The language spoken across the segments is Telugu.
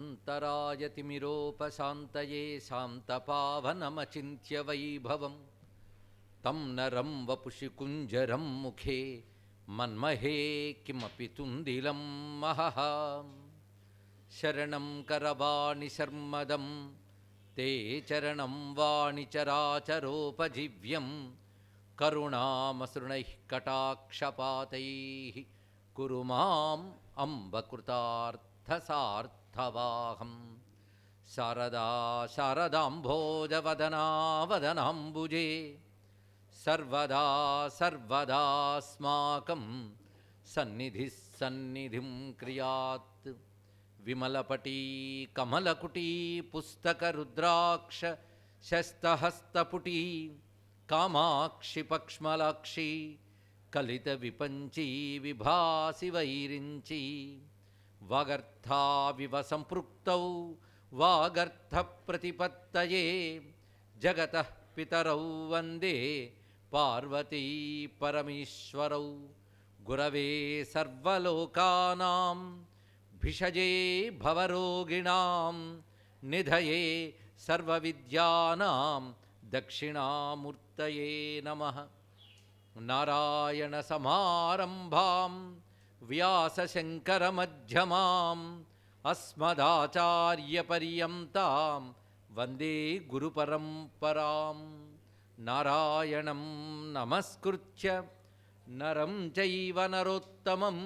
शान्तरायतिमिरोपशान्तये शान्तपावनमचिन्त्य वैभवं तं नरं वपुषि कुञ्जरं मुखे मन्महे किमपि तुन्दिलं महः शरणं करवाणि शर्मदं ते चरणं वाणि चराचरोपजीव्यं करुणामसृणैः कटाक्षपातैः कुरु माम् अम्ब कृतार्थसार्थवाहं शारदा शारदाम्भोजवदना वदनाम्बुजे सर्वदा सर्वदास्माकं सन्निधिः सन्निधिं क्रियात् विमलपटी कमलकुटी पुस्तकरुद्राक्ष शस्तहस्तपुटी कामाक्षि पक्ष्मलाक्षी कलितविपञ्ची विभासि वैरिञ्ची वागर्थाविव सम्पृक्तौ वागर्थप्रतिपत्तये जगतः पितरौ वन्दे पार्वती परमेश्वरौ गुरवे सर्वलोकानां भिषजे भवरोगिणां निधये सर्वविद्यानां दक्षिणामूर्तये नमः। नारायणसमारम्भां व्यासशङ्करमध्यमाम् अस्मदाचार्यपर्यन्तां वन्दे गुरुपरम्परां नारायणं नमस्कृत्य नरं चैव नरोत्तमं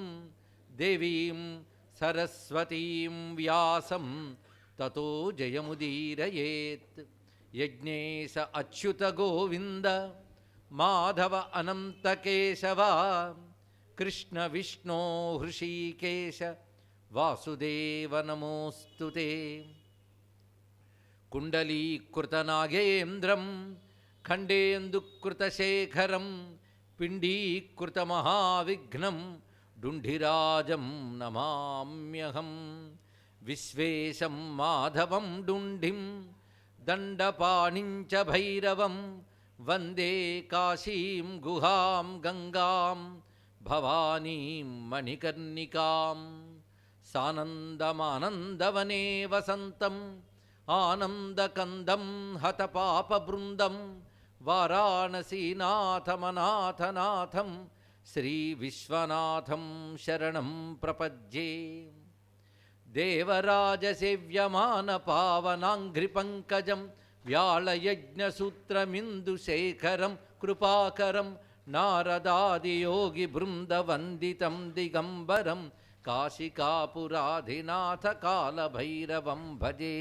देवीं सरस्वतीं व्यासं ततो जयमुदीरयेत्। यज्ञेश अच्युत गोविन्द माधव अनंत केशव कृष्ण विष्णो हृषीकेश वासुदेव नमोस्तुते। कुण्डलीकृतनागेन्द्रं खण्डेन्दुकृतशेखरं पिण्डीकृतमहाविघ्नं डुण्डिराजं नमाम्यहं विश्वेशं माधवं डुण्डिं दण्डपाणिं च भैरवं वन्दे काशीं गुहां गंगां भवानीं मणिकर्णिकां सानन्दमानन्दवने वसन्तम् आनन्दकन्दं हतपापबृन्दं वाराणसीनाथमनाथनाथं श्रीविश्वनाथं शरणं प्रपद्ये। देवराजसेव्यमानपावनाङ्घ्रिपङ्कजं व्याळयज्ञसूत्रमिन्दुशेखरं कृपाकरं नारदादियोगिबृन्दवन्दितं दिगम्बरं काशिकापुराधिनाथकालभैरवं भजे।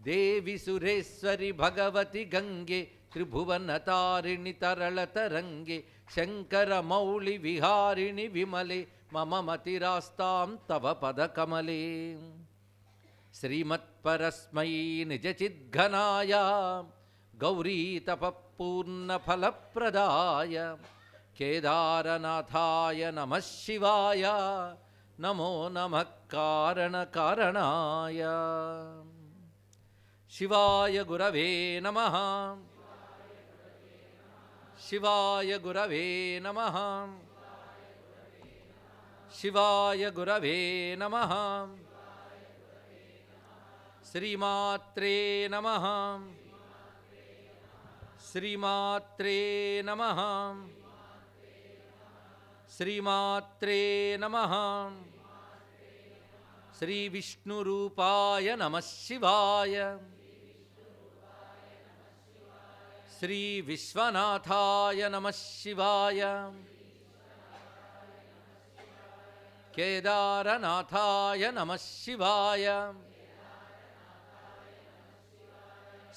देवि सुरेश्वरि भगवति गंगे त्रिभुवनतारिणि तरलतरंगे शङ्करमौळिविहारिणि विमले मम मतिरास्तां तव पदकमले। श्रीमत्परस्मै निजचिद्घनाय गौरीतपःपूर्णफलप्रदाय केदारनाथाय नमः शिवाय नमो नमः कारणकारणाय। शिवाय गुरवे नमः शिवाय गुरवे नमः शिवाय गुरवे नमः। श्रीमात्रे नमः श्रीमात्रे नमः श्रीमात्रे नमः। श्रीविष्णुरूपाय नमः शिवाय श्रीविश्वनाथाय नमः शिवाय केदारनाथाय नमः शिवाय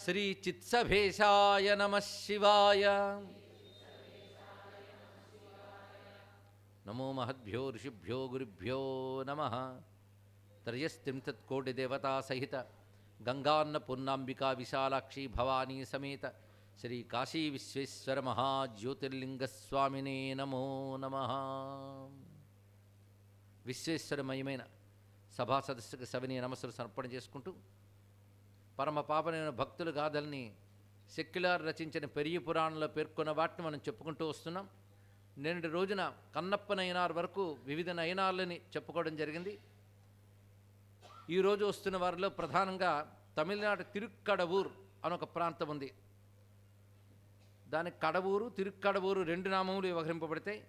श्रीचित्सभेशाय नमः शिवाय। नमो महद्भ्यो ऋषिभ्यो गुरुभ्यो नमः। त्रयस्त्रिंशत्कोटिदेवता सहित गंगान्नपूर्णांबिका विशालाक्षी भवानी समेत श्री काशी विश्वेश्वर महाज्योतिर्लिंग स्वामिने नमो नमः। విశ్వేశ్వరమయమైన సభా సదస్సుకు సవినీయ నమస్సులు సమర్పణ చేసుకుంటూ పరమ పావనమైన భక్తుల గాథల్ని సెక్యులర్ రచించిన పెరియ పురాణంలో పేర్కొన్న వాటిని మనం చెప్పుకుంటూ వస్తున్నాం. నిన్నటి రోజున కన్నప్ప నయనార్ వరకు వివిధ నయనాలని చెప్పుకోవడం జరిగింది. ఈరోజు వస్తున్న వారిలో ప్రధానంగా తమిళనాడు తిరుక్కడవూర్ అనొక ప్రాంతం ఉంది. దానికి కడవూరు, తిరుక్కడవూరు 2 నామములు వ్యవహరింపబడతాయి.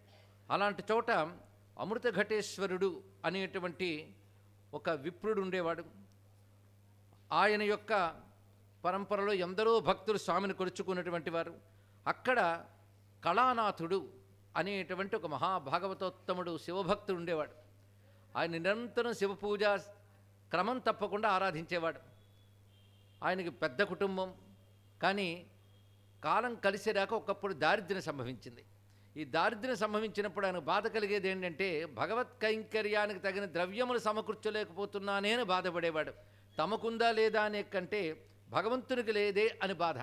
అలాంటి చోట అమృత ఘటేశ్వరుడు అనేటువంటి ఒక విప్రుడు ఉండేవాడు. ఆయన యొక్క పరంపరలో ఎందరో భక్తులు స్వామిని కొలుచుకున్నటువంటి వారు. అక్కడ కళానాథుడు అనేటువంటి ఒక మహాభాగవతోత్తముడు శివభక్తుడు ఉండేవాడు. ఆయన నిరంతరం శివపూజ క్రమం తప్పకుండా ఆరాధించేవాడు. ఆయనకి పెద్ద కుటుంబం, కానీ కాలం కలిసేరాక ఒకప్పుడు దారిద్ర్యం సంభవించింది. ఈ దారిద్ర్యం సంభవించినప్పుడు ఆయన బాధ కలిగేది ఏంటంటే, భగవత్ కైంకర్యానికి తగిన ద్రవ్యములు సమకూర్చలేకపోతున్నానే అని బాధపడేవాడు. తమకుందా లేదా అనే కంటే భగవంతునికి లేదే అని బాధ.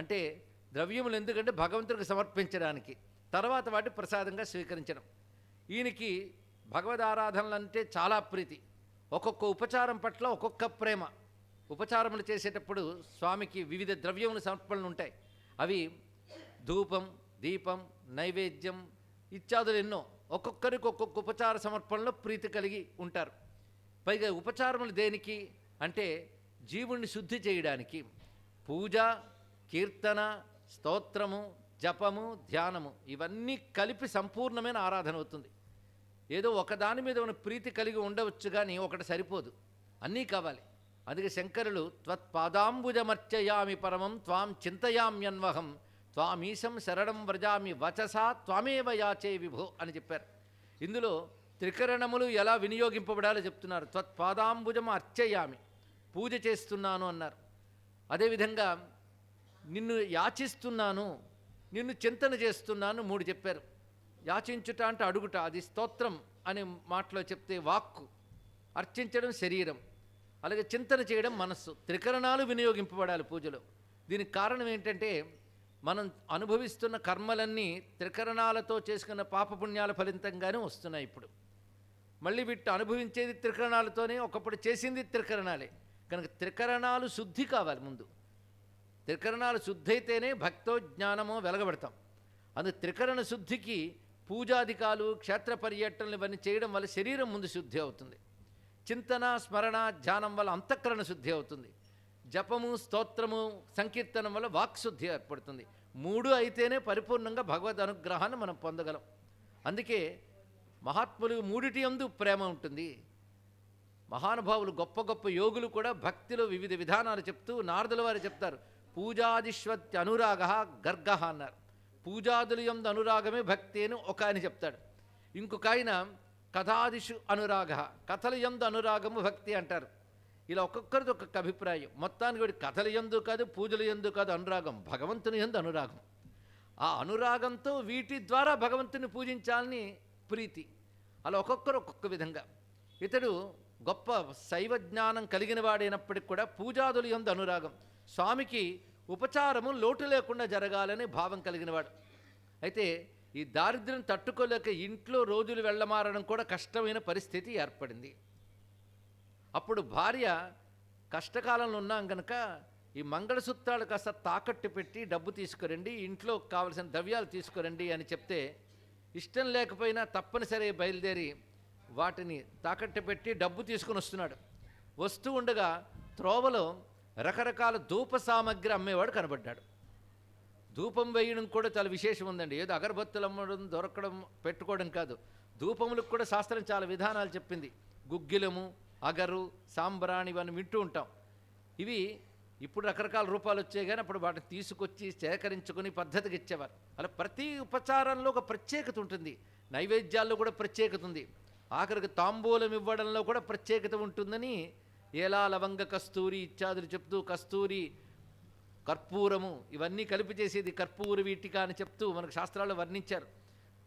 అంటే ద్రవ్యములు ఎందుకంటే భగవంతునికి సమర్పించడానికి, తర్వాత వాటి ప్రసాదంగా స్వీకరించడం. ఈయనకి భగవద్ ఆరాధనలు అంటే చాలా ప్రీతి. ఒక్కొక్క ఉపచారం పట్ల ఒక్కొక్క ప్రేమ. ఉపచారములు చేసేటప్పుడు స్వామికి వివిధ ద్రవ్యముల సమర్పణలు ఉంటాయి. అవి ధూపం, దీపం, నైవేద్యం ఇత్యాదులు ఎన్నో. ఒక్కొక్కరికి ఒక్కొక్క ఉపచార సమర్పణలో ప్రీతి కలిగి ఉంటారు. పైగా ఉపచారములు దేనికి అంటే జీవుణ్ణి శుద్ధి చేయడానికి. పూజ, కీర్తన, స్తోత్రము, జపము, ధ్యానము ఇవన్నీ కలిపి సంపూర్ణమైన ఆరాధన అవుతుంది. ఏదో ఒకదాని మీద ఉన్న ప్రీతి కలిగి ఉండవచ్చు, కానీ ఒకటి సరిపోదు, అన్నీ కావాలి. అందుకే శంకరులు త్వత్పాదాంబుజమర్చయామి పరమం త్వాం చింతయామ్యన్వహం త్వామీశం శరణం వ్రజామి వచసా త్వామేవ యాచే విభో అని చెప్పారు. ఇందులో త్రికరణములు ఎలా వినియోగింపబడాలో చెప్తున్నారు. త్వత్పాదాంబుజం అర్చయామి, పూజ చేస్తున్నాను అన్నారు. అదేవిధంగా నిన్ను యాచిస్తున్నాను, నిన్ను చింతన చేస్తున్నాను 3 చెప్పారు. యాచించుట అంటే అడుగుట, అది స్తోత్రం అనే మాటలో చెప్తే వాక్కు, అర్చించడం శరీరం, అలాగే చింతన చేయడం మనస్సు. త్రికరణాలు వినియోగింపబడాలి పూజలో. దీనికి కారణం ఏంటంటే, మనం అనుభవిస్తున్న కర్మలన్నీ త్రికరణాలతో చేసుకున్న పాపపుణ్యాల ఫలితంగానే వస్తున్నాయి. ఇప్పుడు మళ్ళీ వీటి అనుభవించేది త్రికరణాలతోనే, ఒకప్పుడు చేసింది త్రికరణాలే. కనుక త్రికరణాలు శుద్ధి కావాలి ముందు. త్రికరణాలు శుద్ధి అయితేనే భక్తో జ్ఞానమో వెలగబడతాం. అందుకు త్రికరణ శుద్ధికి పూజాధికాలు, క్షేత్ర పర్యటనలు ఇవన్నీ చేయడం వల్ల శరీరం ముందు శుద్ధి అవుతుంది. చింతన, స్మరణ, ధ్యానం వల్ల అంతఃకరణ శుద్ధి అవుతుంది. జపము, స్తోత్రము, సంకీర్తనం వల్ల వాక్శుద్ధి ఏర్పడుతుంది. 3 అయితేనే పరిపూర్ణంగా భగవద్ అనుగ్రహాన్ని మనం పొందగలం. అందుకే మహాత్ములు 3టి యందు ప్రేమ ఉంటుంది. మహానుభావులు, గొప్ప గొప్ప యోగులు కూడా భక్తిలో వివిధ విధానాలు చెప్తూ నారదుల వారు చెప్తారు. పూజాదిష్వత్య అనురాగ గర్గ అన్నారు. పూజాదులు యందు అనురాగమే భక్తి అని ఒక ఆయన చెప్తాడు. ఇంకొక ఆయన కథాదిషు అనురాగ, కథల యందు అనురాగము భక్తి అంటారు. ఇలా ఒక్కొక్కరిది ఒక్కొక్క అభిప్రాయం. మొత్తానికి వీడి కథల యందు కాదు, పూజల యందు కాదు అనురాగం, భగవంతుని యందు అనురాగం. ఆ అనురాగంతో వీటి ద్వారా భగవంతుని పూజించాలని ప్రీతి. అలా ఒక్కొక్కరు ఒక్కొక్క విధంగా. ఇతడు గొప్ప శైవ జ్ఞానం కలిగిన వాడైనప్పటికి కూడా పూజాదులు యందు అనురాగం, స్వామికి ఉపచారము లోటు లేకుండా జరగాలని భావం కలిగినవాడు. అయితే ఈ దారిద్ర్యం తట్టుకోలేక ఇంట్లో రోజులు వెళ్ళమారడం కూడా కష్టమైన పరిస్థితి ఏర్పడింది. అప్పుడు భార్య కష్టకాలంలో ఉన్నాం కనుక ఈ మంగళసూత్రాలు కాస్త తాకట్టు పెట్టి డబ్బు తీసుకురండి, ఇంట్లో కావలసిన ద్రవ్యాలు తీసుకురండి అని చెప్తే ఇష్టం లేకపోయినా తప్పనిసరి బయలుదేరి వాటిని తాకట్టు పెట్టి డబ్బు తీసుకుని వస్తున్నాడు. వస్తూ ఉండగా త్రోవలో రకరకాల ధూప సామగ్రి అమ్మేవాడు కనబడ్డాడు. ధూపం వేయడం కూడా చాలా విశేషం ఉందండి. ఏదో అగరబత్తులు అమ్మడం, దొరకడం, పెట్టుకోవడం కాదు. ధూపములకు కూడా శాస్త్రం చాలా విధానాలు చెప్పింది. గుగ్గిలము, అగరు, సాంబ్రాణి ఇవన్నీ వింటూ ఉంటాం. ఇవి ఇప్పుడు రకరకాల రూపాలు వచ్చాయి, కానీ అప్పుడు వాటిని తీసుకొచ్చి సేకరించుకొని పద్ధతికి ఇచ్చేవారు. అలా ప్రతి ఉపచారంలో ఒక ప్రత్యేకత ఉంటుంది. నైవేద్యాల్లో కూడా ప్రత్యేకత ఉంది. ఆఖరికి తాంబూలం ఇవ్వడంలో కూడా ప్రత్యేకత ఉంటుందని ఏలా, లవంగ, కస్తూరి ఇత్యాదులు చెప్తూ, కస్తూరి, కర్పూరము ఇవన్నీ కలిపి చేసేది కర్పూర వీటిక అని చెప్తూ మనకు శాస్త్రాల్లో వర్ణించారు.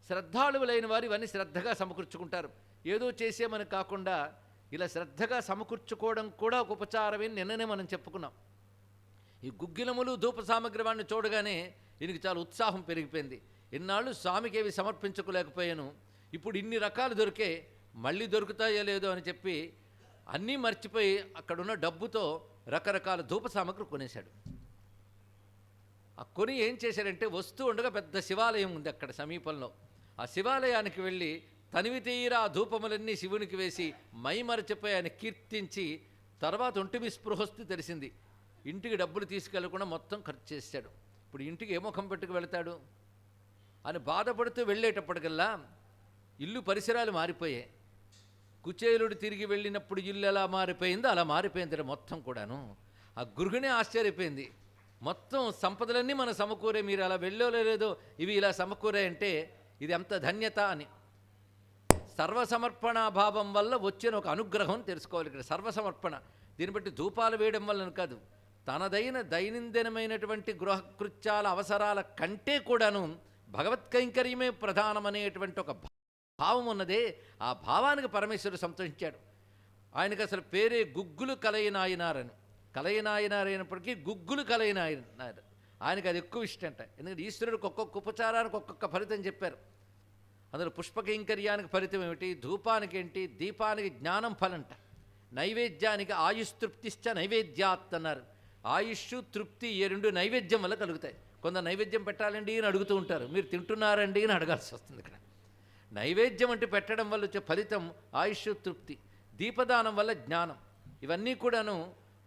శ్రద్ధాళువులైన వారు ఇవన్నీ శ్రద్ధగా సమకూర్చుకుంటారు. ఏదో చేసేమని కాకుండా ఇలా శ్రద్ధగా సమకూర్చుకోవడం కూడా ఒక ఉపచారమే నిన్ననే మనం చెప్పుకున్నాం. ఈ గుగ్గిలములు, ధూప సామగ్రి వాడిని చూడగానే ఈయనకి చాలా ఉత్సాహం పెరిగిపోయింది. ఇన్నాళ్ళు స్వామికి ఏవి సమర్పించుకోలేకపోయాను, ఇప్పుడు ఇన్ని రకాలు దొరికే, మళ్ళీ దొరుకుతాయో లేదో అని చెప్పి అన్నీ మర్చిపోయి అక్కడున్న డబ్బుతో రకరకాల ధూప సామగ్రి కొనేశాడు. ఆ కొని ఏం చేశాడంటే, వస్తూ ఉండగా పెద్ద శివాలయం ఉంది అక్కడ సమీపంలో. ఆ శివాలయానికి వెళ్ళి తనివి తీరా ధూపములన్నీ శివునికి వేసి మైమరచిపోయి ఆయన కీర్తించి తర్వాత ఒంటిమి స్పృహొస్తూ తెలిసింది. ఇంటికి డబ్బులు తీసుకెళ్లకుండా మొత్తం ఖర్చు చేశాడు. ఇప్పుడు ఇంటికి ఏ ముఖం పెట్టుకు వెళతాడు అని బాధపడుతూ వెళ్ళేటప్పటికల్లా ఇల్లు పరిసరాలు మారిపోయాయి. కుచేలుడు తిరిగి వెళ్ళినప్పుడు ఇల్లు ఎలా మారిపోయిందో అలా మారిపోయింది మొత్తం కూడాను. ఆ గృహిణి ఆశ్చర్యపోయింది. మొత్తం సంపదలన్నీ మన సమకూరే, మీరు అలా వెళ్ళలేదో ఇవి ఇలా సమకూరాయంటే ఇది ఎంత ధన్యత అని. సర్వసమర్పణ భావం వల్ల వచ్చిన ఒక అనుగ్రహం తెలుసుకోవాలి ఇక్కడ. సర్వసమర్పణ దీన్ని బట్టి ధూపాలు వేయడం వల్ల కాదు, తనదైన దైనందినమైనటువంటి గృహకృత్యాల అవసరాల కంటే కూడాను భగవత్ కైంకర్యమే ప్రధానమనేటువంటి ఒక భావం ఉన్నదే, ఆ భావానికి పరమేశ్వరుడు సంతోషించాడు. ఆయనకు అసలు పేరే గుగ్గులు కలయినాయనారని. కలయినాయనారైనప్పటికీ గుగ్గులు కలయినాయనారు. ఆయనకు అది ఎక్కువ ఇష్టం అంట. ఎందుకంటే ఈశ్వరుడికి ఒక్కొక్క ఉపచారానికి ఒక్కొక్క ఫలితం చెప్పారు. అందులో పుష్పకైంకర్యానికి ఫలితం ఏమిటి, ధూపానికి ఏంటి, దీపానికి జ్ఞానం ఫలంట, నైవేద్యానికి ఆయుస్తృప్తిశ్చ నైవేద్యాత్ అన్నారు. ఆయుష్ తృప్తి ఈ రెండు నైవేద్యం వల్ల కలుగుతాయి. కొందరు నైవేద్యం పెట్టాలండి అని అడుగుతూ ఉంటారు, మీరు తింటున్నారండి అని అడగాల్సి వస్తుంది. ఇక్కడ నైవేద్యం అంటే పెట్టడం వల్ల వచ్చే ఫలితం ఆయుష్ తృప్తి, దీపదానం వల్ల జ్ఞానం. ఇవన్నీ కూడాను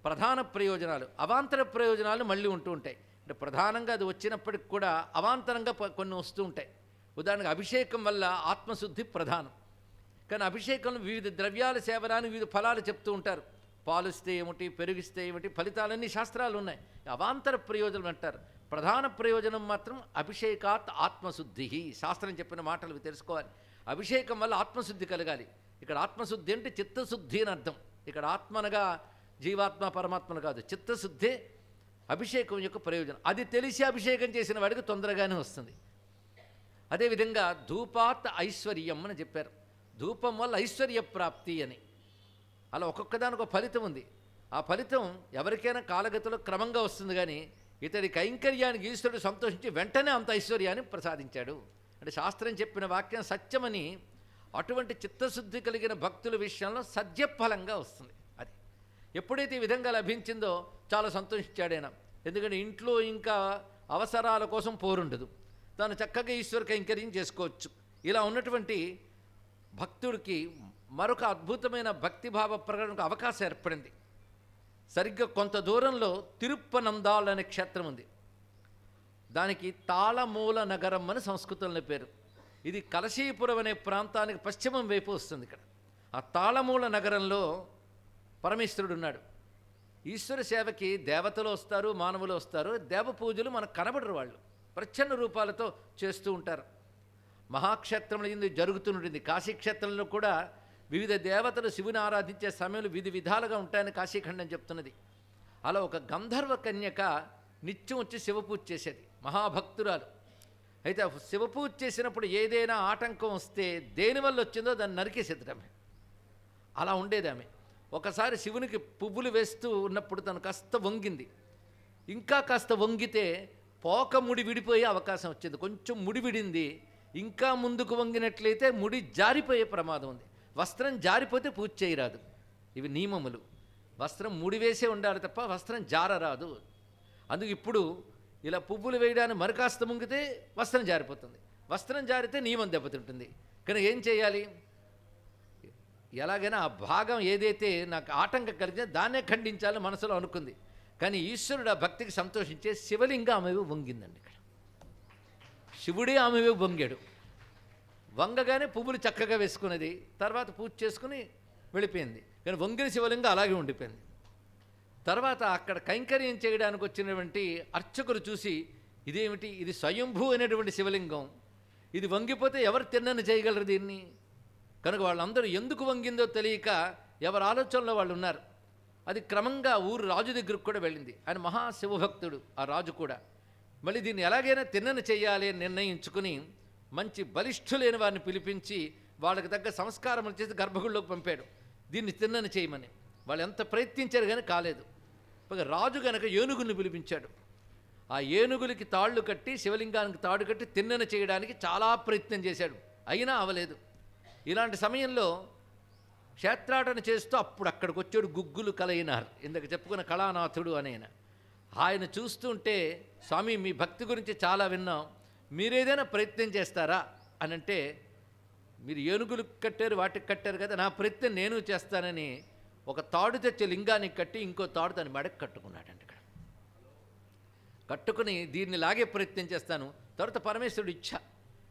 ప్రధాన ప్రయోజనాలు. అవాంతర ప్రయోజనాలు మళ్ళీ ఉంటూ ఉంటాయి. అంటే ప్రధానంగా అది వచ్చినప్పటికి కూడా అవాంతరంగా కొన్ని వస్తూ ఉంటాయి. ఉదాహరణకు అభిషేకం వల్ల ఆత్మశుద్ధి ప్రధానం. కానీ అభిషేకంలో వివిధ ద్రవ్యాల సేవనానికి వివిధ ఫలాలు చెప్తూ ఉంటారు. పాలిస్తే ఏమిటి, పెరిగిస్తే ఏమిటి, ఫలితాలన్నీ శాస్త్రాలు ఉన్నాయి. అవాంతర ప్రయోజనం అంటారు. ప్రధాన ప్రయోజనం మాత్రం అభిషేకాత్ ఆత్మశుద్ధి. శాస్త్రం చెప్పిన మాటలు ఇవి తెలుసుకోవాలి. అభిషేకం వల్ల ఆత్మశుద్ధి కలగాలి. ఇక్కడ ఆత్మశుద్ధి అంటే చిత్తశుద్ధి అని అర్థం. ఇక్కడ ఆత్మనగా జీవాత్మ పరమాత్మను కాదు, చిత్తశుద్ధే అభిషేకం యొక్క ప్రయోజనం. అది తెలిసి అభిషేకం చేసిన వాడికి తొందరగానే వస్తుంది. అదేవిధంగా ధూపాత్ ఐశ్వర్యం అని చెప్పారు. ధూపం వల్ల ఐశ్వర్య ప్రాప్తి అని. అలా ఒక్కొక్కదానికి ఒక ఫలితం ఉంది. ఆ ఫలితం ఎవరికైనా కాలగతిలో క్రమంగా వస్తుంది. కానీ ఇతడి కైంకర్యానికి ఈశ్వరుడు సంతోషించి వెంటనే అంత ఐశ్వర్యాన్ని ప్రసాదించాడు. అంటే శాస్త్రం చెప్పిన వాక్యం సత్యమని అటువంటి చిత్తశుద్ధి కలిగిన భక్తుల విషయంలో సద్యఫలంగా వస్తుంది. అది ఎప్పుడైతే ఈ విధంగా లభించిందో చాలా సంతోషించాడైనా. ఎందుకంటే ఇంట్లో ఇంకా అవసరాల కోసం పోరుండదు, తాను చక్కగా ఈశ్వర కైంకర్యం చేసుకోవచ్చు. ఇలా ఉన్నటువంటి భక్తుడికి మరొక అద్భుతమైన భక్తిభావ ప్రకటనకు అవకాశం ఏర్పడింది. సరిగ్గా కొంత దూరంలో తిరుప్పనందాల్ అనే క్షేత్రం ఉంది. దానికి తాళమూల నగరం అని సంస్కృతంలో పేరు. ఇది కలశీపురం అనే ప్రాంతానికి పశ్చిమం వైపు వస్తుంది. ఇక్కడ ఆ తాళమూల నగరంలో పరమేశ్వరుడు ఉన్నాడు. ఈశ్వర సేవకి దేవతలు వస్తారు, మానవులు వస్తారు. దేవ పూజలు మనకు కనబడరు, వాళ్ళు ప్రచ్ఛన్న రూపాలతో చేస్తూ ఉంటారు. మహాక్షేత్రంలో ఇది జరుగుతుంటుంది. కాశీక్షేత్రంలో కూడా వివిధ దేవతలు శివుని ఆరాధించే సమయంలో విధి విధాలుగా ఉంటాయని కాశీఖండం చెప్తున్నది. అలా ఒక గంధర్వ కన్యక నిత్యం వచ్చి శివపూజ చేసేది, మహాభక్తురాలు. అయితే శివపూజ చేసినప్పుడు ఏదైనా ఆటంకం వస్తే దేనివల్ల వచ్చిందో దాన్ని నరికేసేదమే. అలా ఉండేది ఆమె. ఒకసారి శివునికి పువ్వులు వేస్తూ ఉన్నప్పుడు తను కాస్త వంగింది. ఇంకా కాస్త వంగితే పోక ముడి విడిపోయే అవకాశం వచ్చింది. కొంచెం ముడి విడింది. ఇంకా ముందుకు వంగినట్లయితే ముడి జారిపోయే ప్రమాదం ఉంది. వస్త్రం జారిపోతే పూజ చేయరాదు. ఇవి నియమములు. వస్త్రం ముడివేసే ఉండాలి తప్ప వస్త్రం జారరాదు. అందుకు ఇప్పుడు ఇలా పువ్వులు వేయడానికి మరికాస్త ముంగితే వస్త్రం జారిపోతుంది. వస్త్రం జారితే నియమం దెబ్బతింటుంది. కానీ ఏం చేయాలి? ఎలాగైనా ఆ భాగం ఏదైతే నాకు ఆటంకం కలిగితే దాన్నే ఖండించాలని మనసులో అనుకుంది. కానీ ఈశ్వరుడు ఆ భక్తికి సంతోషించే శివలింగం ఆమెవి వంగిందండి. ఇక్కడ శివుడే ఆమెవి వంగాడు. వంగగానే పువ్వులు చక్కగా వేసుకున్నది. తర్వాత పూజ చేసుకుని వెళ్ళిపోయింది. కానీ వంగిన శివలింగం అలాగే ఉండిపోయింది. తర్వాత అక్కడ కైంకర్యం చేయడానికి వచ్చినటువంటి అర్చకులు చూసి, ఇదేమిటి, ఇది స్వయంభూ అనేటువంటి శివలింగం, ఇది వంగిపోతే ఎవరు తిన్నని చేయగలరు దీన్ని? కనుక వాళ్ళందరూ ఎందుకు వంగిందో తెలియక ఎవరి ఆలోచనలో వాళ్ళు ఉన్నారు. అది క్రమంగా ఊరు రాజు దగ్గరకు కూడా వెళ్ళింది. ఆయన మహాశివభక్తుడు ఆ రాజు కూడా. మళ్ళీ దీన్ని ఎలాగైనా తిన్నని చేయాలి అని నిర్ణయించుకుని మంచి బలిష్ఠులైన వారిని పిలిపించి వాళ్ళకి తగ్గ సంస్కారములు చేసి గర్భగుడిలోకి పంపాడు. దీన్ని తిన్నని చేయమని. వాళ్ళు ఎంత ప్రయత్నించారు కానీ కాలేదు. రాజు గనక ఏనుగుల్ని పిలిపించాడు. ఆ ఏనుగులకి తాళ్ళు కట్టి శివలింగానికి తాడు కట్టి తిన్నని చేయడానికి చాలా ప్రయత్నం చేశాడు. అయినా అవలేదు. ఇలాంటి సమయంలో క్షేత్రాటన చేస్తూ అప్పుడు అక్కడికి వచ్చాడు గుగ్గులు కలయినార్, ఇందాక చెప్పుకున్న కళానాథుడు అనేన. ఆయన చూస్తుంటే, స్వామి మీ భక్తి గురించి చాలా విన్నాం, మీరేదైనా ప్రయత్నం చేస్తారా అని అంటే, మీరు ఏనుగులు కట్టారు, వాటికి కట్టారు కదా, నా ప్రయత్నం నేను చేస్తానని ఒక తాడు తెచ్చే లింగానికి కట్టి ఇంకో తాడు దాని మెడకు కట్టుకున్నాడండి. ఇక్కడ కట్టుకుని దీన్ని లాగే ప్రయత్నం చేస్తాను, తర్వాత పరమేశ్వరుడు ఇచ్చ,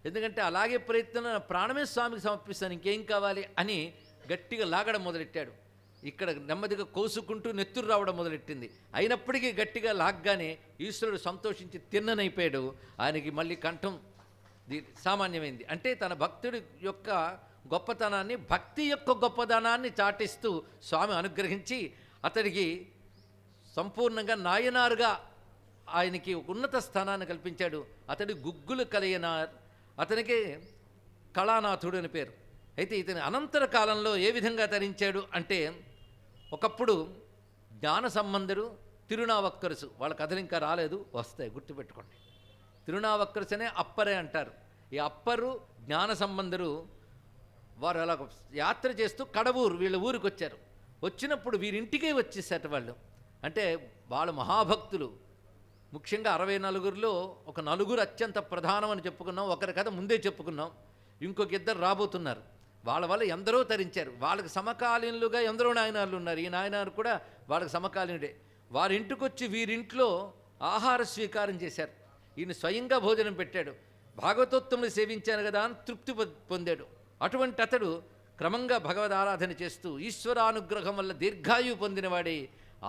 ఎందుకంటే అలాగే ప్రయత్నం ప్రాణమే స్వామికి సమర్పిస్తాను, ఇంకేం కావాలి అని గట్టిగా లాగడం మొదలెట్టాడు. ఇక్కడ నెమ్మదిగా కోసుకుంటూ నెత్తురు రావడం మొదలెట్టింది. అయినప్పటికీ గట్టిగా లాగ్గానే ఈశ్వరుడు సంతోషించి తిన్ననైపోయాడు. ఆయనకి మళ్ళీ కంఠం సామాన్యమైంది. అంటే తన భక్తుడి యొక్క గొప్పతనాన్ని, భక్తి యొక్క గొప్పతనాన్ని చాటిస్తూ స్వామి అనుగ్రహించి అతడికి సంపూర్ణంగా నాయనారుగా ఆయనకి ఉన్నత స్థానాన్ని కల్పించాడు. అతడి గుగ్గులు కలయనార్, అతనికి కళానాథుడు అని పేరు. అయితే ఇతని అనంతర కాలంలో ఏ విధంగా తరించాడు అంటే, ఒకప్పుడు జ్ఞాన సంబంధుడు తిరునావక్కరసు, వాళ్ళ కథలు ఇంకా రాలేదు, వస్తాయి, గుర్తుపెట్టుకోండి. తిరునావక్కరసు అనే అప్పరే అంటారు. ఈ అప్పరు జ్ఞాన సంబంధుడు వారు అలా యాత్ర చేస్తూ కడవూరు వీళ్ళ ఊరికి వచ్చారు. వచ్చినప్పుడు వీరింటికే వచ్చేసాట వాళ్ళు. అంటే వాళ్ళ మహాభక్తులు. ముఖ్యంగా 64లో ఒక 4 అత్యంత ప్రధానం అని చెప్పుకున్నాం. ఒకరి కథ ముందే చెప్పుకున్నాం, ఇంకొక 2 రాబోతున్నారు. వాళ్ళ వల్ల ఎందరో తరించారు. వాళ్ళకి సమకాలీనులుగా ఎందరో నాయనార్లు ఉన్నారు. ఈ నాయనారు కూడా వాళ్ళకి సమకాలీనుడే. వారింటికి వచ్చి వీరింట్లో ఆహార స్వీకారం చేశారు. ఈయన స్వయంగా భోజనం పెట్టాడు. భాగవతోత్తములు సేవించాను కదా అని తృప్తి పొందాడు. అటువంటి అతడు క్రమంగా భగవద్ ఆరాధన చేస్తూ ఈశ్వరానుగ్రహం వల్ల దీర్ఘాయువు పొందినవాడే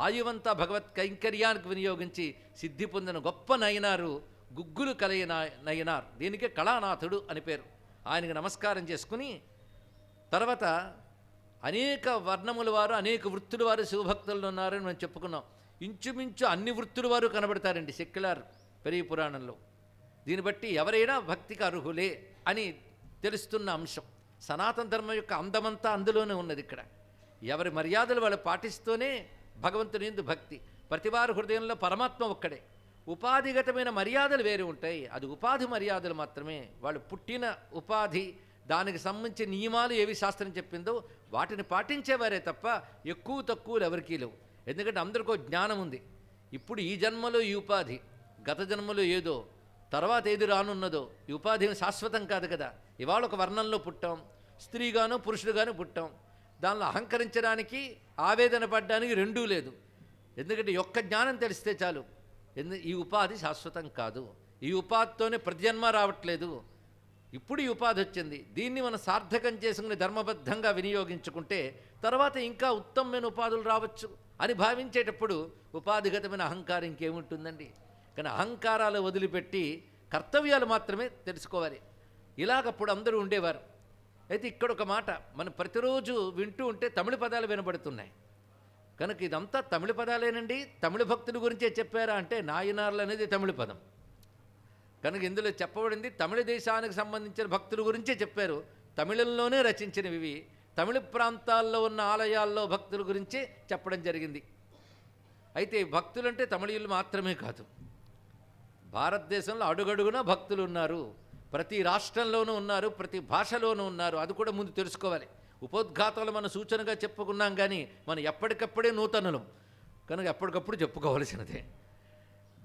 ఆయువంతా భగవత్ కైంకర్యానికి వినియోగించి సిద్ధి పొందిన గొప్ప నయనారు గుగ్గులు కలయ నయనార్. దీనికే కళానాథుడు అని పేరు. ఆయనకు నమస్కారం చేసుకుని తర్వాత అనేక వర్ణముల వారు, అనేక వృత్తుల వారు శివభక్తులు ఉన్నారని మనం చెప్పుకున్నాం. ఇంచుమించు అన్ని వృత్తుల వారు కనబడతారండి సెక్యులర్ పెరిగి పురాణంలో. దీన్ని బట్టి ఎవరైనా భక్తికి అర్హులే అని తెలుస్తున్న అంశం. సనాతన ధర్మం యొక్క అందమంతా అందులోనే ఉన్నది. ఇక్కడ ఎవరి మర్యాదలు వాళ్ళు పాటిస్తూనే భగవంతుని యందు భక్తి. ప్రతివారి హృదయంలో పరమాత్మ ఒక్కడే. ఉపాధిగతమైన మర్యాదలు వేరే ఉంటాయి, అది ఉపాధి మర్యాదలు మాత్రమే. వాళ్ళు పుట్టిన ఉపాధి, దానికి సంబంధించిన నియమాలు ఏవి శాస్త్రం చెప్పిందో వాటిని పాటించేవారే తప్ప ఎక్కువ తక్కువలు ఎవరికీ లేవు. ఎందుకంటే అందరికో జ్ఞానం ఉంది. ఇప్పుడు ఈ జన్మలో ఈ ఉపాధి, గత జన్మలో ఏదో, తర్వాత ఏది రానున్నదో. ఈ ఉపాధి శాశ్వతం కాదు కదా. ఇవాళ ఒక వర్ణంలో పుట్టాం, స్త్రీగాను పురుషుడుగాను పుట్టాం. దానిలో అహంకరించడానికి, ఆవేదన పడడానికి రెండూ లేదు. ఎందుకంటే ఒక్క జ్ఞానం తెలిస్తే చాలు. ఈ ఉపాధి శాశ్వతం కాదు. ఈ ఉపాధితోనే ప్రతిజన్మ రావట్లేదు. ఇప్పుడు ఈ ఉపాధి వచ్చింది, దీన్ని మనం సార్థకం చేసుకుని ధర్మబద్ధంగా వినియోగించుకుంటే తర్వాత ఇంకా ఉత్తమమైన ఉపాధులు రావచ్చు అని భావించేటప్పుడు ఉపాధిగతమైన అహంకారం ఇంకేముంటుందండి. కానీ అహంకారాలు వదిలిపెట్టి కర్తవ్యాలు మాత్రమే తెలుసుకోవాలి. ఇలాగప్పుడు అందరూ ఉండేవారు. అయితే ఇక్కడ ఒక మాట మనం ప్రతిరోజు వింటూ ఉంటే తమిళ పదాలు వినబడుతున్నాయి. కనుక ఇదంతా తమిళ పదాలేనండి, తమిళ భక్తుల గురించే చెప్పారా అంటే నాయనార్లు అనేది తమిళ పదం. కనుక ఇందులో చెప్పబడింది తమిళ దేశానికి సంబంధించిన భక్తుల గురించే చెప్పారు. తమిళంలోనే రచించినవి. తమిళ ప్రాంతాల్లో ఉన్న ఆలయాల్లో భక్తుల గురించే చెప్పడం జరిగింది. అయితే భక్తులంటే తమిళీయులు మాత్రమే కాదు, భారతదేశంలో అడుగడుగున భక్తులు ఉన్నారు. ప్రతి రాష్ట్రంలోనూ ఉన్నారు, ప్రతి భాషలోనూ ఉన్నారు. అది కూడా ముందు తెలుసుకోవాలి. ఉపోద్ఘాతాలు మనం సూచనగా చెప్పుకున్నాం, కానీ మనం ఎప్పటికప్పుడే నూతనులం కనుక ఎప్పటికప్పుడు చెప్పుకోవలసినదే.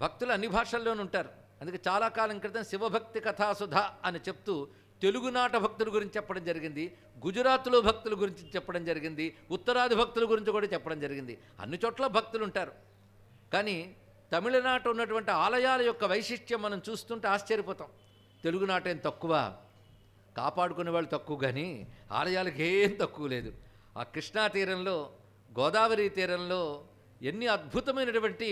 భక్తులు అన్ని భాషల్లోనూ ఉంటారు. అందుకే చాలా కాలం క్రితం శివభక్తి కథాసుధ అని చెప్తూ తెలుగునాట భక్తుల గురించి చెప్పడం జరిగింది, గుజరాత్లో భక్తుల గురించి చెప్పడం జరిగింది, ఉత్తరాది భక్తుల గురించి కూడా చెప్పడం జరిగింది. అన్ని చోట్ల భక్తులు ఉంటారు. కానీ తమిళనాట ఉన్నటువంటి ఆలయాల యొక్క వైశిష్ట్యం మనం చూస్తుంటే ఆశ్చర్యపోతాం. తెలుగునాట ఏం తక్కువ, కాపాడుకునే వాళ్ళు తక్కువ, కానీ ఆలయాలకు ఏం తక్కువ లేదు. ఆ కృష్ణా తీరంలో, గోదావరి తీరంలో ఎన్ని అద్భుతమైనటువంటి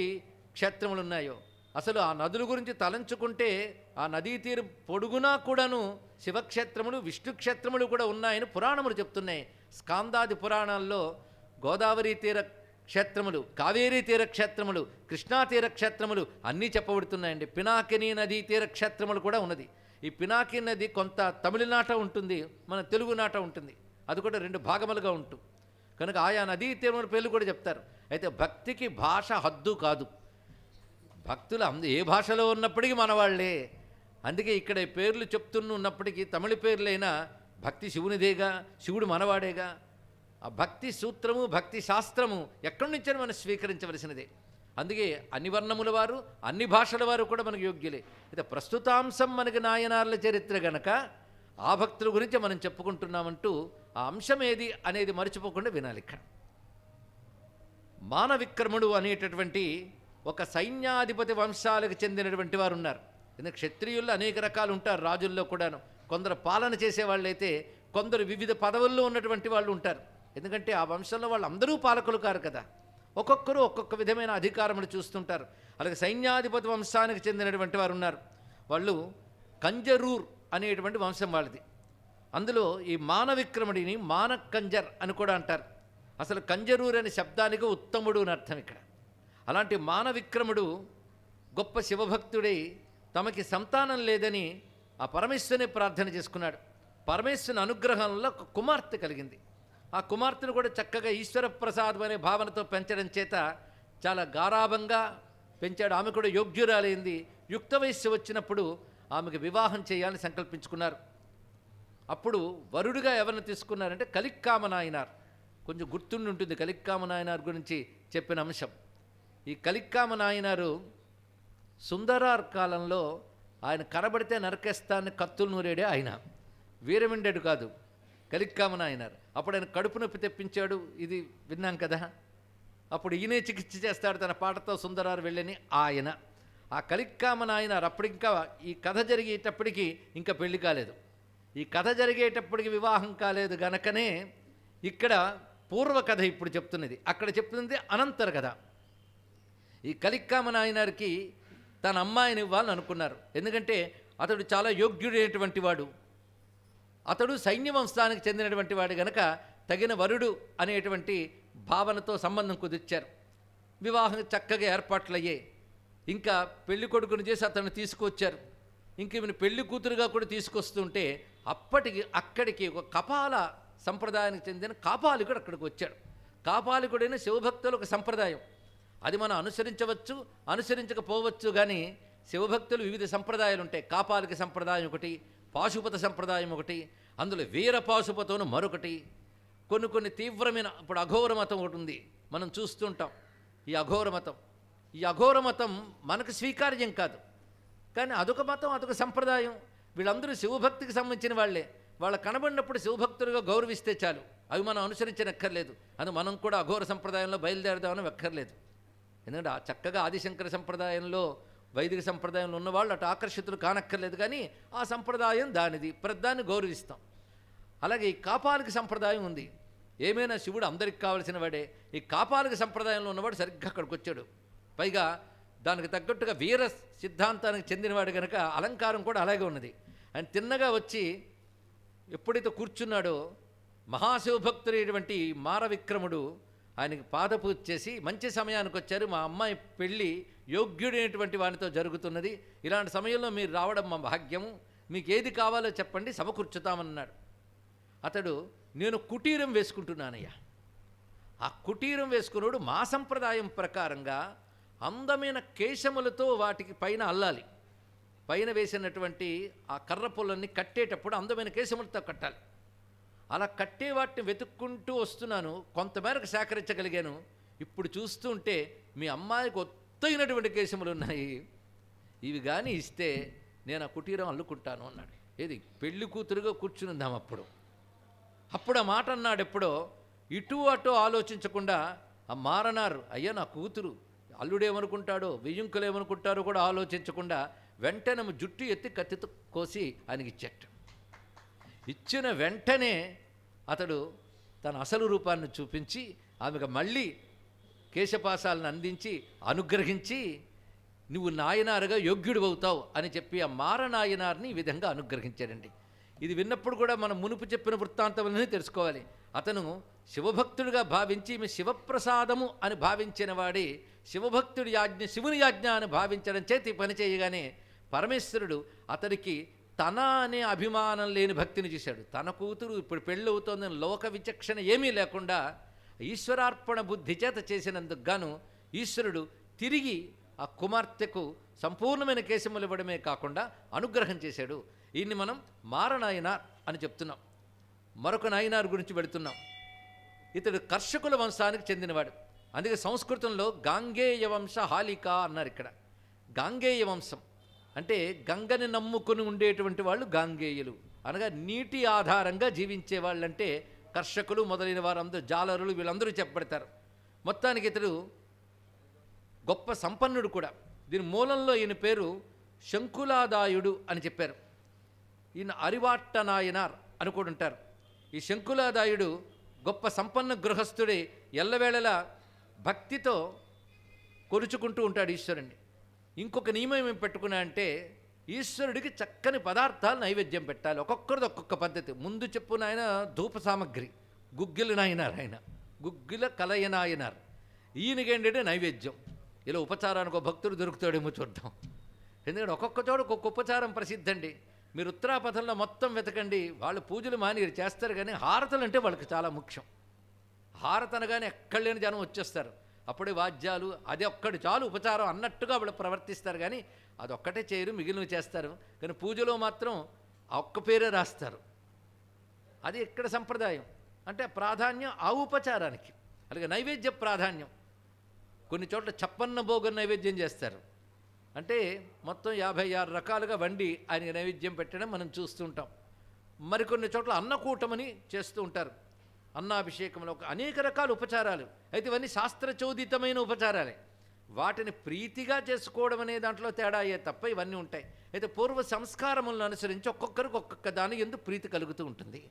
క్షేత్రములు ఉన్నాయో. అసలు ఆ నదుల గురించి తలంచుకుంటే ఆ నదీ తీరు పొడుగునా కూడాను శివక్షేత్రములు, విష్ణుక్షేత్రములు కూడా ఉన్నాయని పురాణములు చెప్తున్నాయి. స్కాందాది పురాణాల్లో గోదావరి తీర క్షేత్రములు, కావేరీ తీర క్షేత్రములు, కృష్ణా తీర క్షేత్రములు అన్నీ చెప్పబడుతున్నాయండి. పినాకిని నదీ తీర క్షేత్రములు కూడా ఉన్నది. ఈ పినాకి నది కొంత తమిళనాట ఉంటుంది, మన తెలుగునాట ఉంటుంది. అది కూడా 2 భాగములుగా ఉంటుంది. కనుక ఆయా నదీ తీరముల పేర్లు కూడా చెప్తారు. అయితే భక్తికి భాష హద్దు కాదు. భక్తులు ఏ భాషలో ఉన్నప్పటికీ మనవాళ్లే. అందుకే ఇక్కడ పేర్లు చెప్తున్నప్పటికీ తమిళ పేర్లైనా భక్తి శివునిదేగా, శివుడు మనవాడేగా. ఆ భక్తి సూత్రము, భక్తి శాస్త్రము ఎక్కడి నుంచో మనం స్వీకరించవలసినదే. అందుకే అన్ని వర్ణముల వారు, అన్ని భాషల వారు కూడా మనకు యోగ్యులే. అయితే ప్రస్తుతాంశం మనకి నాయనార్ల చరిత్ర గనక ఆ భక్తుల గురించి మనం చెప్పుకుంటున్నామంటూ ఆ అంశం ఏది అనేది మర్చిపోకుండా వినాలి. ఇక్కడ మానవిక్రముడు అనేటటువంటి ఒక సైన్యాధిపతి వంశాలకు చెందినటువంటి వారు ఉన్నారు. ఎందుకంటే క్షత్రియుల్లో అనేక రకాలు ఉంటారు, రాజుల్లో కూడాను. కొందరు పాలన చేసేవాళ్ళైతే, కొందరు వివిధ పదవుల్లో ఉన్నటువంటి వాళ్ళు ఉంటారు. ఎందుకంటే ఆ వంశంలో వాళ్ళు అందరూ పాలకులు కారు కదా, ఒక్కొక్కరు ఒక్కొక్క విధమైన అధికారములు చూస్తుంటారు. అలాగే సైన్యాధిపతి వంశానికి చెందినటువంటి వారు ఉన్నారు. వాళ్ళు కంజరూర్ అనేటువంటి వంశం వాళ్ళది. అందులో ఈ మానవిక్రముడిని మానకంజర్ అని కూడా అంటారు. అసలు కంజరూర్ అనే శబ్దానికి ఉత్తముడు అని అర్థం ఇక్కడ. అలాంటి మానవిక్రముడు గొప్ప శివభక్తుడై తమకి సంతానం లేదని ఆ పరమేశ్వరుని ప్రార్థన చేసుకున్నాడు. పరమేశ్వరుని అనుగ్రహంలో ఒక కుమార్తె కలిగింది. ఆ కుమార్తెను కూడా చక్కగా ఈశ్వర ప్రసాదం అనే భావనతో పెంచడం చేత చాలా గారాభంగా పెంచాడు. ఆమె కూడా యోగ్యురాలైంది. యుక్త వయస్సు వచ్చినప్పుడు ఆమెకు వివాహం చేయాలని సంకల్పించుకున్నారు. అప్పుడు వరుడుగా ఎవరిని తీసుకున్నారంటే కలిక్కామ నాయనార్. కొంచెం గుర్తుండి ఉంటుంది కలిక్కామ నాయనార్ గురించి చెప్పిన అంశం. ఈ కలిక్కామ నాయనారు సుందరార్ కాలంలో ఆయన కనబడితే నరకేస్తాన్ని కత్తులు నూరేడే ఆయన, వీరమిండెడు కాదు కలిక్కామ నాయనారు. అప్పుడు ఆయన కడుపు నొప్పి తెప్పించాడు, ఇది విన్నాం కదా. అప్పుడు ఈయనే చికిత్స చేస్తాడు తన పాటతో సుందరారు వెళ్ళని ఆయన. ఆ కలిక్కామ నాయనారు అప్పుడింకా ఈ కథ జరిగేటప్పటికి ఇంకా పెళ్లి కాలేదు. ఈ కథ జరిగేటప్పటికి వివాహం కాలేదు గనకనే ఇక్కడ పూర్వ కథ ఇప్పుడు చెప్తున్నది, అక్కడ చెప్తున్నది అనంతర కథ. ఈ కలిక్కామ నాయనారికి తన అమ్మాయిని ఇవ్వాలని అనుకున్నారు. ఎందుకంటే అతడు చాలా యోగ్యుడైనటువంటి వాడు, అతడు సైన్యవంశానికి చెందినటువంటి వాడు గనక తగిన వరుడు అనేటువంటి భావనతో సంబంధం కుదిర్చారు. వివాహం చక్కగా ఏర్పాట్లయ్యాయి. ఇంకా పెళ్లి కొడుకుని చేసి అతన్ని తీసుకొచ్చారు. ఇంక ఈమెను పెళ్లి కూతురుగా కూడా తీసుకొస్తుంటే అక్కడికి ఒక కపాల సంప్రదాయానికి చెందిన కాపాలికుడు అక్కడికి వచ్చాడు. కాపాలికుడైన శివభక్తులు ఒక సంప్రదాయం, అది మనం అనుసరించవచ్చు అనుసరించకపోవచ్చు. కానీ శివభక్తులు వివిధ సంప్రదాయాలు ఉంటాయి. కాపాలిక సంప్రదాయం ఒకటి, పాశుపత సంప్రదాయం ఒకటి, అందులో వీర పాశుపతను మరొకటి. కొన్ని తీవ్రమైన, ఇప్పుడు అఘోర మతం ఒకటి ఉంది, మనం చూస్తుంటాం. ఈ అఘోర మతం మనకు స్వీకార్యం కాదు, కానీ అదొక మతం, అదొక సంప్రదాయం. వీళ్ళందరూ శివభక్తికి సంబంధించిన వాళ్ళే. వాళ్ళ కనబడినప్పుడు శివభక్తులుగా గౌరవిస్తే చాలు, అవి మనం అనుసరించనక్కర్లేదు. అది మనం కూడా అఘోర సంప్రదాయంలో బయలుదేరదామని ఎక్కర్లేదు. ఎందుకంటే చక్కగా ఆదిశంకర సంప్రదాయంలో వైదిక సంప్రదాయంలో ఉన్నవాళ్ళు అటు ఆకర్షితులు కానక్కర్లేదు. కానీ ఆ సంప్రదాయం దానిది, ప్రధాన్ని గౌరవిస్తాం. అలాగే ఈ కాపాలిక సంప్రదాయం ఉంది. ఏమైనా శివుడు అందరికి కావలసిన వాడే. ఈ కాపాలిక సంప్రదాయంలో ఉన్నవాడు సరిగ్గా అక్కడికి వచ్చాడు. పైగా దానికి తగ్గట్టుగా వీర సిద్ధాంతానికి చెందినవాడు కనుక అలంకారం కూడా అలాగే ఉన్నది. ఆయన తిన్నగా వచ్చి ఎప్పుడైతే కూర్చున్నాడో మహాశివభక్తుడైనటువంటి మానవిక్రముడు ఆయనకి పాదపూజ చేసి, మంచి సమయానికి వచ్చారు, మా అమ్మాయి పెళ్ళి యోగ్యుడైనటువంటి వానితో జరుగుతున్నది, ఇలాంటి సమయంలో మీరు రావడం మా భాగ్యము, మీకు ఏది కావాలో చెప్పండి సమకూర్చుతామన్నాడు. అతడు నేను కుటీరం వేసుకుంటున్నానయ్యా. ఆ కుటీరం వేసుకున్నాడు మా సంప్రదాయం ప్రకారంగా అందమైన కేశములతో వాటికి పైన అల్లాలి. పైన వేసినటువంటి ఆ కర్ర పుల్లన్ని కట్టేటప్పుడు అందమైన కేశములతో కట్టాలి. అలా కట్టే వాటిని వెతుక్కుంటూ వస్తున్నాను, కొంతమేరకు సేకరించగలిగాను. ఇప్పుడు చూస్తుంటే మీ అమ్మాయికి ఒత్తైనటువంటి కేశములు ఉన్నాయి, ఇవి కానీ ఇస్తే నేను ఆ కుటీరం అల్లుకుంటాను అన్నాడు. ఏది పెళ్లి కూతురుగా కూర్చునిందాం. అప్పుడు ఆ మాట అన్నాడు. ఎప్పుడో ఇటు అటు ఆలోచించకుండా ఆ మారనారు, అయ్యా నా కూతురు, అల్లుడేమనుకుంటాడో వెయ్యింకులు ఏమనుకుంటారో కూడా ఆలోచించకుండా వెంటనే జుట్టు ఎత్తి కత్తితో కోసి ఆయనకి ఇచ్చేట. ఇచ్చిన వెంటనే అతడు తన అసలు రూపాన్ని చూపించి ఆమెకు మళ్ళీ కేశపాసాలను అందించి అనుగ్రహించి, నువ్వు నాయనారుగా యోగ్యుడు అవుతావు అని చెప్పి ఆ మారనాయనార్ని ఈ విధంగా అనుగ్రహించాడండి. ఇది విన్నప్పుడు కూడా మనం మునుపు చెప్పిన వృత్తాంతములని తెలుసుకోవాలి. అతను శివభక్తుడిగా భావించి ఈమె శివప్రసాదము అని భావించిన వాడి శివభక్తుడి యాజ్ఞ శివుని యాజ్ఞ అని భావించడం చేతి పని చేయగానే పరమేశ్వరుడు అతడికి తన అనే అభిమానం లేని భక్తిని చేశాడు. తన కూతురు ఇప్పుడు పెళ్ళవుతోందని లోక విచక్షణ ఏమీ లేకుండా ఈశ్వరార్పణ బుద్ధి చేత చేసినందుకు గాను ఈశ్వరుడు తిరిగి ఆ కుమార్తెకు సంపూర్ణమైన కేశములు ఇవ్వడమే కాకుండా అనుగ్రహం చేశాడు. ఈయన్ని మనం మారనాయనార్ అని చెప్తున్నాం. మరొక నాయనార్ గురించి పెడుతున్నాం. ఇతడు కర్షకుల వంశానికి చెందినవాడు. అందుకే సంస్కృతంలో గాంగేయ వంశ హాలిక అన్నారు. ఇక్కడ గాంగేయ వంశం అంటే గంగని నమ్ముకుని ఉండేటువంటి వాళ్ళు గాంగేయులు. అనగా నీటి ఆధారంగా జీవించే వాళ్ళంటే కర్షకులు మొదలైన వారందరూ, జాలరులు, వీళ్ళందరూ చెప్పబడతారు. మొత్తానికి ఇతడు గొప్ప సంపన్నుడు కూడా. దీని మూలంలో ఈయన పేరు శంకులాదాయుడు అని చెప్పారు. ఈయన అరివాట్ట నాయనార్ అని కూడా ఉంటారు. ఈ శంకులాదాయుడు గొప్ప సంపన్న గృహస్థుడే, ఎల్లవేళలా భక్తితో కొలుచుకుంటూ ఉంటాడు ఈశ్వరుణ్ణి. ఇంకొక నియమం ఏమి పెట్టుకున్నా అంటే, ఈశ్వరుడికి చక్కని పదార్థాలు నైవేద్యం పెట్టాలి. ఒక్కొక్కరిది ఒక్కొక్క పద్ధతి. ముందు చెప్పున ఆయన ధూప సామగ్రి, గుగ్గిల నాయనారు, ఆయన గుగ్గిల కలయ నాయనారు. ఈయనకేంటంటే నైవేద్యం. ఇలా ఉపచారానికి ఒక భక్తుడు దొరుకుతాడేమో చూద్దాం. ఎందుకంటే ఒక్కొక్క చోట ఒక్కొక్క ఉపచారం ప్రసిద్ధండి. మీరు ఉత్తరాపథంలో మొత్తం వెతకండి, వాళ్ళు పూజలు మాని చేస్తారు, కానీ హారతలు అంటే వాళ్ళకి చాలా ముఖ్యం. హారత అనగానే ఎక్కడ లేని జనం వచ్చేస్తారు. అప్పుడే వాద్యాలు, అది ఒక్కటి చాలు ఉపచారం అన్నట్టుగా వాళ్ళు ప్రవర్తిస్తారు, కానీ అదొక్కటే చేయరు, మిగిలినవి చేస్తారు. కానీ పూజలో మాత్రం ఆ ఒక్క పేరే రాస్తారు. అది ఇక్కడ సంప్రదాయం. అంటే ప్రాధాన్యం ఆ ఉపచారానికి. అలాగే నైవేద్య ప్రాధాన్యం. కొన్ని చోట్ల చప్పన్న భోగం నైవేద్యం చేస్తారు. అంటే మొత్తం 56 రకాలుగా వండి ఆయనకి నైవేద్యం పెట్టడం మనం చూస్తుంటాం. మరికొన్ని చోట్ల అన్నకూటమని చేస్తూ ఉంటారు. అన్నాభిషేకంలో అనేక రకాల ఉపచారాలు. అయితే ఇవన్నీ శాస్త్రచోదితమైన ఉపచారాలే. వాటిని ప్రీతిగా చేసుకోవడం అనే దాంట్లో తేడా అయ్యే తప్ప ఇవన్నీ ఉంటాయి. అయితే పూర్వ సంస్కారములను అనుసరించి ఒక్కొక్కరికి ఒక్కొక్క దాని యందు ప్రీతి కలుగుతూ ఉంటుంది.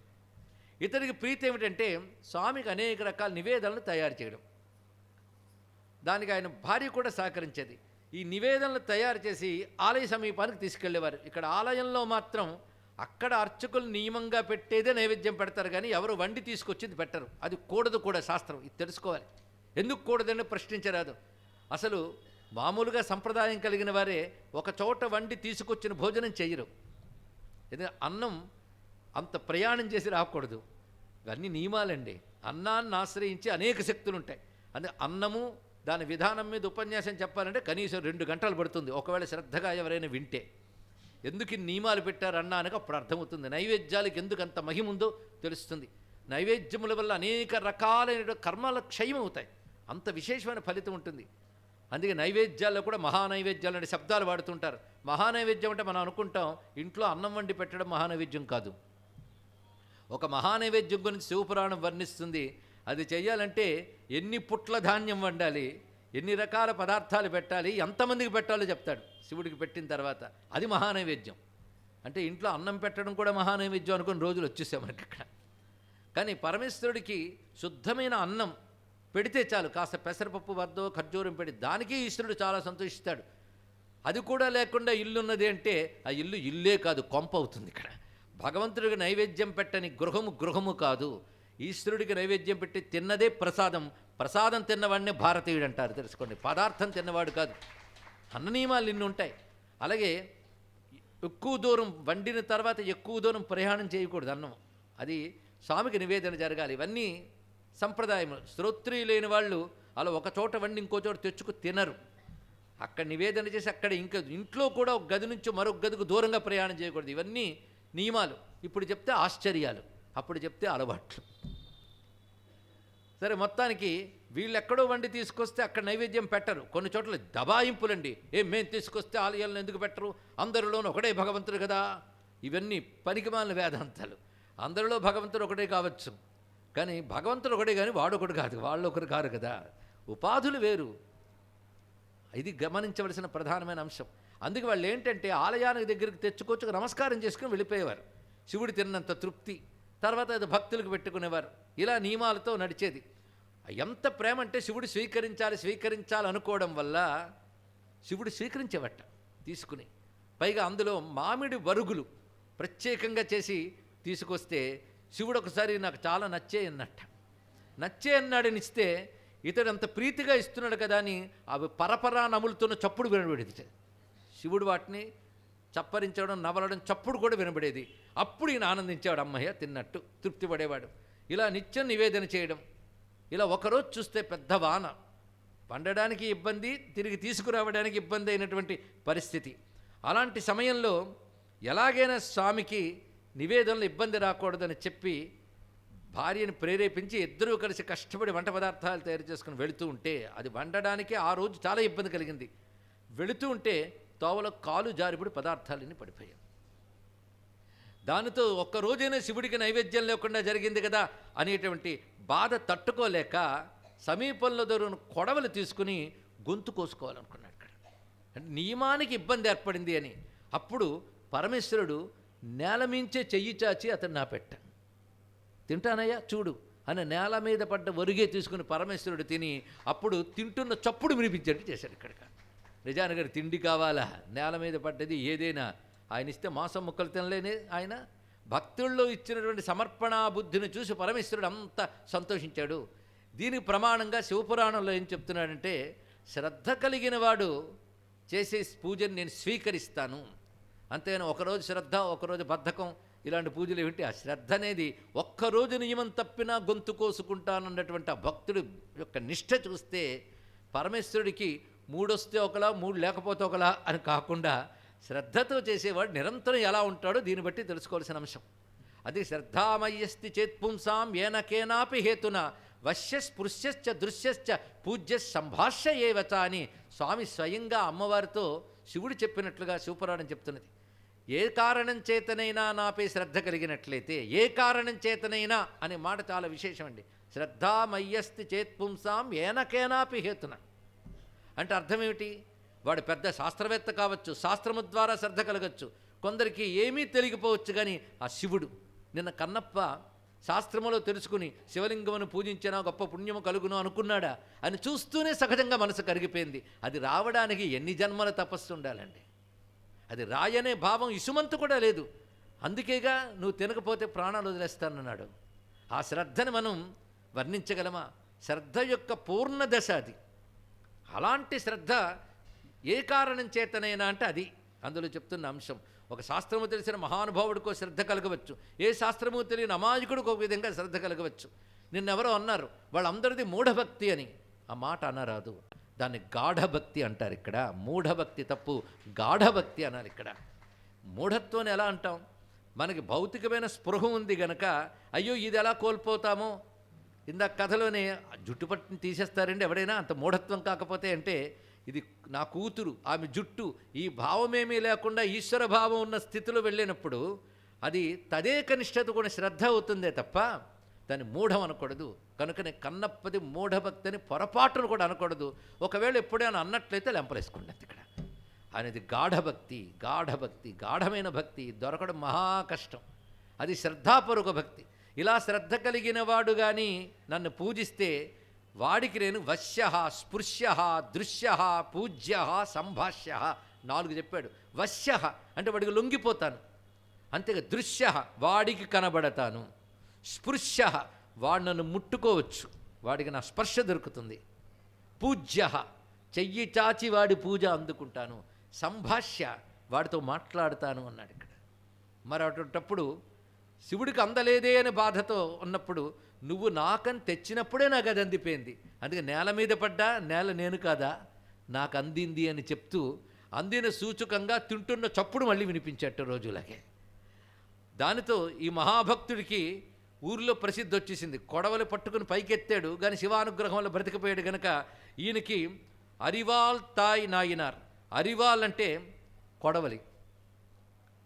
ఇతనికి ప్రీతి ఏమిటంటే స్వామికి అనేక రకాల నివేదనలు తయారు చేయడం. దానికి ఆయన భార్య కూడా సహకరించేది. ఈ నివేదనలు తయారు చేసి ఆలయ సమీపానికి తీసుకెళ్లేవారు. ఇక్కడ ఆలయంలో మాత్రం అక్కడ అర్చకులు నియమంగా పెట్టేదే నైవేద్యం పెడతారు, కానీ ఎవరు వండి తీసుకొచ్చింది పెట్టరు. అది కూడదు కూడా, శాస్త్రం. ఇది తెలుసుకోవాలి. ఎందుకు కూడదని ప్రశ్నించరాదు. అసలు మామూలుగా సంప్రదాయం కలిగిన వారే ఒక చోట వండి తీసుకొచ్చిన భోజనం చెయ్యరు. ఎందుకంటే అన్నం అంత ప్రయాణం చేసి రాకూడదు. ఇవన్నీ నియమాలండి. అన్నాన్ని ఆశ్రయించి అనేక శక్తులు ఉంటాయి. అందుకే అన్నము దాని విధానం మీద ఉపన్యాసం చెప్పాలంటే కనీసం 2 గంటలు పడుతుంది, ఒకవేళ శ్రద్ధగా ఎవరైనా వింటే. ఎందుకు నియమాలు పెట్టారు అన్నానికి అప్పుడు అర్థమవుతుంది. నైవేద్యాలకు ఎందుకు అంత మహిముందో తెలుస్తుంది. నైవేద్యముల వల్ల అనేక రకాలైన కర్మల క్షయం అవుతాయి. అంత విశేషమైన ఫలితం ఉంటుంది. అందుకే నైవేద్యాల్లో కూడా మహానైవేద్యాలు అనే శబ్దాలు వాడుతుంటారు. మహానైవేద్యం అంటే మనం అనుకుంటాం ఇంట్లో అన్నం వండి పెట్టడం మహానైవేద్యం కాదు. ఒక మహానైవేద్యం గురించి శివపురాణం వర్ణిస్తుంది. అది చెయ్యాలంటే ఎన్ని పుట్ల ధాన్యం వండాలి, ఎన్ని రకాల పదార్థాలు పెట్టాలి, ఎంతమందికి పెట్టాలో చెప్తాడు శివుడికి పెట్టిన తర్వాత. అది మహానైవేద్యం. అంటే ఇంట్లో అన్నం పెట్టడం కూడా మహానైవేద్యం అనుకుని రోజులు వచ్చేసాం మనకి ఇక్కడ. కానీ పరమేశ్వరుడికి శుద్ధమైన అన్నం పెడితే చాలు. కాస్త పెసరపప్పు వద్దో ఖర్జూరం పెడి దానికి ఈశ్వరుడు చాలా సంతోషిస్తాడు. అది కూడా లేకుండా ఇల్లున్నది అంటే ఆ ఇల్లు ఇల్లే కాదు, కొంప అవుతుంది. ఇక్కడ భగవంతుడికి నైవేద్యం పెట్టని గృహము కాదు. ఈశ్వరుడికి నైవేద్యం పెట్టి తిన్నదే ప్రసాదం. ప్రసాదం తిన్నవాడినే భారతీయుడు అంటారు, తెలుసుకోండి. పదార్థం తిన్నవాడు కాదు. అన్న నియమాలు ఇన్ని ఉంటాయి. అలాగే ఎక్కువ దూరం వండిన తర్వాత ఎక్కువ దూరం ప్రయాణం చేయకూడదు అన్నం. అది స్వామికి నివేదన జరగాలి. ఇవన్నీ సంప్రదాయం. శ్రోత్రియులైన వాళ్ళు అలా ఒక చోట వండి ఇంకో చోట తెచ్చుకు తినరు. అక్కడ నివేదన చేసి అక్కడ ఇంట్లో కూడా ఒక గది నుంచి మరొక గదికి దూరంగా ప్రయాణం చేయకూడదు. ఇవన్నీ నియమాలు. ఇప్పుడు చెప్తే ఆశ్చర్యాలు, అప్పుడు చెప్తే అలవాట్లు. సరే, మొత్తానికి వీళ్ళు ఎక్కడో వండి తీసుకొస్తే అక్కడ నైవేద్యం పెట్టరు. కొన్ని చోట్ల దబాయింపులండి. మేము తీసుకొస్తే ఆలయాలను ఎందుకు పెట్టరు, అందరిలోనూ ఒకటే భగవంతుడు కదా. ఇవన్నీ పనికిమాలిన వేదాంతాలు. అందరిలో భగవంతుడు ఒకటే కావచ్చు, కానీ భగవంతుడు ఒకటే, కానీ వాడు ఒకటి కాదు, వాళ్ళు ఒకరు కాదు కదా. ఉపాధులు వేరు. ఇది గమనించవలసిన ప్రధానమైన అంశం. అందుకే వాళ్ళు ఏంటంటే ఆలయానికి దగ్గరికి తెచ్చుకోవచ్చు, నమస్కారం చేసుకుని వెళ్ళిపోయేవారు. శివుడు తిన్నంత తృప్తి. తర్వాత అది భక్తులకు పెట్టుకునేవారు. ఇలా నియమాలతో నడిచేది. ఎంత ప్రేమ అంటే శివుడు స్వీకరించాలి అనుకోవడం వల్ల శివుడు స్వీకరించేవట తీసుకుని. పైగా అందులో మామిడి వరుగులు ప్రత్యేకంగా చేసి తీసుకొస్తే శివుడు ఒకసారి నాకు చాలా నచ్చే అన్నాడని ఇస్తే ఇతడు అంత ప్రీతిగా ఇస్తున్నాడు కదా అని అవి పరపరా నములుతున్న చప్పుడు వినబడేది. శివుడు వాటిని చప్పరించడం, నవలడం, చప్పుడు కూడా వినబడేది. అప్పుడు ఈయన ఆనందించాడు, అమ్మయ్య తిన్నట్టు తృప్తి పడేవాడు. ఇలా నిత్యం నివేదన చేయడం. ఇలా ఒకరోజు చూస్తే పెద్ద వాన, పండడానికి ఇబ్బంది, తిరిగి తీసుకురావడానికి ఇబ్బంది అయినటువంటి పరిస్థితి. అలాంటి సమయంలో ఎలాగైనా స్వామికి నివేదనలు ఇబ్బంది రాకూడదని చెప్పి భార్యని ప్రేరేపించి ఇద్దరూ కలిసి కష్టపడి వంట పదార్థాలు తయారు చేసుకుని వెళుతూ ఉంటే, అది వండడానికి ఆ రోజు చాలా ఇబ్బంది కలిగింది. వెళుతూ ఉంటే తోవలో కాలు జారిపడి పదార్థాలన్నీ పడిపోయాయి. దానితో ఒక్కరోజైనా శివుడికి నైవేద్యం లేకుండా జరిగింది కదా అనేటువంటి బాధ తట్టుకోలేక సమీపంలో దొరికిన కొడవలు తీసుకుని గొంతు కోసుకోవాలనుకున్నాడు ఇక్కడ. అంటే నియమానికి ఇబ్బంది ఏర్పడింది అని. అప్పుడు పరమేశ్వరుడు నేల మించే చెయ్యి చాచి అతను నా పెట్ట తింటానయ్యా చూడు అని నేల మీద పడ్డ ఒరిగే తీసుకుని పరమేశ్వరుడు తిని అప్పుడు తింటున్న చప్పుడు వినిపించేట్టు చేశాడు. ఇక్కడ నిజానికి తిండి కావాలా, నేల మీద పడ్డది ఏదైనా ఆయన ఇస్తే మాంసం ముక్కలు తినలేని ఆయన భక్తుల్లో ఇచ్చినటువంటి సమర్పణా బుద్ధిని చూసి పరమేశ్వరుడు అంత సంతోషించాడు. దీనికి ప్రమాణంగా శివపురాణంలో ఏం చెప్తున్నాడంటే, శ్రద్ధ కలిగిన వాడు చేసే పూజను నేను స్వీకరిస్తాను. అంతేనా ఒకరోజు శ్రద్ధ ఒకరోజు బద్ధకం ఇలాంటి పూజలు ఏమిటి? ఆ శ్రద్ధ అనేది ఒక్కరోజు నియమం తప్పినా గొంతు కోసుకుంటానన్నటువంటి ఆ భక్తుడి యొక్క నిష్ఠ చూస్తే పరమేశ్వరుడికి 3 వస్తే ఒకలా 3 లేకపోతే ఒకలా అని కాకుండా శ్రద్ధతో చేసేవాడు నిరంతరం ఎలా ఉంటాడో దీన్ని బట్టి తెలుసుకోవాల్సిన అంశం. అది శ్రద్ధామయ్యస్తి చేత్పుంసాం ఏనకేనాపి హేతున వశ్య స్పృశ్యశ్చ దృశ్యశ్చ పూజ్య సంభాష్య ఏవచ అని స్వామి స్వయంగా అమ్మవారితో శివుడు చెప్పినట్లుగా శివపురాణం చెప్తున్నది. ఏ కారణం చేతనైనా నాపై శ్రద్ధ కలిగినట్లయితే, ఏ కారణం చేతనైనా అనే మాట చాలా విశేషం అండి. శ్రద్ధామయ్యస్తి చేత్పుంసాం ఏనకేనాపి హేతున అంటే అర్థం ఏమిటి? వాడు పెద్ద శాస్త్రవేత్త కావచ్చు, శాస్త్రము ద్వారా శ్రద్ధ కలగచ్చు, కొందరికి ఏమీ తెలియకపోవచ్చు. కానీ ఆ శివుడు నిన్న కన్నప్ప శాస్త్రములో తెలుసుకుని శివలింగమును పూజించినా గొప్ప పుణ్యము కలుగును అనుకున్నాడా అని చూస్తూనే సహజంగా మనసు కరిగిపోయింది. అది రావడానికి ఎన్ని జన్మల తపస్సు ఉండాలండి. అది రాయనే భావం ఇసుమంతు కూడా లేదు. అందుకేగా నువ్వు తినకపోతే ప్రాణాలు వదిలేస్తానన్నాడు. ఆ శ్రద్ధని మనం వర్ణించగలమా? శ్రద్ధ యొక్క పూర్ణ దశ అది. అలాంటి శ్రద్ధ ఏ కారణం చేతనైనా అంటే అది అందులో చెప్తున్న అంశం. ఒక శాస్త్రము తెలిసిన మహానుభావుడికో శ్రద్ధ కలగవచ్చు, ఏ శాస్త్రము తెలియని అమాయకుడికి ఒక విధంగా శ్రద్ధ కలగవచ్చు. నిన్నెవరో అన్నారు వాళ్ళందరిది మూఢభక్తి అని. ఆ మాట అనరాదు, దాన్ని గాఢభక్తి అంటారు. ఇక్కడ మూఢభక్తి తప్పు, గాఢభక్తి అనాలి. ఇక్కడ మూఢత్వాన్ని ఎలా అంటాం? మనకి భౌతికమైన స్పృహ ఉంది గనక అయ్యో ఇది ఎలా కోల్పోతామో. ఇందాక కథలోనే జుట్టు పట్టుని తీసేస్తారండి ఎవడైనా, అంత మూఢత్వం కాకపోతే. అంటే ఇది నా కూతురు, ఆమె జుట్టు, ఈ భావమేమీ లేకుండా ఈశ్వర భావం ఉన్న స్థితిలో వెళ్ళినప్పుడు అది తదేక నిష్ఠత కూడా శ్రద్ధ అవుతుందే తప్ప దాన్ని మూఢం అనకూడదు. కనుకనే కన్నప్పది మూఢభక్తి అని పొరపాటును కూడా అనకూడదు. ఒకవేళ ఎప్పుడైనా అన్నట్లయితే లెంపలేసుకోండి. ఇక్కడ అనేది గాఢభక్తి. గాఢభక్తి, గాఢమైన భక్తి దొరకడం మహా కష్టం. అది శ్రద్ధాపూర్వక భక్తి. ఇలా శ్రద్ధ కలిగిన వాడు కానీ నన్ను పూజిస్తే వాడికి నేను వశ్య, స్పృశ్య, దృశ్య, పూజ్య, సంభాష్య 4 చెప్పాడు. వశ్య అంటే వాడికి లొంగిపోతాను, అంతేగా. దృశ్య వాడికి కనబడతాను. స్పృశ్య వాడు నన్ను ముట్టుకోవచ్చు, వాడికి నా స్పర్శ దొరుకుతుంది. పూజ్య చెయ్యి చాచి వాడి పూజ అందుకుంటాను. సంభాష్య వాడితో మాట్లాడతాను అన్నాడు ఇక్కడ. మరి అటువంటప్పుడు శివుడికి అందలేదే అనే బాధతో ఉన్నప్పుడు నువ్వు నాకని తెచ్చినప్పుడే నాకు అది అందిపోయింది. అందుకే నేల మీద పడ్డా నేల నేను కాదా, నాకు అందింది అని చెప్తూ అందిన సూచకంగా తింటున్న చప్పుడు మళ్ళీ వినిపించేట రోజులకే. దానితో ఈ మహాభక్తుడికి ఊరిలో ప్రసిద్ధి వచ్చేసింది. కొడవలు పట్టుకుని పైకెత్తాడు కానీ శివానుగ్రహం వల్ల బ్రతికిపోయాడు కనుక ఈయనకి అరివాల్ తాయ్ నాయినార్. అరివాల్ అంటే కొడవలి,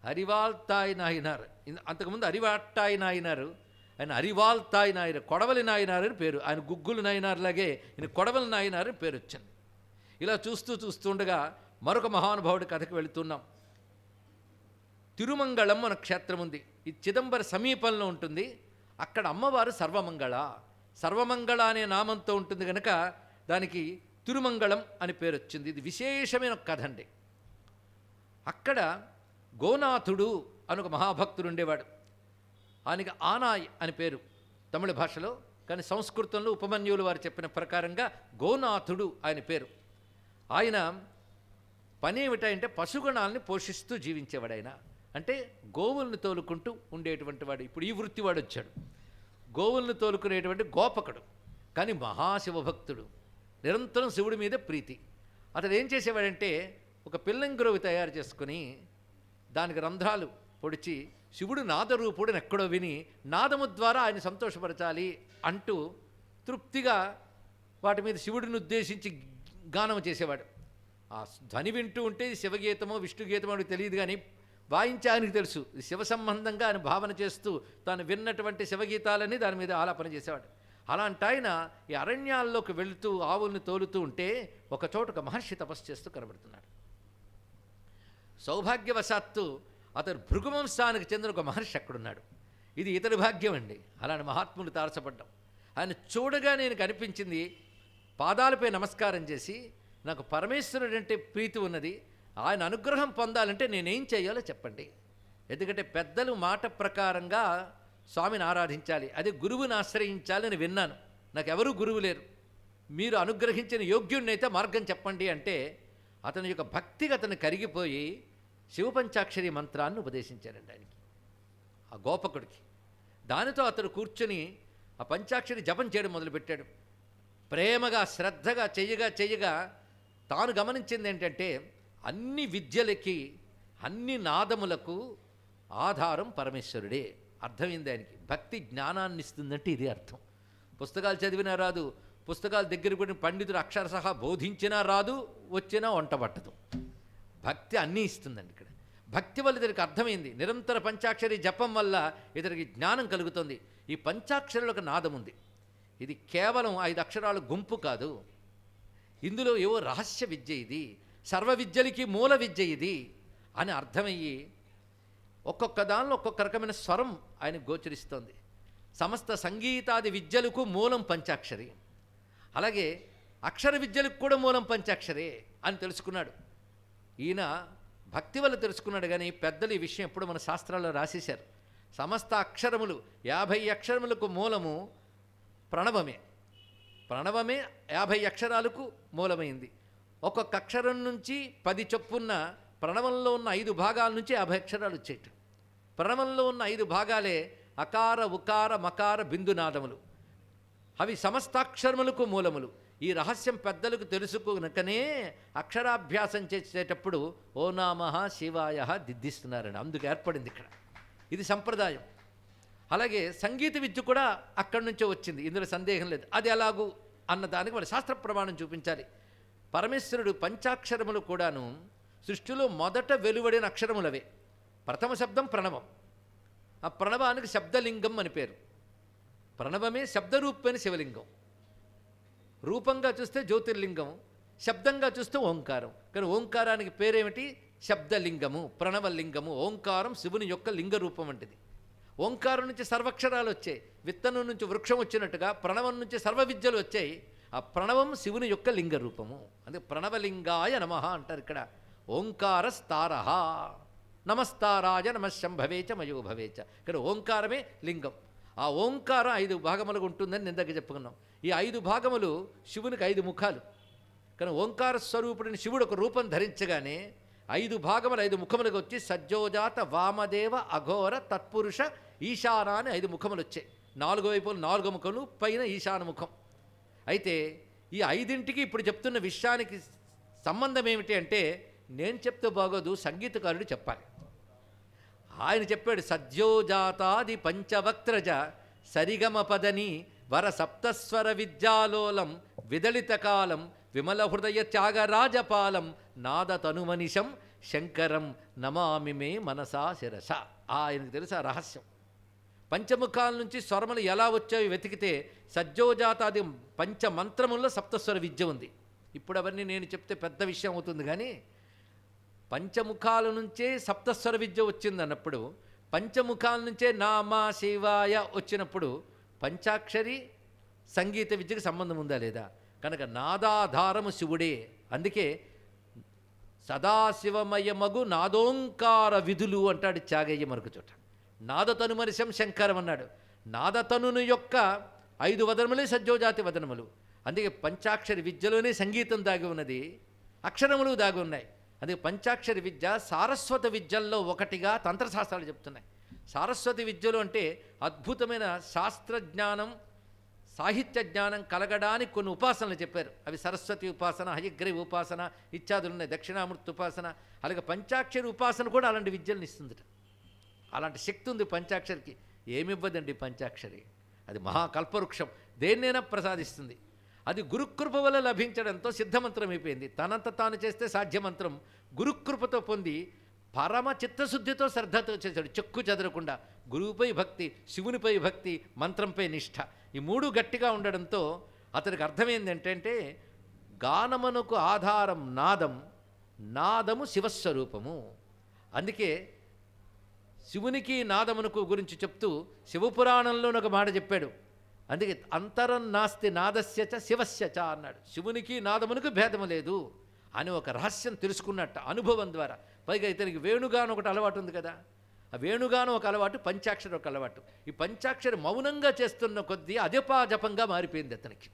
అరివాల్ తాయ్ నాయినార్. అంతకుముందు అరివాట్టాయి నాయనారు, ఆయన అరివాల్ తాయ్ నాయనారు, కొడవలి నాయనారు అని పేరు. ఆయన గుగ్గులు నాయనారులాగే ఈయన కొడవలి నాయనారు అని పేరు వచ్చింది. ఇలా చూస్తుండగా మరొక మహానుభావుడి కథకి వెళుతున్నాం. తిరుమంగళం అనే క్షేత్రం ఉంది. ఇది చిదంబర సమీపంలో ఉంటుంది. అక్కడ అమ్మవారు సర్వమంగళ. సర్వమంగళ అనే నామంతో ఉంటుంది కనుక దానికి తిరుమంగళం అని పేరు వచ్చింది. ఇది విశేషమైన కథ అండి. అక్కడ గోనాథుడు అని ఒక మహాభక్తుడు ఉండేవాడు. ఆయనకి ఆనాయ్ అని పేరు తమిళ భాషలో, కానీ సంస్కృతంలో ఉపమన్యులు వారు చెప్పిన ప్రకారంగా గోనాథుడు ఆయన పేరు. ఆయన పని ఏమిటంటే పశుగణాలని పోషిస్తూ జీవించేవాడు. ఆయన అంటే గోవుల్ని తోలుకుంటూ ఉండేటువంటి వాడు. ఇప్పుడు ఈ వృత్తి వాడు వచ్చాడు, గోవుల్ని తోలుకునేటువంటి గోపకుడు. కానీ మహాశివభక్తుడు, నిరంతరం శివుడి మీద ప్రీతి. అతడు ఏం చేసేవాడంటే ఒక పిల్లంగురవి తయారు చేసుకుని దానికి రంధ్రాలు పొడిచి శివుడు నాదరూపుడిని ఎక్కడో విని నాదము ద్వారా ఆయన సంతోషపరచాలి అంటూ తృప్తిగా వాటి మీద శివుడిని ఉద్దేశించి గానం చేసేవాడు. ఆ ధ్వని వింటూ ఉంటే శివగీతమో విష్ణుగీతమో అని తెలియదు, కానీ వాయించి ఆయనకు తెలుసు ఇది శివ సంబంధంగా ఆయన భావన చేస్తూ తాను విన్నటువంటి శివగీతాలని దాని మీద ఆలాపన చేసేవాడు. అలాంటి ఆయన ఈ అరణ్యాల్లోకి వెళుతూ ఆవుల్ని తోలుతూ ఉంటే ఒకచోట ఒక మహర్షి తపస్సు చేస్తూ కనబడుతున్నాడు. సౌభాగ్యవశాత్తు అతను భృగువంశానికి చెందిన ఒక మహర్షి అక్కడున్నాడు. ఇది ఇతడి భాగ్యం అండి, అలాంటి మహాత్ములు తారసపడ్డం. ఆయన చూడగా నేను కనిపించింది, పాదాలపై నమస్కారం చేసి నాకు పరమేశ్వరుడు అంటే ప్రీతి ఉన్నది, ఆయన అనుగ్రహం పొందాలంటే నేనేం చేయాలో చెప్పండి. ఎందుకంటే పెద్దలు మాట ప్రకారంగా స్వామిని ఆరాధించాలి, అదే గురువుని ఆశ్రయించాలి అని విన్నాను. నాకెవరూ గురువు లేరు, మీరు అనుగ్రహించిన యోగ్యుడినైతే మార్గం చెప్పండి అంటే అతని యొక్క భక్తికి అతను కరిగిపోయి శివపంచాక్షరి మంత్రాన్ని ఉపదేశించారండి ఆయనకి, ఆ గోపకుడికి. దానితో అతడు కూర్చొని ఆ పంచాక్షరి జపం చేయడం మొదలుపెట్టాడు. ప్రేమగా శ్రద్ధగా చెయ్యగా తాను గమనించింది ఏంటంటే అన్ని విద్యలకి అన్ని నాదములకు ఆధారం పరమేశ్వరుడే. అర్థమైంది ఆయనకి. భక్తి జ్ఞానాన్ని ఇస్తుందంటే ఇది అర్థం. పుస్తకాలు చదివినా రాదు, పుస్తకాల దగ్గర కూడా పండితుడు అక్షర సహా బోధించినా రాదు, వచ్చినా వంట పట్టదు. భక్తి అన్నీ ఇస్తుందండి. ఇక్కడ భక్తి వల్ల ఇతనికి అర్థమైంది. నిరంతర పంచాక్షరి జపం వల్ల ఇతనికి జ్ఞానం కలుగుతుంది. ఈ పంచాక్షరులకు నాదం ఉంది, ఇది కేవలం 5 అక్షరాల గుంపు కాదు, ఇందులో ఏవో రహస్య విద్య, ఇది సర్వ విద్యలకి మూల విద్య ఇది అని అర్థమయ్యి ఒక్కొక్క దానిలో ఒక్కొక్క రకమైన స్వరం ఆయన గోచరిస్తోంది. సమస్త సంగీతాది విద్యలకు మూలం పంచాక్షరి, అలాగే అక్షర విద్యలకు కూడా మూలం పంచాక్షరే అని తెలుసుకున్నాడు. ఈయన భక్తి వల్ల తెలుసుకున్నాడు, కానీ పెద్దలు ఈ విషయం ఎప్పుడు మన శాస్త్రాల్లో రాసేశారు. సమస్త అక్షరములు 50 అక్షరములకు మూలము ప్రణవమే. ప్రణవమే 50 అక్షరాలకు మూలమైంది. ఒక్కొక్క అక్షరం నుంచి 10 చొప్పున్న ప్రణవంలో ఉన్న 5 భాగాల నుంచి 50 అక్షరాలు వచ్చేట. ప్రణవంలో ఉన్న 5 భాగాలే అకార ఉకార మకార బిందునాదములు, అవి సమస్తాక్షరములకు మూలములు. ఈ రహస్యం పెద్దలకు తెలుసుకునకనే అక్షరాభ్యాసం చేసేటప్పుడు ఓ నామః శివాయ దిద్దిస్తున్నారని, అందుకు ఏర్పడింది ఇక్కడ. ఇది సంప్రదాయం. అలాగే సంగీత విద్య కూడా అక్కడి నుంచే వచ్చింది, ఇందులో సందేహం లేదు. అది ఎలాగూ అన్న దానికి మన శాస్త్ర ప్రమాణం చూపించాలి. పరమేశ్వరుడు పంచాక్షరములు కూడాను సృష్టిలో మొదట వెలువడిన అక్షరములవే. ప్రథమ శబ్దం ప్రణవం, ఆ ప్రణవానికి శబ్దలింగం అని పేరు. ప్రణవమే శబ్దరూపమైన శివలింగం, రూపంగా చూస్తే జ్యోతిర్లింగం, శబ్దంగా చూస్తే ఓంకారం. కానీ ఓంకారానికి పేరేమిటి? శబ్దలింగము, ప్రణవలింగము. ఓంకారం శివుని యొక్క లింగ రూపం వంటిది. ఓంకారం నుంచి సర్వక్షరాలు వచ్చాయి, విత్తనం నుంచి వృక్షం వచ్చినట్టుగా ప్రణవం నుంచి సర్వ విద్యలు వచ్చాయి. ఆ ప్రణవం శివుని యొక్క లింగ రూపము, అందుకే ప్రణవలింగాయ నమః అంటారు ఇక్కడ. ఓంకారస్తారః నమస్తారాయ నమశంభవేచ మయోభవేచ. ఇక్కడ ఓంకారమే లింగం. ఆ ఓంకారం 5 భాగములుగా ఉంటుందని నిందకి చెప్పుకున్నాం. ఈ 5 భాగములు శివునికి 5 ముఖాలు. కానీ ఓంకార స్వరూపుడిని శివుడు ఒక రూపం ధరించగానే 5 భాగములు 5 ముఖములుగా వచ్చి సజ్జోజాత వామదేవ అఘోర తత్పురుష ఈశాన అని 5 ముఖములు వచ్చాయి. 4 వైపులు 4 ముఖములు, పైన ఈశాన ముఖం. అయితే ఈ 5ంటికి ఇప్పుడు చెప్తున్న విషయానికి సంబంధం ఏమిటి అంటే, నేను చెప్తే బాగోదు, సంగీతకారుడు చెప్పాలి. ఆయన చెప్పాడు, సద్యోజాతాది పంచవక్త్రజ సరిగమ పదని వర సప్తస్వర విద్యాలోలం విదళిత కాలం విమల హృదయ త్యాగరాజపాలం నాద తనుమనిషం శంకరం నమామి మే మనసా శిరస. ఆయనకు తెలుసు ఆ రహస్యం. పంచముఖాల నుంచి స్వరములు ఎలా వచ్చాయో వెతికితే సజ్జోజాతాది పంచమంత్రముల్లో సప్తస్వర విద్య ఉంది. ఇప్పుడు అవన్నీ నేను చెప్తే పెద్ద విషయం అవుతుంది, కానీ పంచముఖాల నుంచే సప్తస్వర విద్య వచ్చింది అన్నప్పుడు, పంచముఖాల నుంచే నామ శివాయ వచ్చినప్పుడు పంచాక్షరి సంగీత విద్యకు సంబంధం ఉందా లేదా? కనుక నాదాధారము శివుడే. అందుకే సదాశివమయమగు నాదోంకార విధులు అంటాడు త్యాగయ్య మరొక చోట. నాదతనుమనిశం శంకరం అన్నాడు. నాదతనుని యొక్క 5 వదనములే సజ్జోజాతి వదనములు. అందుకే పంచాక్షరి విద్యలోనే సంగీతం దాగి ఉన్నది, అక్షరములు దాగి ఉన్నాయి. అందుకే పంచాక్షరి విద్య సారస్వత విద్యల్లో ఒకటిగా తంత్రశాస్త్రాలు చెప్తున్నాయి. సారస్వతి విద్యలు అంటే అద్భుతమైన శాస్త్రజ్ఞానం, సాహిత్య జ్ఞానం కలగడానికి కొన్ని ఉపాసనలు చెప్పారు. అవి సరస్వతి ఉపాసన, హయగ్రీవ ఉపాసన ఇత్యాదులు ఉన్నాయి, దక్షిణామూర్తి ఉపాసన. అలాగే పంచాక్షరి ఉపాసన కూడా అలాంటి విద్యలను ఇస్తుందిట. అలాంటి శక్తి ఉంది పంచాక్షరికి. ఏమివ్వదండి పంచాక్షరి, అది మహాకల్పవృక్షం, దేన్నైనా ప్రసాదిస్తుంది. అది గురుకృప వల్ల లభించడంతో సిద్ధమంత్రం అయిపోయింది. తనంత తాను చేస్తే సాధ్యమంత్రం గురుకృపతో పొంది పరమ చిత్తశుద్ధితో శ్రద్ధతో చేశాడు, చెక్కు చెదరకుండా. గురువుపై భక్తి, శివునిపై భక్తి, మంత్రంపై నిష్ఠ, ఈ మూడు గట్టిగా ఉండడంతో అతనికి అర్థమైంది గానమునకు ఆధారం నాదం, నాదము శివస్వరూపము. అందుకే శివునికి నాదమునకు గురించి చెప్తూ శివపురాణంలోని ఒక మాట చెప్పాడు. అందుకే అంతరం నాస్తి నాదస్యచ శివస్యచ అన్నాడు. శివునికి నాదమునకు భేదము లేదు అని ఒక రహస్యం తెలుసుకున్నట్ట అనుభవం ద్వారా. పైగా ఇతనికి వేణుగానం ఒకటి అలవాటు ఉంది కదా, ఆ వేణుగానం ఒక అలవాటు, పంచాక్షరి ఒక అలవాటు. ఈ పంచాక్షరి మౌనంగా చేస్తున్న కొద్దీ అజపాజపంగా మారిపోయింది అతనికి.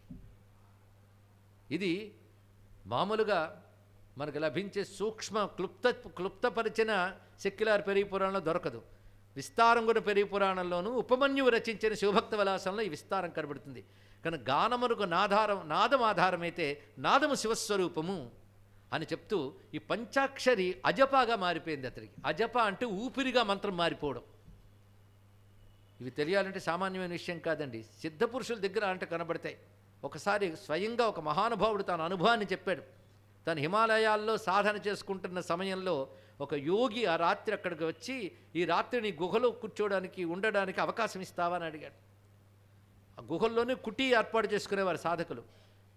ఇది మామూలుగా మనకు లభించే సూక్ష్మ క్లుప్తపరిచిన సెక్యులర్ పెరిగి పురాణంలో దొరకదు. విస్తారం కూడా పెరిగి పురాణంలోనూ ఉపమన్యువు రచించిన శివభక్త విలాసంలో ఈ విస్తారం కనబడుతుంది. కానీ గానమునకు నాదం ఆధారమైతే నాదము శివస్వరూపము అని చెప్తూ ఈ పంచాక్షరి అజపాగా మారిపోయింది అతనికి. అజప అంటే ఊపిరిగా మంత్రం మారిపోవడం. ఇవి తెలియాలంటే సామాన్యమైన విషయం కాదండి. సిద్ధపురుషుల దగ్గర అంటే కనబడతాయి. ఒకసారి స్వయంగా ఒక మహానుభావుడు తన అనుభవాన్ని చెప్పాడు. తను హిమాలయాల్లో సాధన చేసుకుంటున్న సమయంలో ఒక యోగి ఆ రాత్రి అక్కడికి వచ్చి, ఈ రాత్రిని గుహలో కూర్చోడానికి ఉండడానికి అవకాశం ఇస్తావా అని అడిగాడు. ఆ గుహల్లోనే కుటీ ఏర్పాటు చేసుకునేవారు సాధకులు.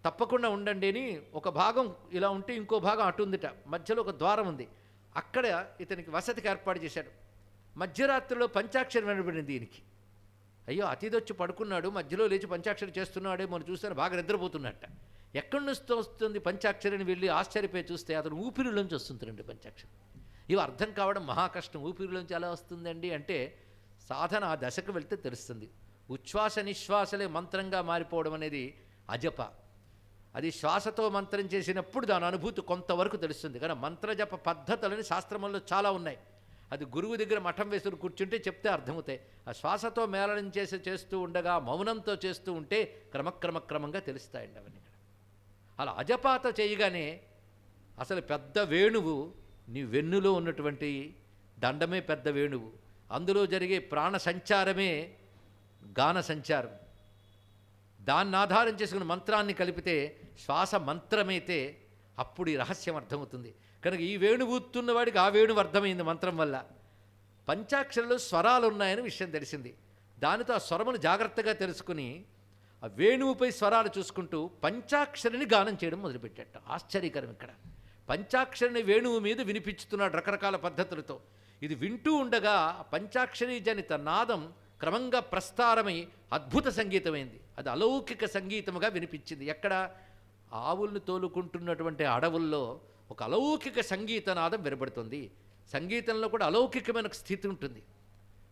తప్పకుండా ఉండండి అని, ఒక భాగం ఇలా ఉంటే ఇంకో భాగం అటు ఉందిట, మధ్యలో ఒక ద్వారం ఉంది, అక్కడ ఇతనికి వసతికి ఏర్పాటు చేశాడు. మధ్యరాత్రిలో పంచాక్షరి వినబడింది దీనికి. అయ్యో అతిథి వచ్చి పడుకున్నాడు, మధ్యలో లేచి పంచాక్షరి చేస్తున్నాడే మనం చూస్తే బాగా నిద్రపోతున్నట్ట. ఎక్కడి నుంచి వస్తుంది పంచాక్షరిని వెళ్ళి ఆశ్చర్యపోయి చూస్తే అతను ఊపిరిలోంచి వస్తుందండి పంచాక్షరి. ఇవి అర్థం కావడం మహా కష్టం. ఊపిరిలోంచి ఎలా వస్తుందండి అంటే సాధన ఆ దశకు వెళ్తే తెలుస్తుంది. ఉచ్ఛ్వాస నిశ్వాసలే మంత్రంగా మారిపోవడం అనేది అజప. అది శ్వాసతో మంత్రం చేసినప్పుడు దాని అనుభూతి కొంతవరకు తెలుస్తుంది. కానీ మంత్రజప పద్ధతులని శాస్త్రముల్లో చాలా ఉన్నాయి. అది గురువు దగ్గర మఠం వేసుకుని కూర్చుంటే చెప్తే అర్థమవుతాయి. ఆ శ్వాసతో మేళనం చేస్తూ ఉండగా, మౌనంతో చేస్తూ ఉంటే క్రమంగా తెలుస్తాయండి అవన్నీ. అలా అజపాత చేయగానే అసలు పెద్ద వేణువు నీ వెన్నులో ఉన్నటువంటి దండమే పెద్ద వేణువు. అందులో జరిగే ప్రాణ సంచారమే గాన సంచారం. దాన్ని ఆధారం చేసుకుని మంత్రాన్ని కలిపితే శ్వాస మంత్రమైతే అప్పుడు ఈ రహస్యం అర్థమవుతుంది. కనుక ఈ వేణువు ఊతున్నవాడికి ఆ వేణువు అర్థమైంది మంత్రం వల్ల. పంచాక్షరిలో స్వరాలు ఉన్నాయని విషయం తెలిసింది. దానితో ఆ స్వరమును జాగ్రత్తగా తెలుసుకుని ఆ వేణువుపై స్వరాలు చూసుకుంటూ పంచాక్షరిని గానం చేయడం మొదలుపెట్టాట. ఆశ్చర్యకరం. ఇక్కడ పంచాక్షరిని వేణువు మీద వినిపించుతున్నాడు రకరకాల పద్ధతులతో. ఇది వింటూ ఉండగా పంచాక్షరి జనిత నాదం క్రమంగా ప్రస్తారమై అద్భుత సంగీతమైంది. అది అలౌకిక సంగీతముగా వినిపించింది. ఎక్కడ? ఆవులను తోలుకుంటున్నటువంటి అడవుల్లో ఒక అలౌకిక సంగీతనాదం వినబడుతుంది. సంగీతంలో కూడా అలౌకికమైన స్థితి ఉంటుంది.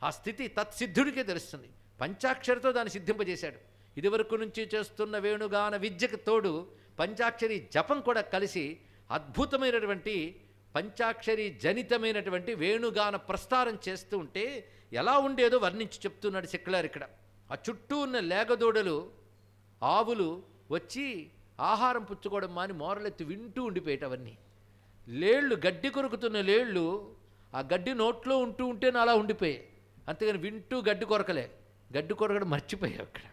ఆ స్థితి తత్సిద్ధుడికే తెలుస్తుంది. పంచాక్షరితో దాన్ని సిద్ధింపజేశాడు. ఇదివరకు నుంచి చేస్తున్న వేణుగాన విద్యకు తోడు పంచాక్షరి జపం కూడా కలిసి అద్భుతమైనటువంటి పంచాక్షరి జనితమైనటువంటి వేణుగాన ప్రస్తారం చేస్తూ ఉంటే ఎలా ఉండేదో వర్ణించి చెప్తున్నాడు సెక్యులర్ ఇక్కడ. ఆ చుట్టూ ఉన్న లేగదూడలు, ఆవులు వచ్చి ఆహారం పుచ్చుకోవడం మాని మోరలెత్తి వింటూ ఉండిపోయేటవన్నీ. లేళ్ళు, గడ్డి కొరుకుతున్న లేళ్ళు ఆ గడ్డి నోట్లో ఉంటూ అలా ఉండిపోయాయి. అంతేగాని వింటూ గడ్డి కొరకలే. గడ్డి కొరకడం మర్చిపోయావు అక్కడ.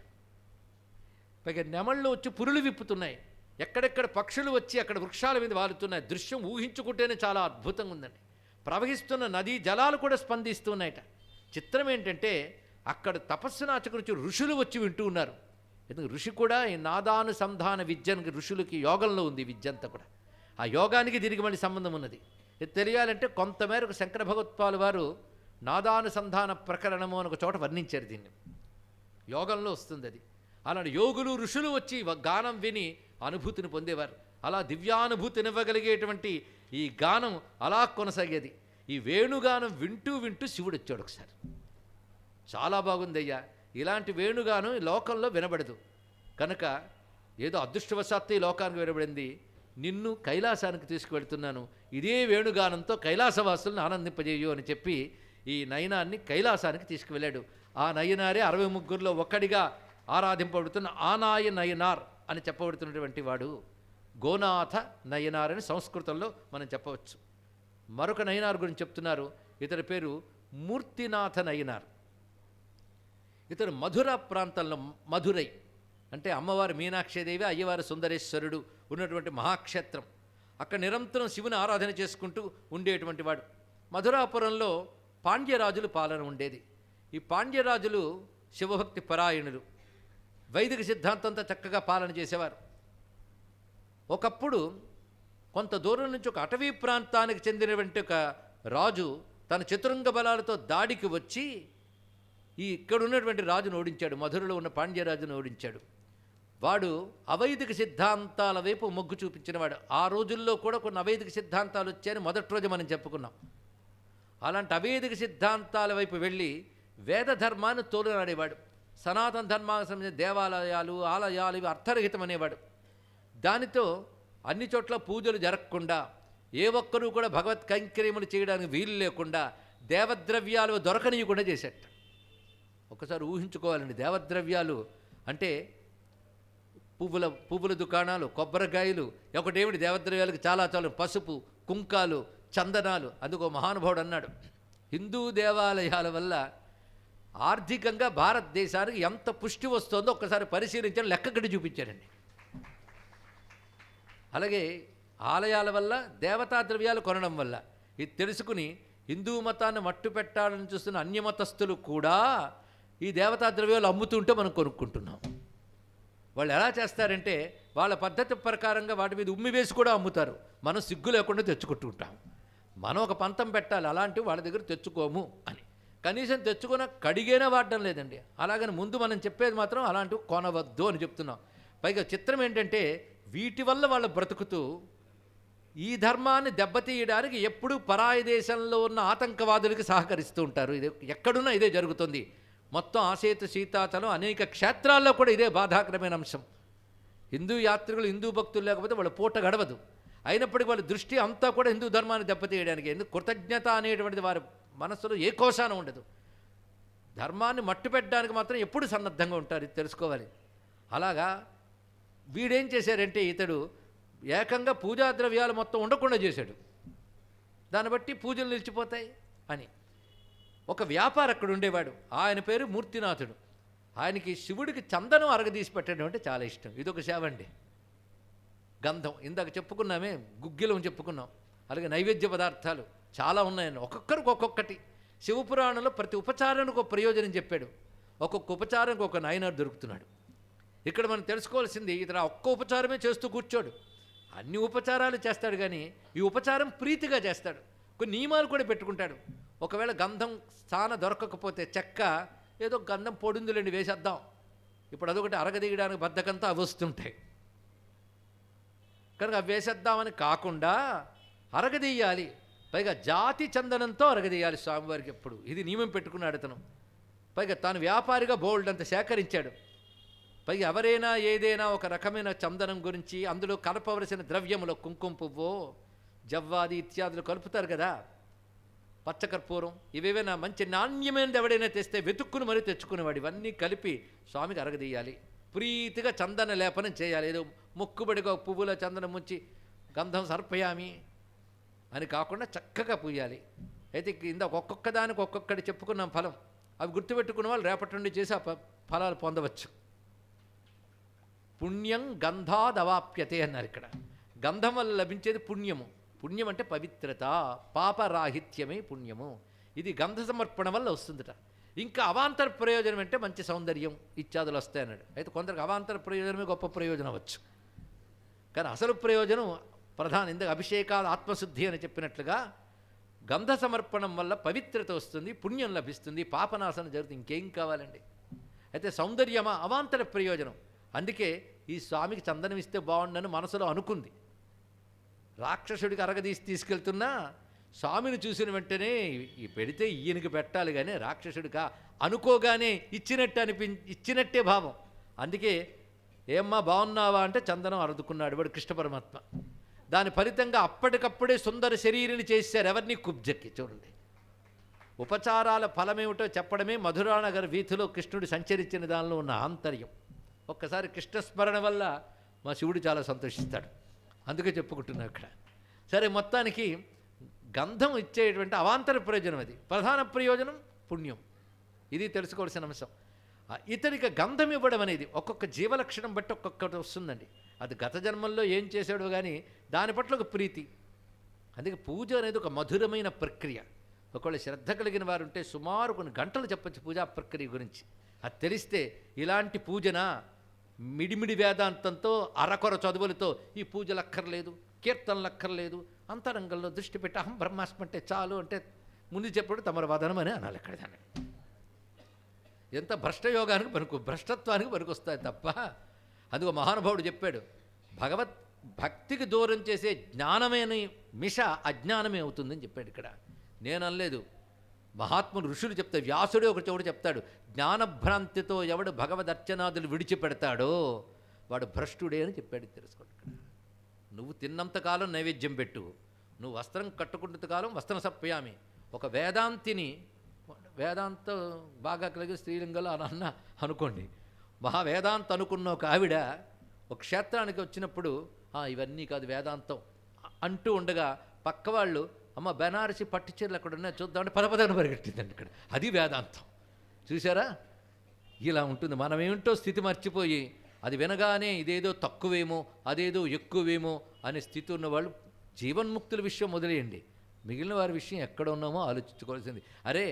పైగా నెమళ్ళు వచ్చి పురులు విప్పుతున్నాయి. ఎక్కడెక్కడ పక్షులు వచ్చి అక్కడ వృక్షాల మీద వాలుతున్నాయి. దృశ్యం ఊహించుకుంటేనే చాలా అద్భుతంగా ఉందండి. ప్రవహిస్తున్న నదీ జలాలు కూడా స్పందిస్తున్నాయట. చిత్రం ఏంటంటే అక్కడ తపస్సునాచకు నుంచి ఋషులు వచ్చి వింటూ ఉన్నారు. ఎందుకంటే ఋషి కూడా ఈ నాదానుసంధాన విద్యకి, ఋషులకి యోగంలో ఉంది విద్య అంతా కూడా. ఆ యోగానికి దీనికి మళ్ళీ సంబంధం ఉన్నది. ఇది తెలియాలంటే కొంతమేరకు శంకర భగవత్పాలు వారు నాదానుసంధాన ప్రకరణము అని ఒక చోట వర్ణించారు దీన్ని. యోగంలో వస్తుంది అది. అలాంటి యోగులు, ఋషులు వచ్చి గానం విని అనుభూతిని పొందేవారు. అలా దివ్యానుభూతినివ్వగలిగేటువంటి ఈ గానం అలా కొనసాగేది. ఈ వేణుగానం వింటూ శివుడు వచ్చాడు ఒకసారి. చాలా బాగుందయ్యా, ఇలాంటి వేణుగానం ఈ లోకంలో వినబడదు. కనుక ఏదో అదృష్టవశాత్తు ఈ లోకానికి వినబడింది. నిన్ను కైలాసానికి తీసుకువెళ్తున్నాను, ఇదే వేణుగానంతో కైలాసవాసులను ఆనందింపజేయు అని చెప్పి ఈ నయనాన్ని కైలాసానికి తీసుకువెళ్ళాడు. ఆ నయనారే 63లో ఒక్కడిగా ఆరాధింపబడుతున్న ఆనాయ నయనార్ అని చెప్పబడుతున్నటువంటి వాడు గోనాథ నయనార్ అని సంస్కృతంలో మనం చెప్పవచ్చు. మరొక నయనార్ గురించి చెప్తున్నారు. ఇతని పేరు మూర్తినాథ నయనార్. ఇతడు మధుర ప్రాంతంలో, మధురై అంటే అమ్మవారు మీనాక్షిదేవి, అయ్యవారు సుందరేశ్వరుడు ఉన్నటువంటి మహాక్షేత్రం. అక్కడ నిరంతరం శివుని ఆరాధన చేసుకుంటూ ఉండేటువంటి వాడు. మధురాపురంలో పాండ్యరాజులు పాలన ఉండేది. ఈ పాండ్యరాజులు శివభక్తి పరాయణులు, వైదిక సిద్ధాంతంతో చక్కగా పాలన చేసేవారు. ఒకప్పుడు కొంత దూరం నుంచి ఒక అటవీ ప్రాంతానికి చెందినటువంటి ఒక రాజు తన చతురంగ బలాలతో దాడికి వచ్చి ఇక్కడ ఉన్నటువంటి రాజును ఓడించాడు. మధురలో ఉన్న పాండ్యరాజును ఓడించాడు. వాడు అవైదిక సిద్ధాంతాల వైపు మొగ్గు చూపించినవాడు. ఆ రోజుల్లో కూడా కొన్ని అవైదిక సిద్ధాంతాలు వచ్చాయని మొదటి రోజు మనం చెప్పుకున్నాం. అలాంటి అవైదిక సిద్ధాంతాల వైపు వెళ్ళి వేద ధర్మాన్ని తోలునాడేవాడు. సనాతన ధర్మానికి సంబంధించిన దేవాలయాలు, ఆలయాలు ఇవి అర్థరహితం అనేవాడు. దానితో అన్ని చోట్ల పూజలు జరగకుండా, ఏ ఒక్కరూ కూడా భగవత్ కైంకర్యములు చేయడానికి వీలు లేకుండా, దేవద్రవ్యాలు దొరకనీయకుండా చేసేట. ఒకసారి ఊహించుకోవాలండి. దేవద్రవ్యాలు అంటే పువ్వుల దుకాణాలు, కొబ్బరికాయలు, ఒకటేమిటి దేవద్రవ్యాలకు చాలా పసుపు, కుంకాలు, చందనాలు. అందుకో మహానుభావుడు అన్నాడు, హిందూ దేవాలయాల వల్ల ఆర్థికంగా భారతదేశానికి ఎంత పుష్టి వస్తుందో ఒక్కసారి పరిశీలించడం లెక్కగట్టి చూపించాడండి. అలాగే ఆలయాల వల్ల, దేవతా ద్రవ్యాలు కొనడం వల్ల ఇది తెలుసుకుని హిందూ మతాన్ని మట్టు పెట్టాలని చూస్తున్న అన్యమతస్థులు కూడా ఈ దేవతా ద్రవ్యాలు అమ్ముతుంటే మనం కొనుక్కుంటున్నాం. వాళ్ళు ఎలా చేస్తారంటే వాళ్ళ పద్ధతి ప్రకారంగా వాటి మీద ఉమ్మి వేసి కూడా అమ్ముతారు. మనం సిగ్గు లేకుండా తెచ్చుకుంటుంటాం. మనం ఒక పంతం పెట్టాలి, అలాంటివి వాళ్ళ దగ్గర తెచ్చుకోము అని. కనీసం తెచ్చుకున్న కడిగైనా వాడడం లేదండి. అలాగని ముందు మనం చెప్పేది మాత్రం అలాంటివి కొనవద్దు అని చెప్తున్నాం. పైగా చిత్రం ఏంటంటే వీటి వల్ల వాళ్ళు బ్రతుకుతూ ఈ ధర్మాన్ని దెబ్బతీయడానికి ఎప్పుడూ పరాయి దేశంలో ఉన్న ఆతంకవాదులకి సహకరిస్తూ ఉంటారు. ఇది ఎక్కడున్నా ఇదే జరుగుతుంది. మొత్తం ఆసేతు సీతాచలం అనేక క్షేత్రాల్లో కూడా ఇదే బాధాకరమైన అంశం. హిందూ యాత్రికులు, హిందూ భక్తులు లేకపోతే వాళ్ళ పూట గడవదు. అయినప్పటికీ వాళ్ళ దృష్టి అంతా కూడా హిందూ ధర్మాన్ని దెబ్బతీయడానికి. ఎందుకు కృతజ్ఞత అనేటువంటిది వారి మనస్సులో ఏ కోశాన ఉండదు. ధర్మాన్ని మట్టుపెట్టడానికి మాత్రం ఎప్పుడు సన్నద్ధంగా ఉంటారు, ఇది తెలుసుకోవాలి. అలాగా వీడేం చేశారంటే ఇతడు ఏకంగా పూజా ద్రవ్యాలు మొత్తం ఉండకుండా చేశాడు. దాన్ని బట్టి పూజలు నిలిచిపోతాయి అని. ఒక వ్యాపారకుడు ఉండేవాడు, ఆయన పేరు మూర్తినాథుడు. ఆయనకి శివుడికి చందనం అరగదీసి పెట్టడం అంటే చాలా ఇష్టం. ఇదొక సేవ అండి. గంధం ఇందాక చెప్పుకున్నామే, గుగ్గిలం చెప్పుకున్నాం. అలాగే నైవేద్య పదార్థాలు చాలా ఉన్నాయండి, ఒక్కొక్కరికి ఒక్కొక్కటి. శివపురాణంలో ప్రతి ఉపచారానికి ఒక ప్రయోజనం చెప్పాడు. ఒక్కొక్క ఉపచారానికి ఒక నాయనారు దొరుకుతున్నాడు. ఇక్కడ మనం తెలుసుకోవాల్సింది, ఇతను ఒక్క ఉపచారమే చేస్తూ కూర్చోడు, అన్ని ఉపచారాలు చేస్తాడు. కానీ ఈ ఉపచారం ప్రీతిగా చేస్తాడు. కొన్ని నియమాలు కూడా పెట్టుకుంటాడు. ఒకవేళ గంధం స్థాన దొరకకపోతే చెక్క ఏదో గంధం పొడిందులేండి వేసేద్దాం, ఇప్పుడు అదొకటి అరగదీయడానికి బద్ధకంతో అవి వస్తుంటాయి కనుక అవి వేసేద్దామని కాకుండా అరగదీయాలి. పైగా జాతి చందనంతో అరగదీయాలి స్వామివారికి ఎప్పుడు. ఇది నియమం పెట్టుకున్నాడు అతను. పైగా తాను వ్యాపారిగా బోల్డ్ అంత సేకరించాడు. పైగా ఎవరైనా ఏదైనా ఒక రకమైన చందనం గురించి అందులో కలపవలసిన ద్రవ్యములో కుంకుమ పువ్వు, జవ్వాది ఇత్యాదులు కలుపుతారు కదా, పచ్చకర్పూరం, ఇవేవైనా మంచి నాణ్యమైనది ఎవడైనా తెస్తే వెతుక్కుని మరీ తెచ్చుకునేవాడు. ఇవన్నీ కలిపి స్వామికి అరగదీయాలి. ప్రీతిగా చందన లేపనం చేయాలి. ఏదో మొక్కుబడిగా పువ్వుల చందనం ముంచి గంధం సర్పయామి అని కాకుండా చక్కగా పూయాలి. అయితే ఇందాక ఒక్కొక్క దానికి ఒక్కొక్కటి చెప్పుకున్నాం ఫలం. అవి గుర్తుపెట్టుకున్న వాళ్ళు రేపటి నుండి చేసి ఆ ఫలాలు పొందవచ్చు. పుణ్యం గంధాదవాప్యతే అన్నారు ఇక్కడ. గంధం వల్ల లభించేది పుణ్యము. పుణ్యం అంటే పవిత్రత, పాపరాహిత్యమే పుణ్యము. ఇది గంధ సమర్పణ వల్ల వస్తుందట. ఇంకా అవాంతర ప్రయోజనం అంటే మంచి సౌందర్యం ఇత్యాదులు వస్తాయన్నాడు. అయితే కొందరికి అవాంతర ప్రయోజనమే గొప్ప ప్రయోజనం అవ్వచ్చు, కానీ అసలు ప్రయోజనం ప్రధాన. ఇందుకు అభిషేకాలు ఆత్మశుద్ధి అని చెప్పినట్లుగా గంధ సమర్పణం వల్ల పవిత్రత వస్తుంది, పుణ్యం లభిస్తుంది, పాపనాశనం జరుగుతుంది. ఇంకేం కావాలండి? అయితే సౌందర్యమా అవాంతర ప్రయోజనం. అందుకే ఈ స్వామికి చందనం ఇస్తే బాగుండని మనసులో అనుకుంది. రాక్షసుడికి అరగదీసి తీసుకెళ్తున్నా స్వామిని చూసిన వెంటనే ఈ పెడితే ఈయనకి పెట్టాలి, కానీ రాక్షసుడిగా అనుకోగానే ఇచ్చినట్టే భావం. అందుకే ఏమ్మా బాగున్నావా అంటే చందనం అరుదుకున్నాడు వాడు కృష్ణ పరమాత్మ. దాని ఫలితంగా అప్పటికప్పుడే సుందర శరీరిని చేశారు. ఎవరిని? కుబ్జకి. చూడండి, ఉపచారాల ఫలమేమిటో చెప్పడమే మధురానగర్ వీధిలో కృష్ణుడు సంచరించిన దానిలో ఉన్న ఆంతర్యం. ఒక్కసారి కృష్ణస్మరణ వల్ల మా శివుడు చాలా సంతోషిస్తాడు. అందుకే చెప్పుకుంటున్నాం ఇక్కడ. సరే, మొత్తానికి గంధం ఇచ్చేటువంటి అవాంతర ప్రయోజనం అది. ప్రధాన ప్రయోజనం పుణ్యం. ఇది తెలుసుకోవాల్సిన అంశం. ఇతనికి గంధం ఇవ్వడం అనేది ఒక్కొక్క జీవలక్షణం బట్టి ఒక్కొక్కటి వస్తుందండి. అది గత జన్మల్లో ఏం చేశాడో కానీ దాని పట్ల ఒక ప్రీతి. అందుకే పూజ అనేది ఒక మధురమైన ప్రక్రియ. ఒకవేళ శ్రద్ధ కలిగిన వారు ఉంటే సుమారు కొన్ని గంటలు చెప్పచ్చు పూజా ప్రక్రియ గురించి. అది తెలిస్తే ఇలాంటి పూజన మిడిమిడి వేదాంతంతో అరకొర చదువులతో ఈ పూజలు అక్కర్లేదు, కీర్తనలు అక్కర్లేదు, అంతరంగంలో దృష్టి పెట్టి అహం బ్రహ్మాస్మి అంటే చాలు అంటే ముందు చెప్పడం తమరు వదనం అని అనాలి. ఎక్కడ దాన్ని ఎంత భ్రష్టయోగానికి భ్రష్టత్వానికి పనికొస్తాయి తప్ప. అందుకో మహానుభావుడు చెప్పాడు, భగవత్ భక్తికి దూరం చేసే జ్ఞానమేని మిష అజ్ఞానమే అవుతుందని చెప్పాడు. ఇక్కడ నేను అనలేదు, మహాత్ములు ఋషులు చెప్తే, వ్యాసుడే ఒక చోటు చెప్తాడు, జ్ఞానభ్రాంతితో ఎవడు భగవదర్చనాదులు విడిచిపెడతాడో వాడు భ్రష్టుడే అని చెప్పాడు. తెలుసుకోండి, ఇక్కడ నువ్వు తిన్నంతకాలం నైవేద్యం పెట్టు, నువ్వు వస్త్రం కట్టుకున్నంత కాలం వస్త్రం సప్యామి. ఒక వేదాంతిని, వేదాంతం బాగా కలిగి స్త్రీలింగంలో అన్న అనుకోండి, మహావేదాంత అనుకున్న ఒక ఆవిడ ఒక క్షేత్రానికి వచ్చినప్పుడు ఇవన్నీ కాదు వేదాంతం అంటూ ఉండగా పక్కవాళ్ళు అమ్మ బెనారసి పట్టు చీరలు అక్కడ ఉన్నాయి చూద్దామంటే పదపదన పరిగెట్టిందండి. ఇక్కడ అది వేదాంతం. చూసారా, ఇలా ఉంటుంది. మనమేమిటో స్థితి మర్చిపోయి అది వినగానే ఇదేదో తక్కువేమో అదేదో ఎక్కువేమో అనే స్థితి ఉన్నవాళ్ళు జీవన్ముక్తుల విషయం మొదలేయండి, మిగిలిన వారి విషయం ఎక్కడ ఉన్నామో ఆలోచించుకోవాల్సింది. అరే,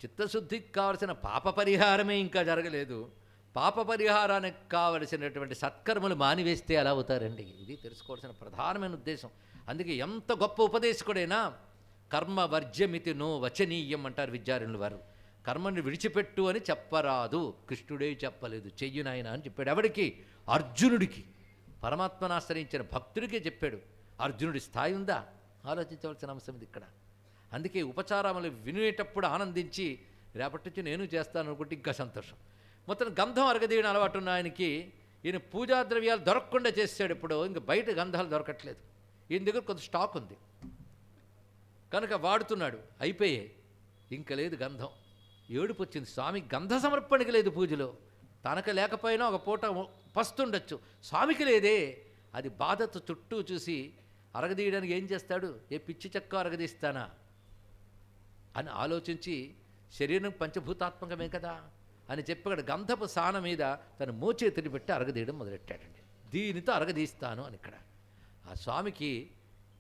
చిత్తశుద్ధికి కావలసిన పాప పరిహారమే ఇంకా జరగలేదు, పాప పరిహారానికి కావలసినటువంటి సత్కర్మలు మానివేస్తే ఎలా అవుతారండి? ఇది తెలుసుకోవాల్సిన ప్రధానమైన ఉద్దేశం. అందుకే ఎంత గొప్ప ఉపదేశకుడైనా కర్మ వర్జ్యమితి నో వచనీయం అంటారు విద్యారణుల వారు. కర్మని విడిచిపెట్టు అని చెప్పరాదు, కృష్ణుడే చెప్పలేదు, చెయ్యునాయన అని చెప్పాడు. ఎవడికి? అర్జునుడికి, పరమాత్మను ఆశ్రయించిన భక్తుడికే చెప్పాడు. అర్జునుడి స్థాయి ఉందా? ఆలోచించవలసిన అంశం ఇది ఇక్కడ. అందుకే ఉపచారములు వినేటప్పుడు ఆనందించి రేపటి నుంచి నేను చేస్తాను అనుకుంటే ఇంకా సంతోషం. మొత్తం గంధం అరగదీయడం అలవాటు ఉన్న ఆయనకి ఈయన పూజా ద్రవ్యాలు దొరకకుండా చేసాడు. ఇప్పుడు ఇంక బయట గంధాలు దొరకట్లేదు, ఈయన దగ్గర కొంత స్టాక్ ఉంది కనుక వాడుతున్నాడు. అయిపోయాయి, ఇంక లేదు గంధం. ఏడుపు వచ్చింది స్వామికి. గంధ సమర్పణకి లేదు పూజలో. తనకు లేకపోయినా ఒక పూట పస్తుండొచ్చు, స్వామికి లేదే. అది బాధతో చుట్టూ చూసి అరగదీయడానికి ఏం చేస్తాడు? ఏ పిచ్చి చెక్క అరగదీస్తానా అని ఆలోచించి, శరీరం పంచభూతాత్మకమే కదా అని చెప్పాడు. గంధపు సాన మీద తను మోచేతిని పెట్టి అరగదీయడం మొదలెట్టాడండి. దీనితో అరగదీస్తాను అని. ఇక్కడ ఆ స్వామికి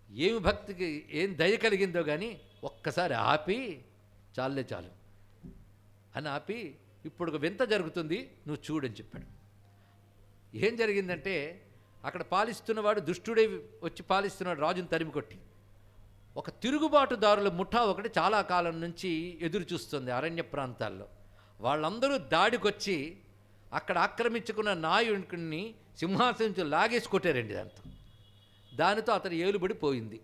ఏమి భక్తికి ఏం దయ కలిగిందో కానీ ఒక్కసారి ఆపి చాలే చాలు అని ఆపి, ఇప్పుడు ఒక వింత జరుగుతుంది నువ్వు చూడని చెప్పాడు. ఏం జరిగిందంటే, అక్కడ పాలిస్తున్నవాడు దుష్టుడే వచ్చి పాలిస్తున్నాడు రాజును తరిమి కొట్టి. ఒక తిరుగుబాటుదారుల ముఠా ఒకటి చాలా కాలం నుంచి ఎదురు చూస్తుంది అరణ్య ప్రాంతాల్లో. వాళ్ళందరూ దాడికొచ్చి అక్కడ ఆక్రమించుకున్న నాయుడిని సింహాసనం నుంచి లాగేసి కొట్టారండి. దానితో అతని ఏలుబడి పోయింది.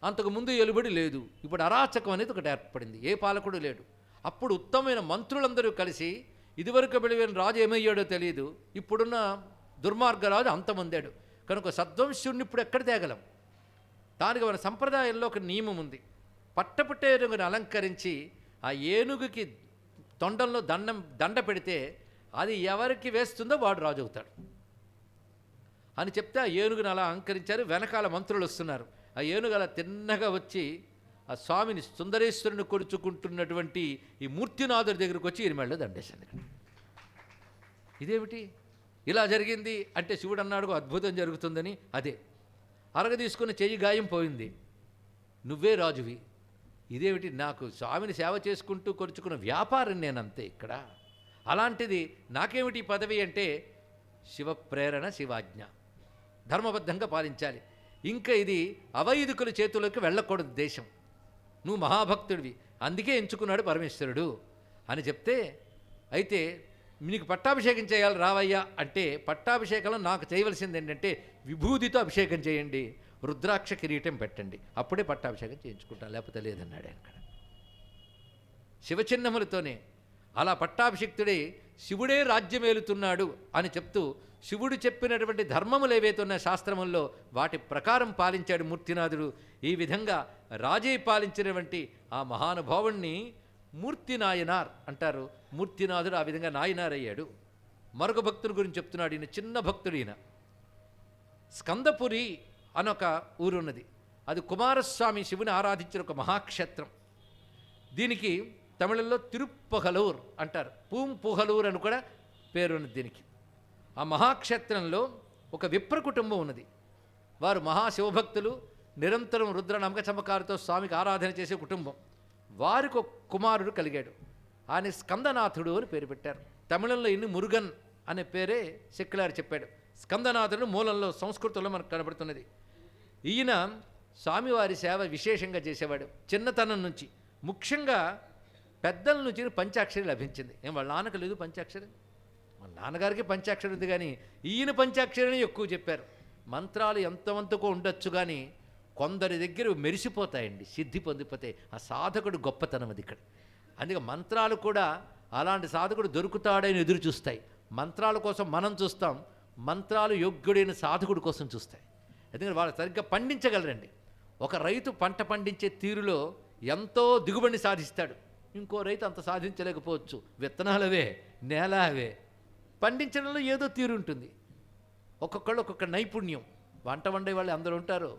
అంతకుముందు ఏలుబడి లేదు, ఇప్పుడు అరాచకం అనేది ఒకటి ఏర్పడింది. ఏ పాలకుడు లేడు. అప్పుడు ఉత్తమమైన మంత్రులందరూ కలిసి, ఇదివరకు బలివేని రాజు ఏమయ్యాడో తెలియదు, ఇప్పుడున్న దుర్మార్గరాజు అంతమందాడు కనుక సద్వంశుడిని ఇప్పుడు ఎక్కడ తేగలం? దానికి మన సంప్రదాయంలో ఒక నియమం ఉంది. పట్టపుట్ట ఏనుగుని అలంకరించి ఆ ఏనుగుకి తొండంలో దండ పెడితే అది ఎవరికి వేస్తుందో వాడు రాజు అవుతాడు అని చెప్తే ఆ ఏనుగుని అలా అలంకరించారు. వెనకాల మంత్రులు వస్తున్నారు. ఆ ఏనుగు అలా తిన్నగా వచ్చి ఆ స్వామిని సుందరేశ్వరుని కొడుచుకుంటున్నటువంటి ఈ మూర్తినాథుడి దగ్గరికి వచ్చి ఈయన మెళ్ళలో దండేశాను. ఇదేమిటి ఇలా జరిగింది అంటే శివుడు అన్నాడు అద్భుతం జరుగుతుందని. అదే అరగ తీసుకుని చెయ్యి గాయం పోయింది, నువ్వే రాజువి. ఇదేమిటి? నాకు స్వామిని సేవ చేసుకుంటూ కొరుచుకున్న వ్యాపారం నేనంతే ఇక్కడ. అలాంటిది నాకేమిటి పదవి అంటే శివ ప్రేరణ, శివాజ్ఞ, ధర్మబద్ధంగా పాలించాలి. ఇంకా ఇది అవైదికుల చేతుల్లోకి వెళ్ళకూడదు దేశం. నువ్వు మహాభక్తుడివి, అందుకే ఎంచుకున్నాడు పరమేశ్వరుడు అని చెప్తే, అయితే నీకు పట్టాభిషేకం చేయాలి రావయ్యా అంటే, పట్టాభిషేకంలో నాకు చేయవలసింది ఏంటంటే విభూతితో అభిషేకం చేయండి, రుద్రాక్ష కిరీటం పెట్టండి, అప్పుడే పట్టాభిషేకం చేయించుకుంటాను, లేకపోతే లేదన్నాడు ఆయన. శివచిహ్నములతోనే అలా పట్టాభిషిక్తుడై శివుడే రాజ్యమేలుతున్నాడు అని చెప్తూ, శివుడు చెప్పినటువంటి ధర్మములు ఏవైతున్న శాస్త్రముల్లో వాటి ప్రకారం పాలించాడు మూర్తినాథుడు. ఈ విధంగా రాజే పాలించినటువంటి ఆ మహానుభావుణ్ణి మూర్తి నాయనార్ అంటారు. మూర్తినాథుడు ఆ విధంగా నాయనార్ అయ్యాడు. మరొక భక్తుడి గురించి చెప్తున్నాడు. ఈయన చిన్న భక్తుడు. ఈయన స్కందపురి అనొక ఊరున్నది. అది కుమారస్వామి శివుని ఆరాధించిన ఒక మహాక్షేత్రం. దీనికి తమిళంలో తిరుప్పగలూర్ అంటారు, పూంపుగలూర్ అని కూడా పేరున్నది దీనికి. ఆ మహాక్షేత్రంలో ఒక విప్ర కుటుంబం ఉన్నది. వారు మహాశివభక్తులు, నిరంతరం రుద్ర నమ్మక చమకాలతో స్వామికి ఆరాధన చేసే కుటుంబం. వారికి ఒక కుమారుడు కలిగాడు. ఆయన స్కందనాథుడు అని పేరు పెట్టారు. తమిళంలో ఇన్ని మురుగన్ అనే పేరే సెక్యులర్ చెప్పాడు. స్కందనాథుడు మూలంలో సంస్కృతంలో మనకు కనబడుతున్నది. ఈయన స్వామివారి సేవ విశేషంగా చేసేవాడు. చిన్నతనం నుంచి, ముఖ్యంగా పెద్దల నుంచి పంచాక్షరి లభించింది. వాళ్ళ నాన్నకు లేదు పంచాక్షరి, వాళ్ళ నాన్నగారికి పంచాక్షరి ఉంది, కానీ ఈయన పంచాక్షరిని ఎక్కువ చెప్పారు. మంత్రాలు ఎంతవంతకో ఉండొచ్చు, కానీ కొందరి దగ్గర మెరిసిపోతాయండి, సిద్ధి పొందిపోతే. ఆ సాధకుడు గొప్పతనం అది ఇక్కడ. అందుకే మంత్రాలు కూడా అలాంటి సాధకుడు దొరుకుతాడని ఎదురు చూస్తాయి. మంత్రాల కోసం మనం చూస్తాం, మంత్రాలు యోగ్యుడైన సాధకుడి కోసం చూస్తాయి. ఎందుకంటే వాళ్ళు సరిగ్గా పండించగలరండి. ఒక రైతు పంట పండించే తీరులో ఎంతో దిగుబడిని సాధిస్తాడు, ఇంకో రైతు అంత సాధించలేకపోవచ్చు. విత్తనాలు అవే, నేల అవే, పండించడంలో ఏదో తీరు ఉంటుంది. ఒక్కొక్కళ్ళు ఒక్కొక్క నైపుణ్యం. వంట వండే వాళ్ళు అందరూ ఉంటారు.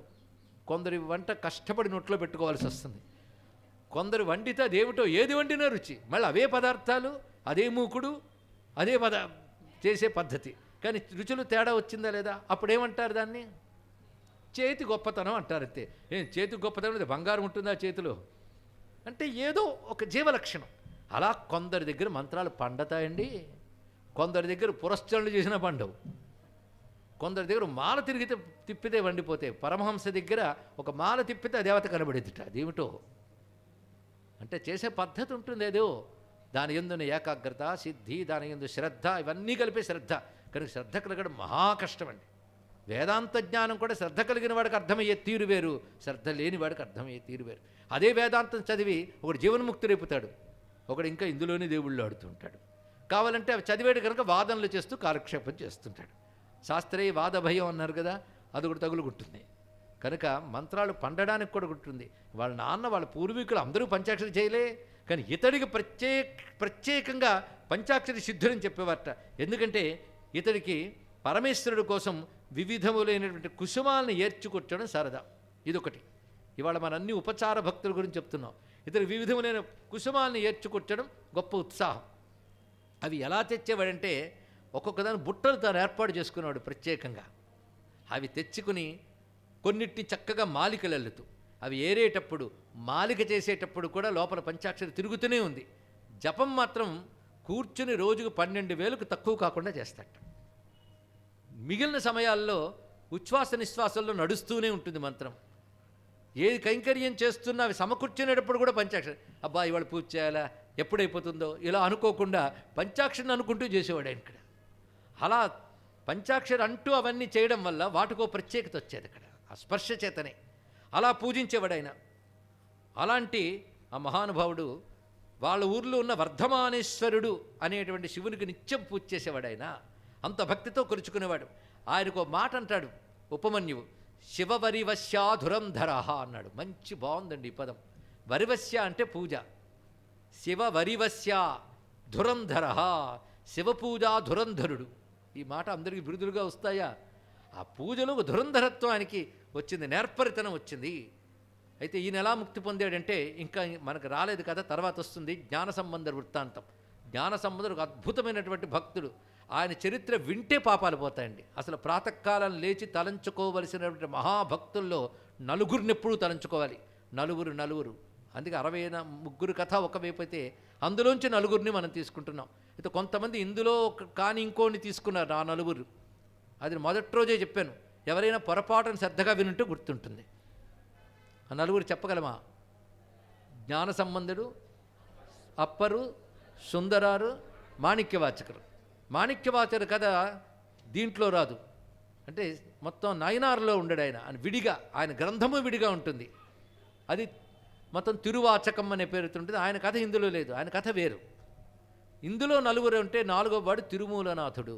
కొందరి వంట కష్టపడి నోట్లో పెట్టుకోవాల్సి వస్తుంది. కొందరు వండితే అదేమిటో, ఏది వండినా రుచి, మళ్ళీ అవే పదార్థాలు, అదే మూకుడు, అదే చేసే పద్ధతి, కానీ రుచులు తేడా వచ్చిందా లేదా? అప్పుడేమంటారు దాన్ని? చేతి గొప్పతనం అంటారు. అంతే. చేతి గొప్పతనం లేదు, బంగారం ఉంటుందా చేతిలో అంటే ఏదో ఒక జీవలక్షణం. అలా కొందరి దగ్గర మంత్రాలు పండతాయండి, కొందరి దగ్గర పురస్చరణలు చేసిన పండవు, కొందరి దగ్గర మాల తిప్పితే వండిపోతే. పరమహంస దగ్గర ఒక మాల తిప్పితే ఆ దేవత కనబడేదిట. అదేమిటో అంటే చేసే పద్ధతి ఉంటుంది ఏదో. దాని యందున ఏకాగ్రత, సిద్ధి, దాని యందు శ్రద్ధ, ఇవన్నీ కలిపే శ్రద్ధ. కనుక శ్రద్ధ కలగడం మహా కష్టమండి. వేదాంత జ్ఞానం కూడా శ్రద్ధ కలిగిన వాడికి అర్థమయ్యే తీరు వేరు, శ్రద్ధ లేని వాడికి అర్థమయ్యే తీరు వేరు. అదే వేదాంతం చదివి ఒకడు జీవన్ముక్తి రేపుతాడు, ఒకడు ఇంకా ఇందులోనే దేవుళ్ళు ఆడుతుంటాడు. కావాలంటే అవి చదివేడు కనుక వాదనలు చేస్తూ కాలక్షేపం చేస్తుంటాడు. శాస్త్రీయ వాద భయం అన్నారు కదా, అది కూడా తగులుకుంటుంది. కనుక మంత్రాలు పండడానికి కూడా ఉంటుంది. వాళ్ళ నాన్న, వాళ్ళ పూర్వీకులు అందరూ పంచాక్షరి చేయలే, కానీ ఇతడికి ప్రత్యేకంగా పంచాక్షరి సిద్ధులని చెప్పేవారట. ఎందుకంటే ఇతడికి పరమేశ్వరుడు కోసం వివిధములైనటువంటి కుసుమాలను ఏర్చుకొచ్చడం సరదా. ఇదొకటి. ఇవాళ మన అన్ని ఉపచార భక్తుల గురించి చెప్తున్నాం. ఇతడు వివిధములైన కుసుమాలను ఏర్చుకొచ్చడం గొప్ప ఉత్సాహం. అవి ఎలా తెచ్చేవాడంటే ఒక్కొక్కదాని బుట్టలు తాను ఏర్పాటు చేసుకునేవాడు ప్రత్యేకంగా. అవి తెచ్చుకుని కొన్నిటిని చక్కగా మాలికలు అల్లుతూ, అవి ఏరేటప్పుడు, మాలిక చేసేటప్పుడు కూడా లోపల పంచాక్షరి తిరుగుతూనే ఉంది. జపం మాత్రం కూర్చుని రోజుకు 12,000కు తక్కువ కాకుండా చేస్తాట. మిగిలిన సమయాల్లో ఉచ్ఛ్వాస నిశ్వాసంలో నడుస్తూనే ఉంటుంది మంత్రం. ఏది కైంకర్యం చేస్తున్నా అవి సమకూర్చునేటప్పుడు కూడా పంచాక్షరి. అబ్బా ఇవాళ పూజ చేయాలా, ఎప్పుడైపోతుందో ఇలా అనుకోకుండా పంచాక్షరిని అనుకుంటూ చేసేవాడు ఆయన ఇక్కడ. అలా పంచాక్షరి అంటూ అవన్నీ చేయడం వల్ల వాటికో ప్రత్యేకత వచ్చేది అక్కడ, ఆ స్పర్శ చేతనే. అలా పూజించేవాడు ఆయన. అలాంటి ఆ మహానుభావుడు వాళ్ళ ఊర్లో ఉన్న వర్ధమానేశ్వరుడు అనేటువంటి శివునికి నిత్యం పూజ చేసేవాడు ఆయన. అంత భక్తితో కొలుచుకునేవాడు. ఆయనకు మాట అంటాడు ఉపమన్యువు, శివవరివశ్యాధురంధర అన్నాడు. మంచి బాగుందండి ఈ పదం. వరివశ్య అంటే పూజ, శివవరివశ్య ధురంధర, శివపూజా ధురంధరుడు. ఈ మాట అందరికీ బిరుదులుగా వస్తాయా? ఆ పూజలో ఒక ధురంధరత్వానికి వచ్చింది, నేర్పరితనం వచ్చింది. అయితే ఈయన ఎలా ముక్తి పొందాడంటే ఇంకా మనకు రాలేదు కదా, తర్వాత వస్తుంది జ్ఞాన సంబంధ వృత్తాంతం. జ్ఞాన సంబంధుడు ఒక అద్భుతమైనటువంటి భక్తుడు. ఆయన చరిత్ర వింటే పాపాలు పోతాయండి. అసలు ప్రాతకాలం లేచి తలంచుకోవలసినటువంటి మహాభక్తుల్లో నలుగురిని ఎప్పుడూ తలంచుకోవాలి. నలుగురు. అందుకే 63 కథ ఒకవైపు అయితే అందులోంచి నలుగురిని మనం తీసుకుంటున్నాం. అయితే కొంతమంది ఇందులో కానీ ఇంకోని తీసుకున్నారు. ఆ నలుగురు అది మొదటి రోజే చెప్పాను. ఎవరైనా పొరపాటును శ్రద్ధగా వినుంటే గుర్తుంటుంది. ఆ నలుగురు చెప్పగలమా? జ్ఞాన సంబంధుడు, అప్పరు, సుందరారు, మాణిక్యవాచకులు. మాణిక్యవాచకుడు కథ దీంట్లో రాదు, అంటే మొత్తం నయనార్లో ఉండడు ఆయన. ఆయన విడిగా, ఆయన గ్రంథము విడిగా ఉంటుంది. అది మొత్తం తిరువాచకం అనే పేరుతో ఉంటుంది. ఆయన కథ ఇందులో లేదు, ఆయన కథ వేరు. ఇందులో నలుగురు ఉంటే 4వ వాడు తిరుమూలనాథుడు,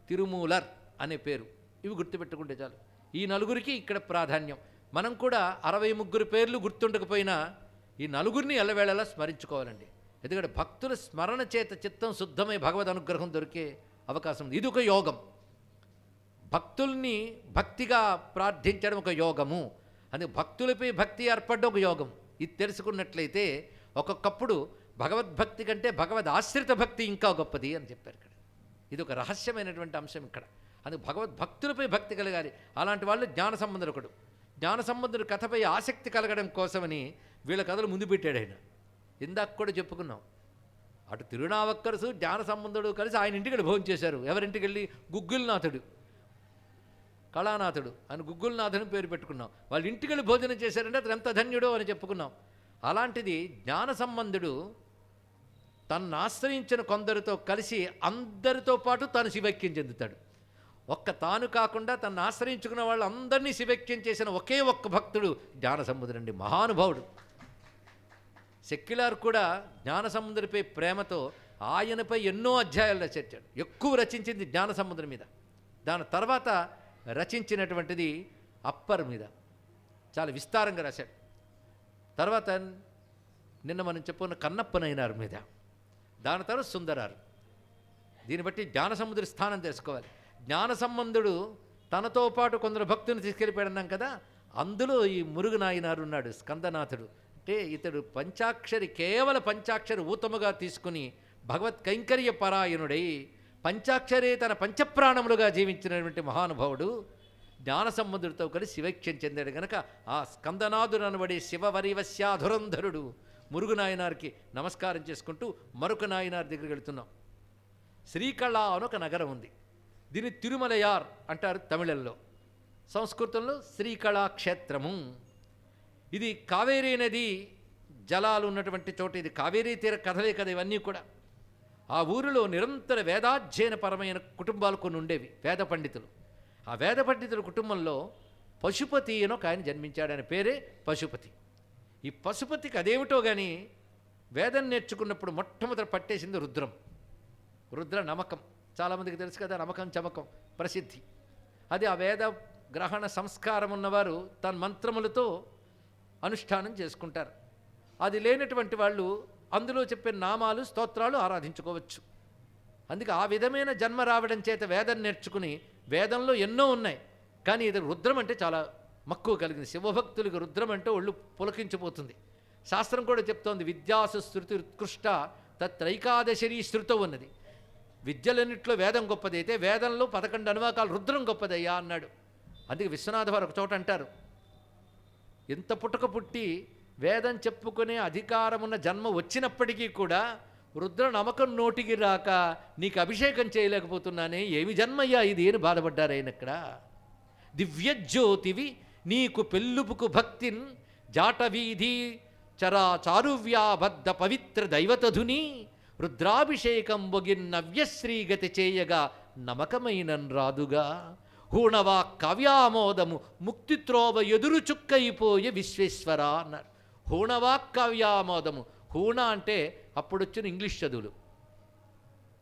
తిరుమూలర్ అనే పేరు. ఇవి గుర్తుపెట్టుకుంటే చాలు. ఈ నలుగురికి ఇక్కడ ప్రాధాన్యం. మనం కూడా 63 పేర్లు గుర్తుండకపోయినా ఈ నలుగురిని ఎల్లవేళలా స్మరించుకోవాలండి. ఎందుకంటే భక్తుల స్మరణ చేత చిత్తం శుద్ధమై భగవద్ అనుగ్రహం దొరికే అవకాశం ఉంది. ఇది ఒక యోగం. భక్తుల్ని భక్తిగా ప్రార్థించడం ఒక యోగము. అందుకే భక్తులపై భక్తి ఏర్పడడం ఒక యోగం. ఇది తెలుసుకున్నట్లయితే ఒక్కొక్కప్పుడు భగవద్భక్తి కంటే భగవద్ ఆశ్రిత భక్తి ఇంకా గొప్పది అని చెప్పారు ఇక్కడ. ఇది ఒక రహస్యమైనటువంటి అంశం ఇక్కడ. అందుకు భగవద్భక్తులపై భక్తి కలగాలి. అలాంటి వాళ్ళు జ్ఞాన సంబంధుడు ఒకడు. జ్ఞానసంబంధుడి కథపై ఆసక్తి కలగడం కోసమని వీళ్ళ కథలు ముందు పెట్టాడు ఆయన. ఇందాక కూడా చెప్పుకున్నాం, అటు తిరునావక్కరసు జ్ఞానసంబంధుడు కలిసి ఆయన ఇంటికి వెళ్ళి భోజనం చేశారు. ఎవరింటికి వెళ్ళి? గుగ్గుల్నాథుడు, కళానాథుడు అని గుగ్గుల్నాథుని పేరు పెట్టుకున్నాం. వాళ్ళ ఇంటికి వెళ్ళి భోజనం చేశారంటే అతను ఎంత ధన్యుడో అని చెప్పుకున్నాం. అలాంటిది జ్ఞానసంబంధుడు తన్ను ఆశ్రయించిన కొందరితో కలిసి అందరితో పాటు తాను శివైక్యం చెందుతాడు. తాను కాకుండా తను ఆశ్రయించుకున్న వాళ్ళు అందరినీ శివైక్యం చేసిన ఒకే ఒక్క భక్తుడు జ్ఞానసంబంధుడండి, మహానుభావుడు. సెక్యులర్ కూడా జ్ఞానసంబంధుడిపై ప్రేమతో ఆయనపై ఎన్నో అధ్యాయాలు రచించాడు. ఎక్కువ రచించింది జ్ఞానసంబంధుడి మీద. దాని తర్వాత రచించినటువంటిది అప్పర్ మీద చాలా విస్తారంగా రాశాడు. తర్వాత నిన్న మనం చెప్పుకున్న కన్నప్పనైనారు మీద, దాని తర్వాత సుందరారు. దీన్ని బట్టి జ్ఞానసంబంధుడి స్థానం తెలుసుకోవాలి. జ్ఞానసంబంధుడు తనతో పాటు కొందరు భక్తుని తీసుకెళ్ళిపోయాడన్నాం కదా, అందులో ఈ మురుగు నాయనారు ఉన్నాడు, స్కందనాథుడు. అంటే ఇతడు పంచాక్షరి, కేవల పంచాక్షరి ఊతముగా తీసుకుని భగవత్ కైంకర్య పరాయణుడై పంచాక్షరే తన పంచప్రాణములుగా జీవించినటువంటి మహానుభావుడు జ్ఞానసంబంధుడితో కలిసి శివైక్యం చెందాడు గనక ఆ స్కందనాథుడు అనబడే శివవరివశ్యాధురంధరుడు మురుగు నాయనారికి నమస్కారం చేసుకుంటూ మరొక నాయనార్ దగ్గరికి వెళుతున్నాం. శ్రీకళ అని ఒక నగరం ఉంది. దీన్ని తిరుమలయార్ అంటారు తమిళంలో. సంస్కృతంలో శ్రీకళా క్షేత్రము. ఇది కావేరీ నది జలాలు ఉన్నటువంటి చోట. ఇది కావేరీ తీర కథలే కదా ఇవన్నీ కూడా. ఆ ఊరిలో నిరంతర వేదాధ్యయనపరమైన కుటుంబాలు కొన్ని ఉండేవి, వేద పండితులు. ఆ వేద పండితుల కుటుంబంలో పశుపతి అని ఒక ఆయన జన్మించాడు. ఆయన పేరే పశుపతి. ఈ పశుపతికి అదేమిటో కానీ వేదం నేర్చుకున్నప్పుడు మొట్టమొదటి పట్టేసింది రుద్రం. రుద్ర నమకం చాలామందికి తెలుసు కదా, నమకం చమకం ప్రసిద్ధి. అది ఆ వేద గ్రహణ సంస్కారం ఉన్నవారు తన మంత్రములతో అనుష్ఠానం చేసుకుంటారు. అది లేనటువంటి వాళ్ళు అందులో చెప్పే నామాలు స్తోత్రాలు ఆరాధించుకోవచ్చు. అందుకే ఆ విధమైన జన్మ రావడం చేత వేదం నేర్చుకుని, వేదంలో ఎన్నో ఉన్నాయి కానీ ఇది రుద్రం అంటే చాలా మక్కువ కలిగింది. శివభక్తులకు రుద్రం అంటే ఒళ్ళు పులకించిపోతుంది. శాస్త్రం కూడా చెప్తోంది, విద్యాసు శృతి ఉత్కృష్ట తత్రైకాదశరీ శృతం ఉన్నది. విద్యలన్నింటిలో వేదం గొప్పదైతే వేదంలో 11 అనువాకాలు రుద్రం గొప్పదయ్యా అన్నాడు. అందుకే విశ్వనాథ వారు ఒక చోట అంటారు, ఎంత పుట్టక పుట్టి వేదం చెప్పుకునే అధికారమున్న జన్మ వచ్చినప్పటికీ కూడా రుద్ర నమ్మకం నోటికి రాక నీకు అభిషేకం చేయలేకపోతున్నానే, ఏమి జన్మయ్యా ఇది అని బాధపడ్డారైనక్కడ. దివ్యజ్యోతివి నీకు పెళ్ళుపుకు భక్తిన్ జాటవీధి చారువ్యాబద్ధ పవిత్ర దైవతధుని రుద్రాభిషేకం బొగిన్నవ్యశ్రీగతి చేయగా నమకమైనన్ రాదుగా హూణవా కావ్యామోదము ముక్తిత్రోవ ఎదురు చుక్కైపోయే విశ్వేశ్వర అన్నారు. హూణవా కావ్యామోదము. హూణ అంటే అప్పుడొచ్చిన ఇంగ్లీష్ చదువులు,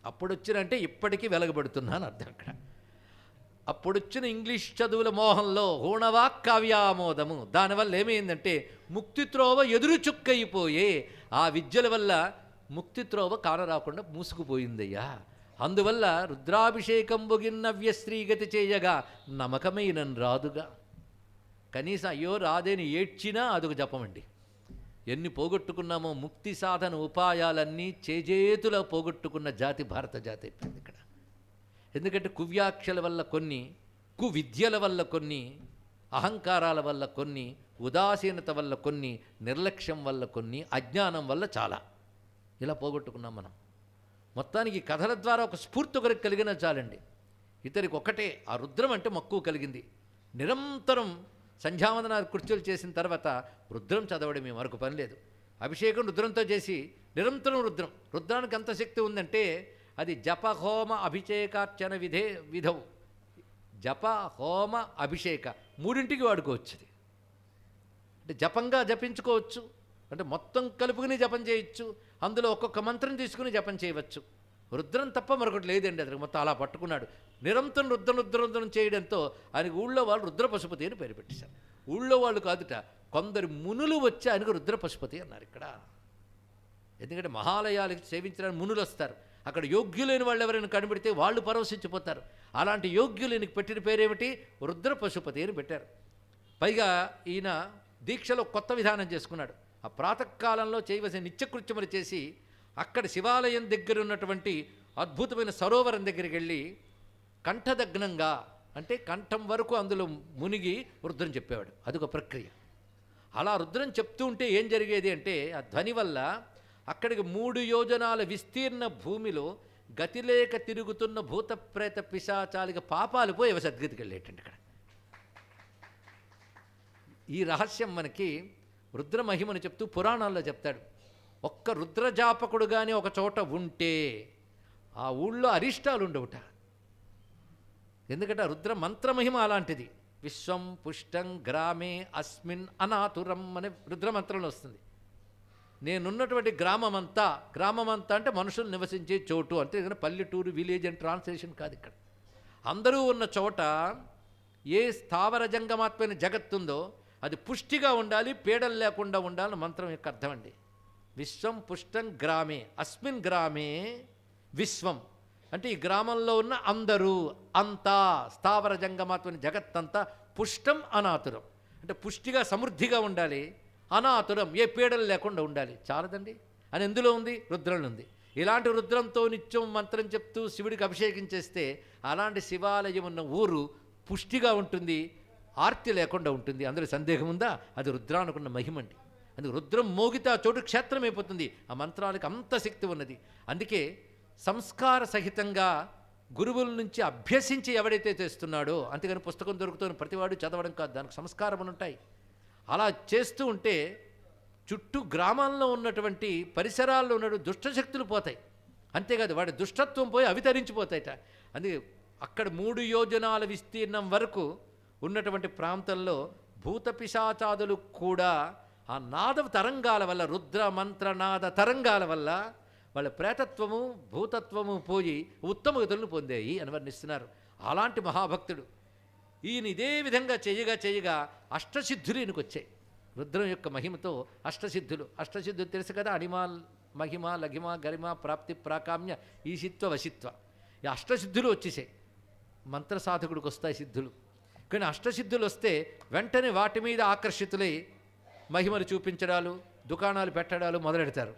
అప్పుడొచ్చినంటే ఇప్పటికీ వెలగబడుతున్నాను అర్థం. అక్కడ అప్పుడొచ్చిన ఇంగ్లీష్ చదువుల మోహంలో హూణవా కావ్యామోదము, దానివల్ల ఏమైందంటే ముక్తిత్రోవ ఎదురు చుక్కైపోయే, ఆ విద్యల వల్ల ముక్తిత్రోవ కానరాకుండా మూసుకుపోయిందయ్యా. అందువల్ల రుద్రాభిషేకం బొగిన్నవ్యశ్రీగతి చేయగా నమ్మకమైనన్ రాదుగా. కనీసం అయ్యో రాదేని ఏడ్చినా అదొక జపమండి. ఎన్ని పోగొట్టుకున్నామో ముక్తి సాధన ఉపాయాలన్నీ చేజేతులో పోగొట్టుకున్న జాతి భారత జాతి అయిపోయింది ఇక్కడ. ఎందుకంటే కువ్యాఖ్యల వల్ల కొన్ని, కువిద్యల వల్ల కొన్ని, అహంకారాల వల్ల కొన్ని, ఉదాసీనత వల్ల కొన్ని, నిర్లక్ష్యం వల్ల కొన్ని, అజ్ఞానం వల్ల చాలా ఇలా పోగొట్టుకున్నాం మనం. మొత్తానికి కథల ద్వారా ఒక స్ఫూర్తి ఒకరికి కలిగిన చాలండి. ఇతరికి ఒకటే ఆ రుద్రం అంటే మక్కువ కలిగింది. నిరంతరం సంధ్యావందనాలు కుర్చీలు చేసిన తర్వాత రుద్రం చదవడమే, మరొక పని లేదు. అభిషేకం రుద్రంతో చేసి నిరంతరం రుద్రం. రుద్రానికి అంత శక్తి ఉందంటే అది జప హోమ అభిషేకార్చన విధవు. జప హోమ అభిషేక మూడింటికి వాడుకోవచ్చు. అది అంటే జపంగా జపించుకోవచ్చు, అంటే మొత్తం కలుపుకుని జపం చేయొచ్చు, అందులో ఒక్కొక్క మంత్రం తీసుకుని జపం చేయవచ్చు. రుద్రం తప్ప మరొకటి లేదండి. అతనికి మొత్తం అలా పట్టుకున్నాడు. నిరంతరం రుద్రం చేయడంతో ఆయనకు ఊళ్ళో వాళ్ళు రుద్ర పశుపతి అని పేరు పెట్టేశారు. ఊళ్ళో వాళ్ళు కాదుట, కొందరు మునులు వచ్చి ఆయనకు రుద్ర పశుపతి అన్నారు ఇక్కడ. ఎందుకంటే మహాలయాలకు సేవించడానికి మునులు వస్తారు. అక్కడ యోగ్యులైన వాళ్ళు ఎవరైనా కనిపెడితే వాళ్ళు పరవశించిపోతారు. అలాంటి యోగ్యులైనకి పెట్టిన పేరేమిటి? రుద్ర పశుపతి అని పెట్టారు. పైగా ఈయన దీక్షలో కొత్త విధానం చేసుకున్నాడు. ఆ ప్రాతకాలంలో చేయవలసిన నిత్యకృత్యములు చేసి అక్కడ శివాలయం దగ్గర ఉన్నటువంటి అద్భుతమైన సరోవరం దగ్గరికి వెళ్ళి కంఠదగ్నంగా అంటే కంఠం వరకు అందులో మునిగి రుద్రం చెప్పేవాడు. అదొక ప్రక్రియ. అలా రుద్రం చెప్తూ ఉంటే ఏం జరిగేది అంటే ఆ ధ్వని వల్ల అక్కడికి 3 యోజనాల విస్తీర్ణ భూమిలో గతిలేక తిరుగుతున్న భూత ప్రేత పిశాచాలిక పాపాలు పోయి అవి సద్గతికి వెళ్ళేటండి. ఇక్కడ ఈ రహస్యం మనకి రుద్ర మహిమను చెప్తూ పురాణాల్లో చెప్తాడు. ఒక్క రుద్రజాపకుడు కానీ ఒక చోట ఉంటే ఆ ఊళ్ళో అరిష్టాలు ఉండవుట. ఎందుకంటే రుద్ర మంత్రమహిమ అలాంటిది. విశ్వం పుష్టం గ్రామే అస్మిన్ అనాతురం అనే రుద్రమంత్రంలో వస్తుంది. నేనున్నటువంటి గ్రామమంతా అంటే మనుషులు నివసించే చోటు, అంతే కానీ పల్లెటూరు విలేజ్ అని ట్రాన్స్లేషన్ కాదు. ఇక్కడ అందరూ ఉన్న చోట ఏ స్థావర జంగమాత్మైన జగత్తుందో అది పుష్టిగా ఉండాలి, పీడలు లేకుండా ఉండాలని మంత్రం యొక్క అర్థం అండి. విశ్వం పుష్టం గ్రామే అస్మిన్ గ్రామే విశ్వం అంటే ఈ గ్రామంలో ఉన్న అందరూ, అంతా స్థావర జంగమాత్మైన జగత్తంతా పుష్టం అనాతురం అంటే పుష్టిగా సమృద్ధిగా ఉండాలి, అనాతురం ఏ పీడలు లేకుండా ఉండాలి. చాలదండి అని ఎందులో ఉంది? రుద్రంలో ఉంది. ఇలాంటి రుద్రంతో నిత్యం మంత్రం చెప్తూ శివుడికి అభిషేకం చేస్తే అలాంటి శివాలయం ఉన్న ఊరు పుష్టిగా ఉంటుంది, ఆర్తి లేకుండా ఉంటుంది. అందులో సందేహం ఉందా? అది రుద్రానుకున్న మహిమండి. అందుకు రుద్రం మోగితే ఆ చోటు క్షేత్రం అయిపోతుంది. ఆ మంత్రాలకు అంత శక్తి ఉన్నది. అందుకే సంస్కార సహితంగా గురువుల నుంచి అభ్యసించి ఎవడైతే చేస్తున్నాడో, అంతేగాని పుస్తకం దొరుకుతున్న ప్రతివాడు చదవడం కాదు, దానికి సంస్కారం ఉంటాయి. అలా చేస్తూ ఉంటే చుట్టూ గ్రామాల్లో ఉన్నటువంటి పరిసరాల్లో ఉన్న దుష్టశక్తులు పోతాయి. అంతేకాదు వాడి దుష్టత్వం పోయి అవి తరించిపోతాయట. అందుకే అక్కడ 3 యోజనాల విస్తీర్ణం వరకు ఉన్నటువంటి ప్రాంతంలో భూత పిశాచాదులు కూడా ఆ నాద తరంగాల వల్ల, రుద్ర మంత్రనాద తరంగాల వల్ల వాళ్ళ ప్రేతత్వము భూతత్వము పోయి ఉత్తమ గతులను పొందాయి అని వర్ణిస్తున్నారు. అలాంటి మహాభక్తుడు ఈయన ఇదే విధంగా చేయగా అష్టసిద్ధులు ఈయనకు వచ్చాయి. రుద్రం యొక్క మహిమతో అష్టసిద్ధులు తెలుసు కదా, అణిమ మహిమ లఘిమ గరిమ ప్రాప్తి ప్రాకామ్య ఈశిత్వ వశిత్వ. ఈ అష్టసిద్ధులు వచ్చేసాయి. మంత్ర సాధకుడికి వస్తాయి సిద్ధులు. కానీ అష్టసిద్ధులు వస్తే వెంటనే వాటి మీద ఆకర్షితులై మహిమలు చూపించడాలు, దుకాణాలు పెట్టడాలు మొదలెడతారు.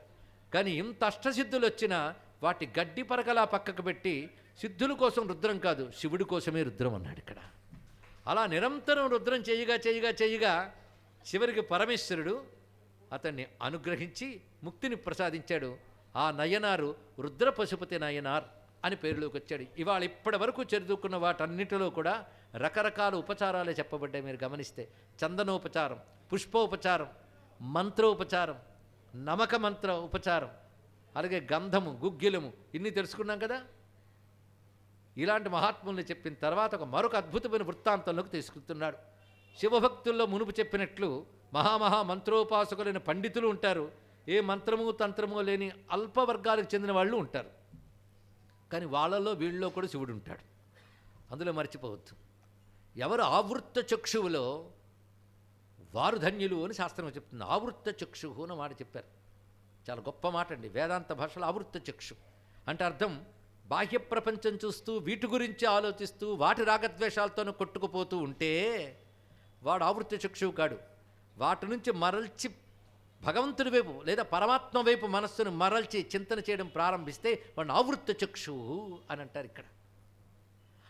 కానీ ఇంత అష్టసిద్ధులు వచ్చినా వాటి గడ్డి పరకలా పక్కకు పెట్టి సిద్ధుల కోసం రుద్రం కాదు, శివుడి కోసమే రుద్రం అన్నాడు ఇక్కడ. అలా నిరంతరం రుద్రం చేయగా చివరికి పరమేశ్వరుడు అతన్ని అనుగ్రహించి ముక్తిని ప్రసాదించాడు. ఆ నయనారు రుద్ర పశుపతి నయనార్ అని పేరులోకి వచ్చాడు. ఇవాళ ఇప్పటి వరకు చదువుకున్న వాటన్నిటిలో కూడా రకరకాల ఉపచారాలే చెప్పబడ్డాయి. మీరు గమనిస్తే చందనోపచారం, పుష్పోపచారం, మంత్రోపచారం, నమక మంత్ర ఉపచారం, అలాగే గంధము, గుగ్గిలము, ఇన్ని తెలుసుకున్నాం కదా. ఇలాంటి మహాత్ముల్ని చెప్పిన తర్వాత మరొక అద్భుతమైన వృత్తాంతంలోకి తీసుకుంటున్నాడు. శివభక్తుల్లో మునుపు చెప్పినట్లు మహామహా మంత్రోపాసకులైన పండితులు ఉంటారు. ఏ మంత్రము తంత్రము లేని అల్ప వర్గాలకు చెందిన వాళ్ళు ఉంటారు. కానీ వాళ్ళలో వీళ్ళలో కూడా శివుడు ఉంటాడు. అందులో మర్చిపోవద్దు. ఎవరు ఆవృత్త చక్షువులో వారు ధన్యులు అని శాస్త్రం చెప్తుంది. ఆవృత్త చక్షువు అని మాట చెప్పారు. చాలా గొప్ప మాట అండి. వేదాంత భాషలో ఆవృత్త చక్షు అంటే అర్థం బాహ్య ప్రపంచం చూస్తూ వీటి గురించి ఆలోచిస్తూ వాటి రాగద్వేషాలతోనూ కొట్టుకుపోతూ ఉంటే వాడు ఆవృత్త చక్షువు కాడు. వాటి నుంచి మరల్చి భగవంతుడి వైపు లేదా పరమాత్మ వైపు మనస్సును మరల్చి చింతన చేయడం ప్రారంభిస్తే వాడు ఆవృత్త చక్షువు అని అంటారు ఇక్కడ.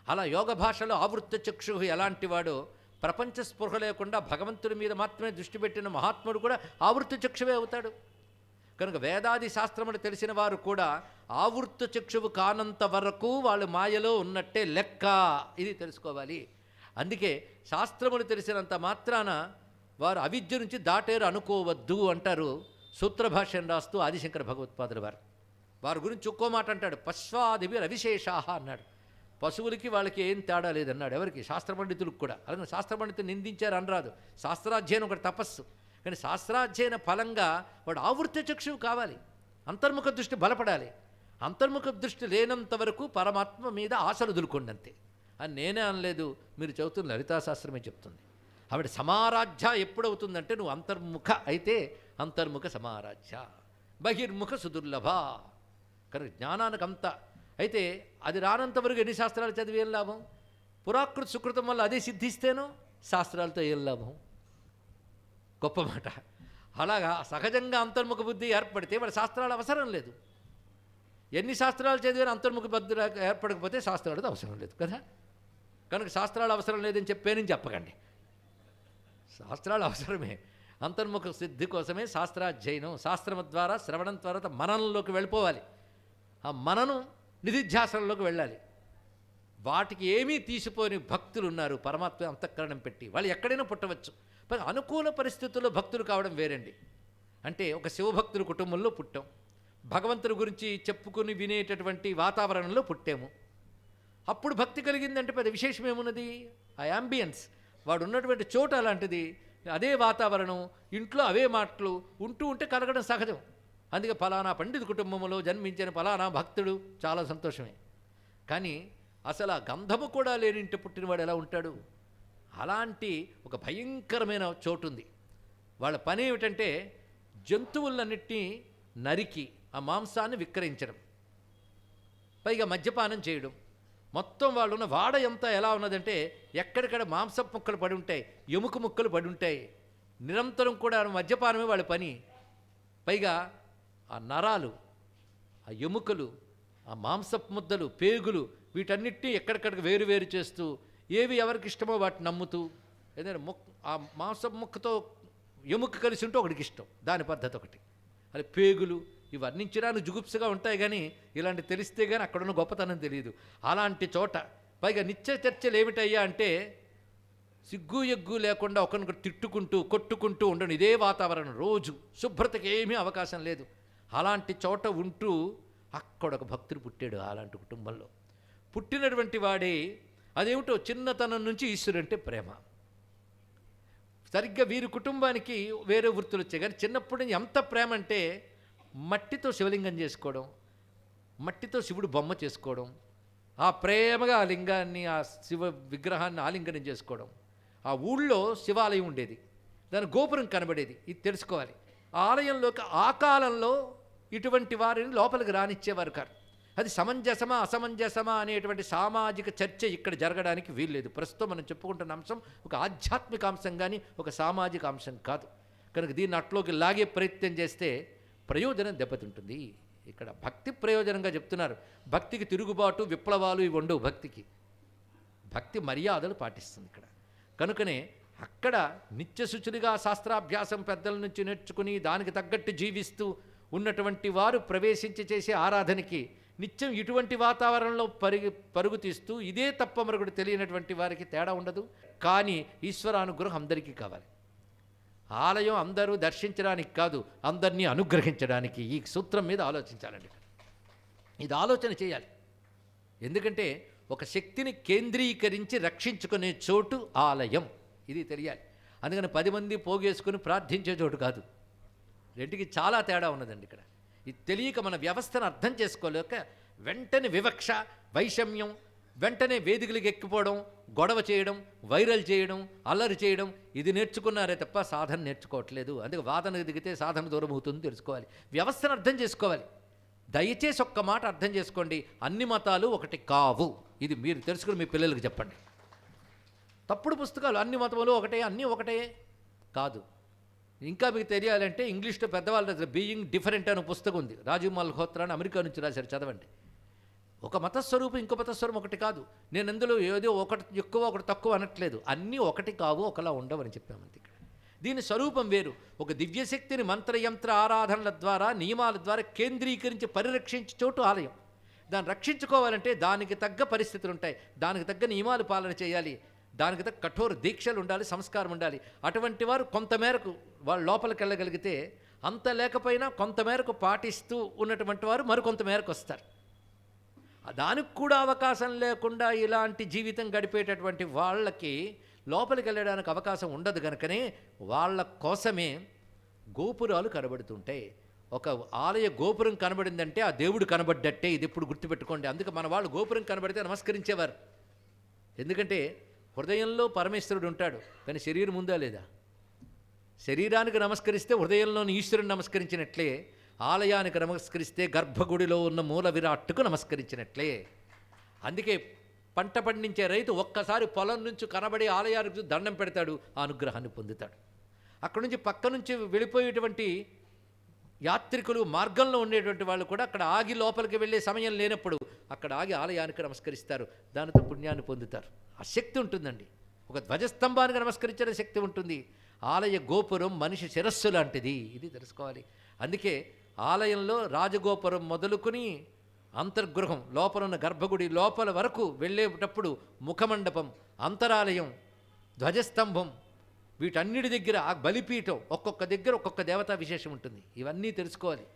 అలా యోగ భాషలో ఆవృత్త చక్షువు ఎలాంటి వాడో, ప్రపంచ స్పృహ లేకుండా భగవంతుడి మీద మాత్రమే దృష్టి పెట్టిన మహాత్ముడు కూడా ఆవృత్త చక్షువే అవుతాడు. కనుక వేదాది శాస్త్రములు తెలిసిన వారు కూడా ఆవృత్త చక్షువు కానంత వరకు వాళ్ళు మాయలో ఉన్నట్టే లెక్క. ఇది తెలుసుకోవాలి. అందుకే శాస్త్రములు తెలిసినంత మాత్రాన వారు అవిద్య నుంచి దాటేరు అనుకోవద్దు అంటారు సూత్రభాష్యం రాస్తూ ఆదిశంకర భగవత్పాదుల వారు. వారి గురించి ఒక్కో మాట అంటాడు, పశ్వాదిభి రవిశేషాహ అన్నాడు. పశువులకి వాళ్ళకి ఏం తేడా లేదన్నాడు. ఎవరికి? శాస్త్ర పండితులకు కూడా. అలాగే శాస్త్ర పండితులు నిందించారు అనరాదు. శాస్త్రాధ్యయనం ఒకటి తపస్సు. కానీ శాస్త్రాధ్యయన ఫలంగా వాడు ఆవృత్త చక్షువు కావాలి, అంతర్ముఖ దృష్టి బలపడాలి. అంతర్ముఖ దృష్టి లేనంత వరకు పరమాత్మ మీద ఆశలు దులుకొండంతే అని నేనే అనలేదు, మీరు చదువుతున్న లలితాశాస్త్రమే చెప్తుంది. ఆవిడ సమారాధ్య ఎప్పుడవుతుందంటే నువ్వు అంతర్ముఖ అయితే అంతర్ముఖ సమారాధ్య, బహిర్ముఖ సుదుర్లభ. కనుక జ్ఞానానికి అంత అయితే అది రానంతవరకు ఎన్ని శాస్త్రాలు చదివి ఏం లాభం? పురాకృత సుకృతం వల్ల అదే సిద్ధిస్తేనో శాస్త్రాలతో ఏం లాభం? గొప్ప మాట. అలాగా సహజంగా అంతర్ముఖ బుద్ధి ఏర్పడితే వాడి శాస్త్రాలు అవసరం లేదు. ఎన్ని శాస్త్రాలు చదివినా అంతర్ముఖ బుద్ధి ఏర్పడకపోతే శాస్త్రాలతో అవసరం లేదు కదా. కనుక శాస్త్రాలు అవసరం లేదని చెప్పేనని చెప్పకండి. శాస్త్రాలు అవసరమే. అంతర్ముఖ సిద్ధి కోసమే శాస్త్రాధ్యయనం. శాస్త్రం ద్వారా శ్రవణం తర్వాత మననంలోకి వెళ్ళిపోవాలి. ఆ మననం నిధిధ్యాసనంలోకి వెళ్ళాలి. వాటికి ఏమీ తీసిపోని భక్తులు ఉన్నారు పరమాత్మ అంతఃకరణం పెట్టి. వాళ్ళు ఎక్కడైనా పుట్టవచ్చు. మరి అనుకూల పరిస్థితుల్లో భక్తులు కావడం వేరండి. అంటే ఒక శివభక్తుల కుటుంబంలో పుట్టాం, భగవంతుడి గురించి చెప్పుకుని వినేటటువంటి వాతావరణంలో పుట్టాము. అప్పుడు భక్తి కలిగిందంటే పెద్ద విశేషం ఏమున్నది? ఆ యాంబియన్స్, వాడు ఉన్నటువంటి చోటు అలాంటిది, అదే వాతావరణం, ఇంట్లో అవే మాటలు ఉంటూ ఉంటే కలగడం సహజం. అందుకే ఫలానా పండిత కుటుంబంలో జన్మించిన ఫలానా భక్తుడు, చాలా సంతోషమే. కానీ అసలు ఆ గంధము కూడా లేనింటి పుట్టినవాడు ఎలా ఉంటాడు? అలాంటి ఒక భయంకరమైన చోటు ఉంది. వాళ్ళ పని ఏమిటంటే జంతువులన్నిటినీ నరికి ఆ మాంసాన్ని విక్రయించడం, పైగా మద్యపానం చేయడం. మొత్తం వాళ్ళు ఉన్న వాడ ఎంత ఎలా ఉన్నదంటే ఎక్కడిక్కడ మాంసపు ముక్కలు పడి ఉంటాయి, ఎముక ముక్కలు పడి ఉంటాయి. నిరంతరం కూడా మద్యపానమే వాళ్ళ పని. పైగా ఆ నరాలు, ఆ ఎముకలు, ఆ మాంసపు ముద్దలు, పేగులు, వీటన్నిటినీ ఎక్కడిక్కడికి వేరు చేస్తూ ఏవి ఎవరికి ఇష్టమో వాటిని నమ్ముతూ, ఏదైనా ఆ మాంసపు ముక్కతో ఎముక కలిసి ఉంటే ఒకటికి ఇష్టం, దాని పద్ధతి ఒకటి. అది పేగులు ఇవన్నించడానికి జుగుప్సగా ఉంటాయి, కానీ ఇలాంటి తెలిస్తే కానీ అక్కడున్న గొప్పతనం తెలియదు. అలాంటి చోట పైగా నిత్య చర్చలు ఏమిటయ్యా అంటే సిగ్గు ఎగ్గు లేకుండా ఒకరినొకరు తిట్టుకుంటూ కొట్టుకుంటూ ఉండడం. ఇదే వాతావరణం రోజు. శుభ్రతకి ఏమీ అవకాశం లేదు. అలాంటి చోట ఉంటూ అక్కడ ఒక భక్తుడు పుట్టాడు. అలాంటి కుటుంబంలో పుట్టినటువంటి వాడే అదేమిటో చిన్నతనం నుంచి ఈశ్వరుడంటే ప్రేమ. సరిగ్గా వీరి కుటుంబానికి వేరే వృత్తులు వచ్చాయి, కానీ చిన్నప్పటి నుంచి ఎంత ప్రేమ అంటే మట్టితో శివలింగం చేసుకోవడం, మట్టితో శివుడు బొమ్మ చేసుకోవడం, ఆ ప్రేమగా ఆ లింగాన్ని, ఆ శివ విగ్రహాన్ని ఆలింగనం చేసుకోవడం. ఆ ఊళ్ళో శివాలయం ఉండేది, దాని గోపురం కనబడేది. ఇది తెలుసుకోవాలి. ఆ ఆలయంలోకి ఆ కాలంలో ఇటువంటి వారిని లోపలికి రానిచ్చేవారు కాదు. అది సమంజసమా అసమంజసమా అనేటువంటి సామాజిక చర్చ ఇక్కడ జరగడానికి వీల్లేదు. ప్రస్తుతం మనం చెప్పుకుంటున్న అంశం ఒక ఆధ్యాత్మిక అంశం, కానీ ఒక సామాజిక అంశం కాదు. కనుక దీన్ని అట్లోకి లాగే ప్రయత్నం చేస్తే ప్రయోజనం దెబ్బతింటుంది. ఇక్కడ భక్తి ప్రయోజనంగా చెప్తున్నారు. భక్తికి తిరుగుబాటు విప్లవాలు ఇవి ఉండవు. భక్తి మర్యాదలు పాటిస్తుంది ఇక్కడ. కనుకనే అక్కడ నిత్యశుచులుగా శాస్త్రాభ్యాసం పెద్దల నుంచి నేర్చుకుని దానికి తగ్గట్టు జీవిస్తూ ఉన్నటువంటి వారు ప్రవేశించి చేసే ఆరాధనకి నిత్యం ఇటువంటి వాతావరణంలో పరుగు తీస్తూ ఇదే తప్ప మరొకటి తెలియనటువంటి వారికి తేడా ఉండదు. కానీ ఈశ్వరానుగ్రహం అందరికీ కావాలి. ఆలయం అందరూ దర్శించడానికి కాదు, అందరినీ అనుగ్రహించడానికి. ఈ సూత్రం మీద ఆలోచించాలండి. ఇది ఆలోచన చేయాలి. ఎందుకంటే ఒక శక్తిని కేంద్రీకరించి రక్షించుకునే చోటు ఆలయం, ఇది తెలియాలి. అందుకని 10 మంది పోగేసుకుని ప్రార్థించే చోటు కాదు. రెండుకి చాలా తేడా ఉన్నదండి ఇక్కడ. ఇది తెలియక మన వ్యవస్థను అర్థం చేసుకోలేక వెంటనే వివక్ష, వైషమ్యం, వెంటనే వేదికలకు ఎక్కిపోవడం, గొడవ చేయడం, వైరల్ చేయడం, అల్లరి చేయడం, ఇది నేర్చుకున్నారే తప్ప సాధన నేర్చుకోవట్లేదు. అందుకే వాదన దిగితే సాధన దూరం అవుతుంది తెలుసుకోవాలి. వ్యవస్థను అర్థం చేసుకోవాలి. దయచేసి ఒక్క మాట అర్థం చేసుకోండి, అన్ని మతాలు ఒకటి కావు. ఇది మీరు తెలుసుకుని మీ పిల్లలకు చెప్పండి. తప్పుడు పుస్తకాలు అన్ని మతములు ఒకటే, అన్నీ ఒకటే కాదు. ఇంకా మీకు తెలియాలంటే ఇంగ్లీష్లో పెద్దవాళ్ళ దగ్గర బీయింగ్ డిఫరెంట్ అనే పుస్తకం ఉంది. రాజీవ్ మల్హోత్రా అని అమెరికా నుంచి రాశారు, చదవండి. ఒక మతస్వరూపం ఇంకో మతస్వరూపం ఒకటి కాదు. నేను అందులో ఏదో ఒకటి ఎక్కువ ఒకటి తక్కువ అనట్లేదు. అన్నీ ఒకటి కావు, ఒకలా ఉండవని చెప్పామంతే. ఇక్కడ దీని స్వరూపం వేరు. ఒక దివ్యశక్తిని మంత్రయంత్ర ఆరాధనల ద్వారా, నియమాల ద్వారా కేంద్రీకరించి పరిరక్షించే చోటు ఆలయం. దాన్ని రక్షించుకోవాలంటే దానికి తగ్గ పరిస్థితులు ఉంటాయి, దానికి తగ్గ నియమాలు పాలన చేయాలి, దానికి తగ్గ కఠోర దీక్షలు ఉండాలి, సంస్కారం ఉండాలి. అటువంటి వారు కొంతమేరకు వాళ్ళు లోపలికి వెళ్ళగలిగితే, అంత లేకపోయినా కొంతమేరకు పాటిస్తూ ఉన్నటువంటి వారు మరికొంత మేరకు వస్తారు. దానికి కూడా అవకాశం లేకుండా ఇలాంటి జీవితం గడిపేటటువంటి వాళ్ళకి లోపలికి వెళ్ళడానికి అవకాశం ఉండదు. కనుకనే వాళ్ళ కోసమే గోపురాలు కనబడుతుంటాయి. ఒక ఆలయ గోపురం కనబడిందంటే ఆ దేవుడు కనబడ్డట్టే. ఇది ఇప్పుడు గుర్తుపెట్టుకోండి. అందుకే మన వాళ్ళు గోపురం కనబడితే నమస్కరించేవారు. ఎందుకంటే హృదయంలో పరమేశ్వరుడు ఉంటాడు, కానీ శరీరం ఉందా లేదా? శరీరానికి నమస్కరిస్తే హృదయంలోని ఈశ్వరుని నమస్కరించినట్లే, ఆలయానికి నమస్కరిస్తే గర్భగుడిలో ఉన్న మూల విరాట్టుకు నమస్కరించినట్లే. అందుకే పంట పండించే రైతు ఒక్కసారి పొలం నుంచి కనబడి ఆలయానికి దండం పెడతాడు, ఆ అనుగ్రహాన్ని పొందుతాడు. అక్కడి నుంచి పక్క నుంచి వెళ్ళిపోయేటువంటి యాత్రికులు మార్గంలో ఉండేటువంటి వాళ్ళు కూడా అక్కడ ఆగి లోపలికి వెళ్ళే సమయం లేనప్పుడు అక్కడ ఆగి ఆలయానికి నమస్కరిస్తారు. దానితో పుణ్యాన్ని పొందుతారు. ఆ శక్తి ఉంటుందండి. ఒక ధ్వజస్తంభానికి నమస్కరించే శక్తి ఉంటుంది. ఆలయ గోపురం మనిషి శిరస్సు లాంటిది. ఇది తెలుసుకోవాలి. అందుకే ఆలయంలో రాజగోపురం మొదలుకొని అంతర్గృహం లోపల ఉన్న గర్భగుడి లోపల వరకు వెళ్ళేటప్పుడు ముఖమండపం, అంతరాలయం, ధ్వజస్తంభం, వీటన్నిటి దగ్గర ఆ బలిపీఠం ఒక్కొక్క దగ్గర ఒక్కొక్క దేవతా విశేషం ఉంటుంది. ఇవన్నీ తెలుసుకోవాలి.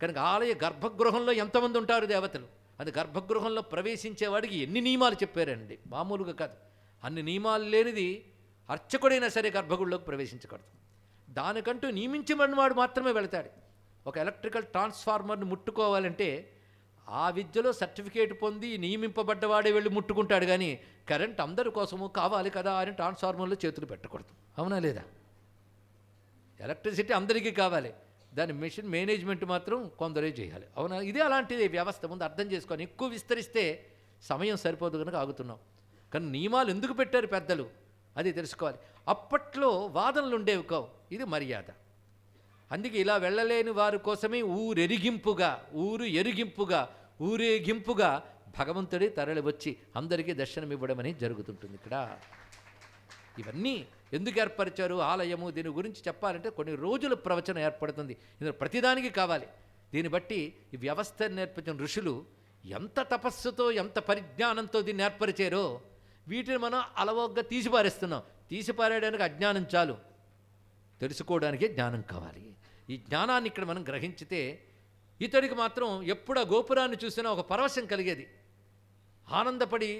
కనుక ఆలయ గర్భగృహంలో ఎంతమంది ఉంటారు దేవతలు, అది గర్భగృహంలో ప్రవేశించేవాడికి ఎన్ని నియమాలు చెప్పారండి, మామూలుగా కాదు. అన్ని నియమాలు లేనిది అర్చకుడైనా సరే గర్భగుడిలోకి ప్రవేశించకూడదు. దానికంటూ నియమించబడిన వాడు మాత్రమే వెళతాడు. ఒక ఎలక్ట్రికల్ ట్రాన్స్ఫార్మర్ని ముట్టుకోవాలంటే ఆ విద్యలో సర్టిఫికేట్ పొంది నియమింపబడ్డవాడే వెళ్ళి ముట్టుకుంటాడు. కానీ కరెంట్ అందరి కోసము కావాలి కదా అని ట్రాన్స్ఫార్మర్లో చేతులు పెట్టకూడదు. అవునా లేదా? ఎలక్ట్రిసిటీ అందరికీ కావాలి, దాని మెషిన్ మేనేజ్మెంట్ మాత్రం కొందరే చేయాలి. అవునా? ఇదే అలాంటిది వ్యవస్థ. ముందు అర్థం చేసుకొని ఎక్కువ విస్తరిస్తే సమయం సరిపోదు కనుక ఆగుతున్నాం. కానీ నియమాలు ఎందుకు పెట్టారు పెద్దలు అది తెలుసుకోవాలి. అప్పట్లో వాదనలు ఉండేవి కావు. ఇది మర్యాద. అందుకే ఇలా వెళ్ళలేని వారి కోసమే ఊరేగింపుగా భగవంతుడి తరలి వచ్చి అందరికీ దర్శనమివ్వడం అనేది జరుగుతుంటుంది. ఇక్కడ ఇవన్నీ ఎందుకు ఏర్పరిచారు ఆలయము, దీని గురించి చెప్పాలంటే కొన్ని రోజుల ప్రవచనం ఏర్పడుతుంది. ఇందులో ప్రతిదానికి కావాలి. దీన్ని బట్టి ఈ వ్యవస్థ నేర్పించిన ఋషులు ఎంత తపస్సుతో ఎంత పరిజ్ఞానంతో దీన్ని ఏర్పరిచారో వీటిని మనం అలవోగ్గా తీసిపారేస్తున్నాం. తీసిపారేయడానికి అజ్ఞానం చాలు, తెలుసుకోవడానికే జ్ఞానం కావాలి. ఈ జ్ఞానాన్ని ఇక్కడ మనం గ్రహించితే ఇతడికి మాత్రం ఎప్పుడు ఆ గోపురాన్ని చూసినా ఒక పరవశం కలిగేది. ఆనందపడి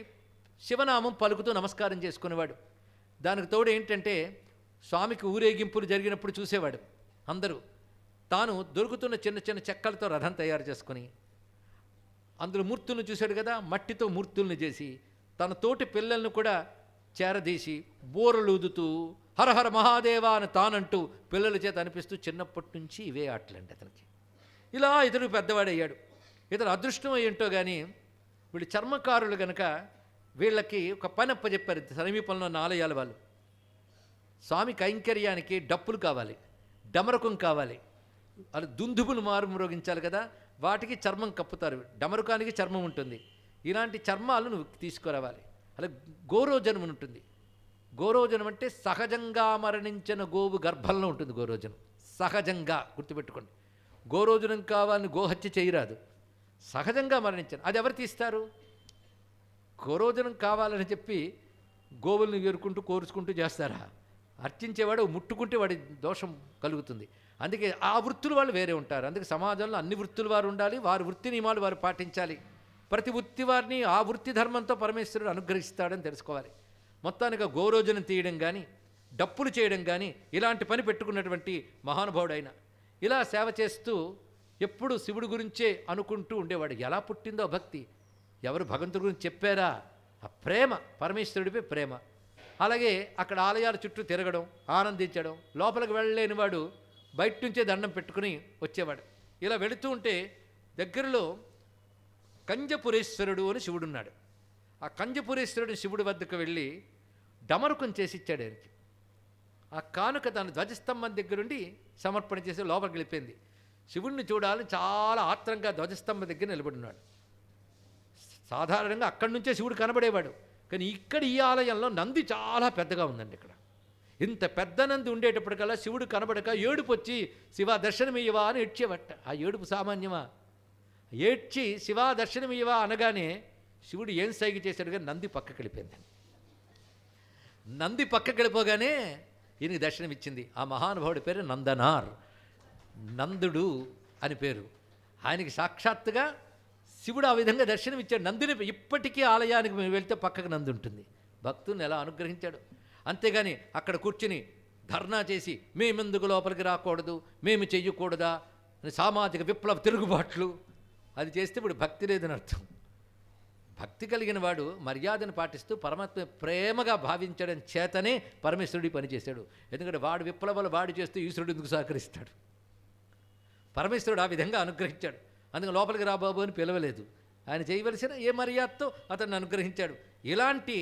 శివనామం పలుకుతూ నమస్కారం చేసుకునేవాడు. దానికి తోడు ఏంటంటే స్వామికి ఊరేగింపులు జరిగినప్పుడు చూసేవాడు అందరూ. తాను దొరుకుతున్న చిన్న చిన్న చెక్కలతో రథం తయారు చేసుకుని అందులో మూర్తులను చూశాడు కదా, మట్టితో మూర్తులను చేసి తన తోటి పిల్లలను కూడా చేరదీసి బోరలూదుతూ హరహర మహాదేవా అని తానంటూ పిల్లల చేత అనిపిస్తూ చిన్నప్పటి నుంచి ఇవే ఆటలండి అతనికి. ఇలా ఇతడు పెద్దవాడయ్యాడు. ఇతడు అదృష్టం ఏంటో కానీ వీళ్ళు చర్మకారులు కనుక వీళ్ళకి ఒక పని అప్పచెప్పారు సమీపంలో ఉన్న ఆలయాల వాళ్ళు. స్వామి కైంకర్యానికి డప్పులు కావాలి, డమరకం కావాలి, వాళ్ళు దుందుబులు మ్రోగించాలి కదా, వాటికి చర్మం కప్పుతారు. డమరుకానికి చర్మం ఉంటుంది. ఇలాంటి చర్మాలు నువ్వు తీసుకురావాలి. అలా గోరోజనం ఉంటుంది. గోరోజనం అంటే సహజంగా మరణించిన గోవు గర్భంలో ఉంటుంది. గోరోజనం సహజంగా గుర్తుపెట్టుకోండి. గోరోజనం కావాలని గోహత్య చేయరాదు, సహజంగా మరణించాను. అది ఎవరు తీస్తారు? గోరోజనం కావాలని చెప్పి గోవులను ఏరుకుంటూ కోరుచుకుంటూ చేస్తారా? అర్చించేవాడు ముట్టుకుంటే వాడి దోషం కలుగుతుంది. అందుకే ఆ వృత్తులు వాళ్ళు వేరే ఉంటారు. అందుకే సమాజంలో అన్ని వృత్తులు వారు ఉండాలి, వారి వృత్తి నియమాలు వారు పాటించాలి. ప్రతి వృత్తి వారిని ఆ వృత్తి ధర్మంతో పరమేశ్వరుడు అనుగ్రహిస్తాడని తెలుసుకోవాలి. మొత్తానికి గోరోజనం తీయడం కానీ డప్పులు చేయడం కానీ ఇలాంటి పని పెట్టుకున్నటువంటి మహానుభావుడైన ఇలా సేవ చేస్తూ ఎప్పుడు శివుడి గురించే అనుకుంటూ ఉండేవాడు. ఎలా పుట్టిందో భక్తి, ఎవరు భగవంతుడి గురించి చెప్పారా? ఆ ప్రేమ, పరమేశ్వరుడిపై ప్రేమ. అలాగే అక్కడ ఆలయాల చుట్టూ తిరగడం, ఆనందించడం. లోపలికి వెళ్ళలేని వాడు బయట నుంచే దండం పెట్టుకుని వచ్చేవాడు. ఇలా వెళుతూ ఉంటే దగ్గరలో కంజపురేశ్వరుడు అని శివుడున్నాడు. ఆ కంజపురేశ్వరుడు శివుడి వద్దకు వెళ్ళి డమరుకం చేసి ఇచ్చాడు ఆయనకి. ఆ కానుక తన ధ్వజస్తంభం దగ్గరుండి సమర్పణ చేసి లోపలికి వెళ్ళిపోయింది. శివుడిని చూడాలని చాలా ఆత్రంగా ధ్వజస్తంభం దగ్గర నిలబడినాడు. సాధారణంగా అక్కడి నుంచే శివుడు కనబడేవాడు. కానీ ఇక్కడ ఈ ఆలయంలో నంది చాలా పెద్దగా ఉందండి. ఇక్కడ ఇంత పెద్ద నంది ఉండేటప్పటికల్లా శివుడు కనబడక ఏడుపు వచ్చి శివ దర్శనమియ్యవా అని ఏడ్చేవట. ఆ ఏడుపు సామాన్యమా? ఏడ్చి శివ దర్శనమియ్యవా అనగానే శివుడు ఏం సైగ చేశాడు కానీ నంది పక్కకి వెళ్ళిపోయిందండి. నంది పక్కకి వెళ్ళిపోగానే ఈయనకి దర్శనమిచ్చింది. ఆ మహానుభావుడి పేరు నందనార్, నందుడు అని పేరు. ఆయనకి సాక్షాత్తుగా శివుడు ఆ విధంగా దర్శనమిచ్చాడు. నందిని ఇప్పటికీ ఆలయానికి మేము వెళ్తే పక్కకు నంది ఉంటుంది. భక్తుని ఎలా అనుగ్రహించాడు. అంతేగాని అక్కడ కూర్చుని ధర్నా చేసి మేమెందుకు లోపలికి రాకూడదు, మేము చెయ్యకూడదా అని సామాజిక విప్లవ తిరుగుబాట్లు అది చేస్తే ఇప్పుడు భక్తి లేదని అర్థం. భక్తి కలిగిన వాడు మర్యాదను పాటిస్తూ పరమాత్మ ప్రేమగా భావించడం చేతనే పరమేశ్వరుడి పనిచేశాడు. ఎందుకంటే వాడు విప్లవాలు వాడు చేస్తూ ఈశ్వరుడు ఎందుకు సహకరిస్తాడు? పరమేశ్వరుడు ఆ విధంగా అనుగ్రహించాడు. అందుకని లోపలికి రాబాబు అని పిలవలేదు. ఆయన చేయవలసిన ఏ మర్యాదతో అతన్ని అనుగ్రహించాడు. ఇలాంటి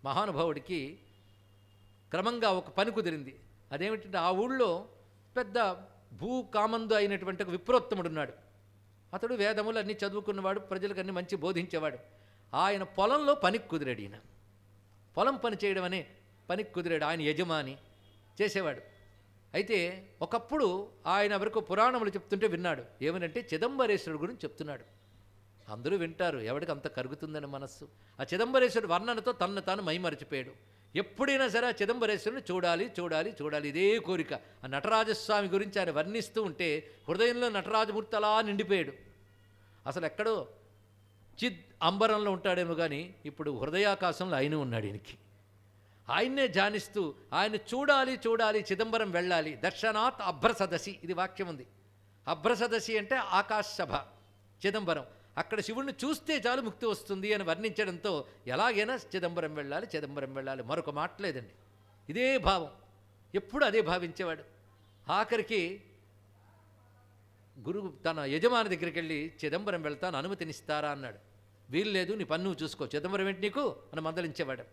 మహానుభావుడికి క్రమంగా ఒక పని కుదిరింది. అదేమిటంటే ఆ ఊళ్ళో పెద్ద భూకామందు అయినటువంటి ఒక విప్రోత్తముడున్నాడు. అతడు వేదములు అన్నీ చదువుకున్నవాడు, ప్రజలకు అన్ని మంచి బోధించేవాడు. ఆయన పొలంలో పనికి కుదిరాడు. ఈయన పొలం పని చేయడం అనే పనికి కుదిరాడు. ఆయన యజమాని చేసేవాడు. అయితే ఒకప్పుడు ఆయన వరకు పురాణములు చెప్తుంటే విన్నాడు. ఏమనంటే చిదంబరేశ్వరుడు గురించి చెప్తున్నాడు. అందరూ వింటారు, ఎవడికి అంత కరుగుతుందని మనస్సు. ఆ చిదంబరేశ్వరుడు వర్ణనతో తన్ను తాను మైమరిచిపోయాడు. ఎప్పుడైనా సరే ఆ చిదంబరేశ్వరుని చూడాలి చూడాలి చూడాలి, ఇదే కోరిక. ఆ నటరాజస్వామి గురించి ఆయన వర్ణిస్తూ ఉంటే హృదయంలో నటరాజమూర్తి అలా నిండిపోయాడు. అసలు ఎక్కడో చిద్ అంబరంలో ఉంటాడేమో కానీ ఇప్పుడు హృదయాకాశంలో ఆయన ఉన్నాడు. ఈయనకి ఆయన్నే ధ్యానిస్తూ ఆయన చూడాలి చూడాలి, చిదంబరం వెళ్ళాలి. దర్శనాత్ అభ్రసదశి, ఇది వాక్యం ఉంది. అభ్రసదశి అంటే ఆకాశ సభ, చిదంబరం. అక్కడ శివుణ్ణి చూస్తే చాలు ముక్తి వస్తుంది అని వర్ణించడంతో ఎలాగైనా చిదంబరం వెళ్ళాలి, చిదంబరం వెళ్ళాలి, మరొక మాట లేదండి. ఇదే భావం, ఎప్పుడు అదే భావించేవాడు. ఆఖరికి గురువు తన యజమాని దగ్గరికి వెళ్ళి చిదంబరం వెళ్తాను, అనుమతినిస్తారా అన్నాడు. వీల్లేదు, నీ పన్ను చూసుకో, చిదంబరం ఏంటి నీకు అని మందలించేవాడు.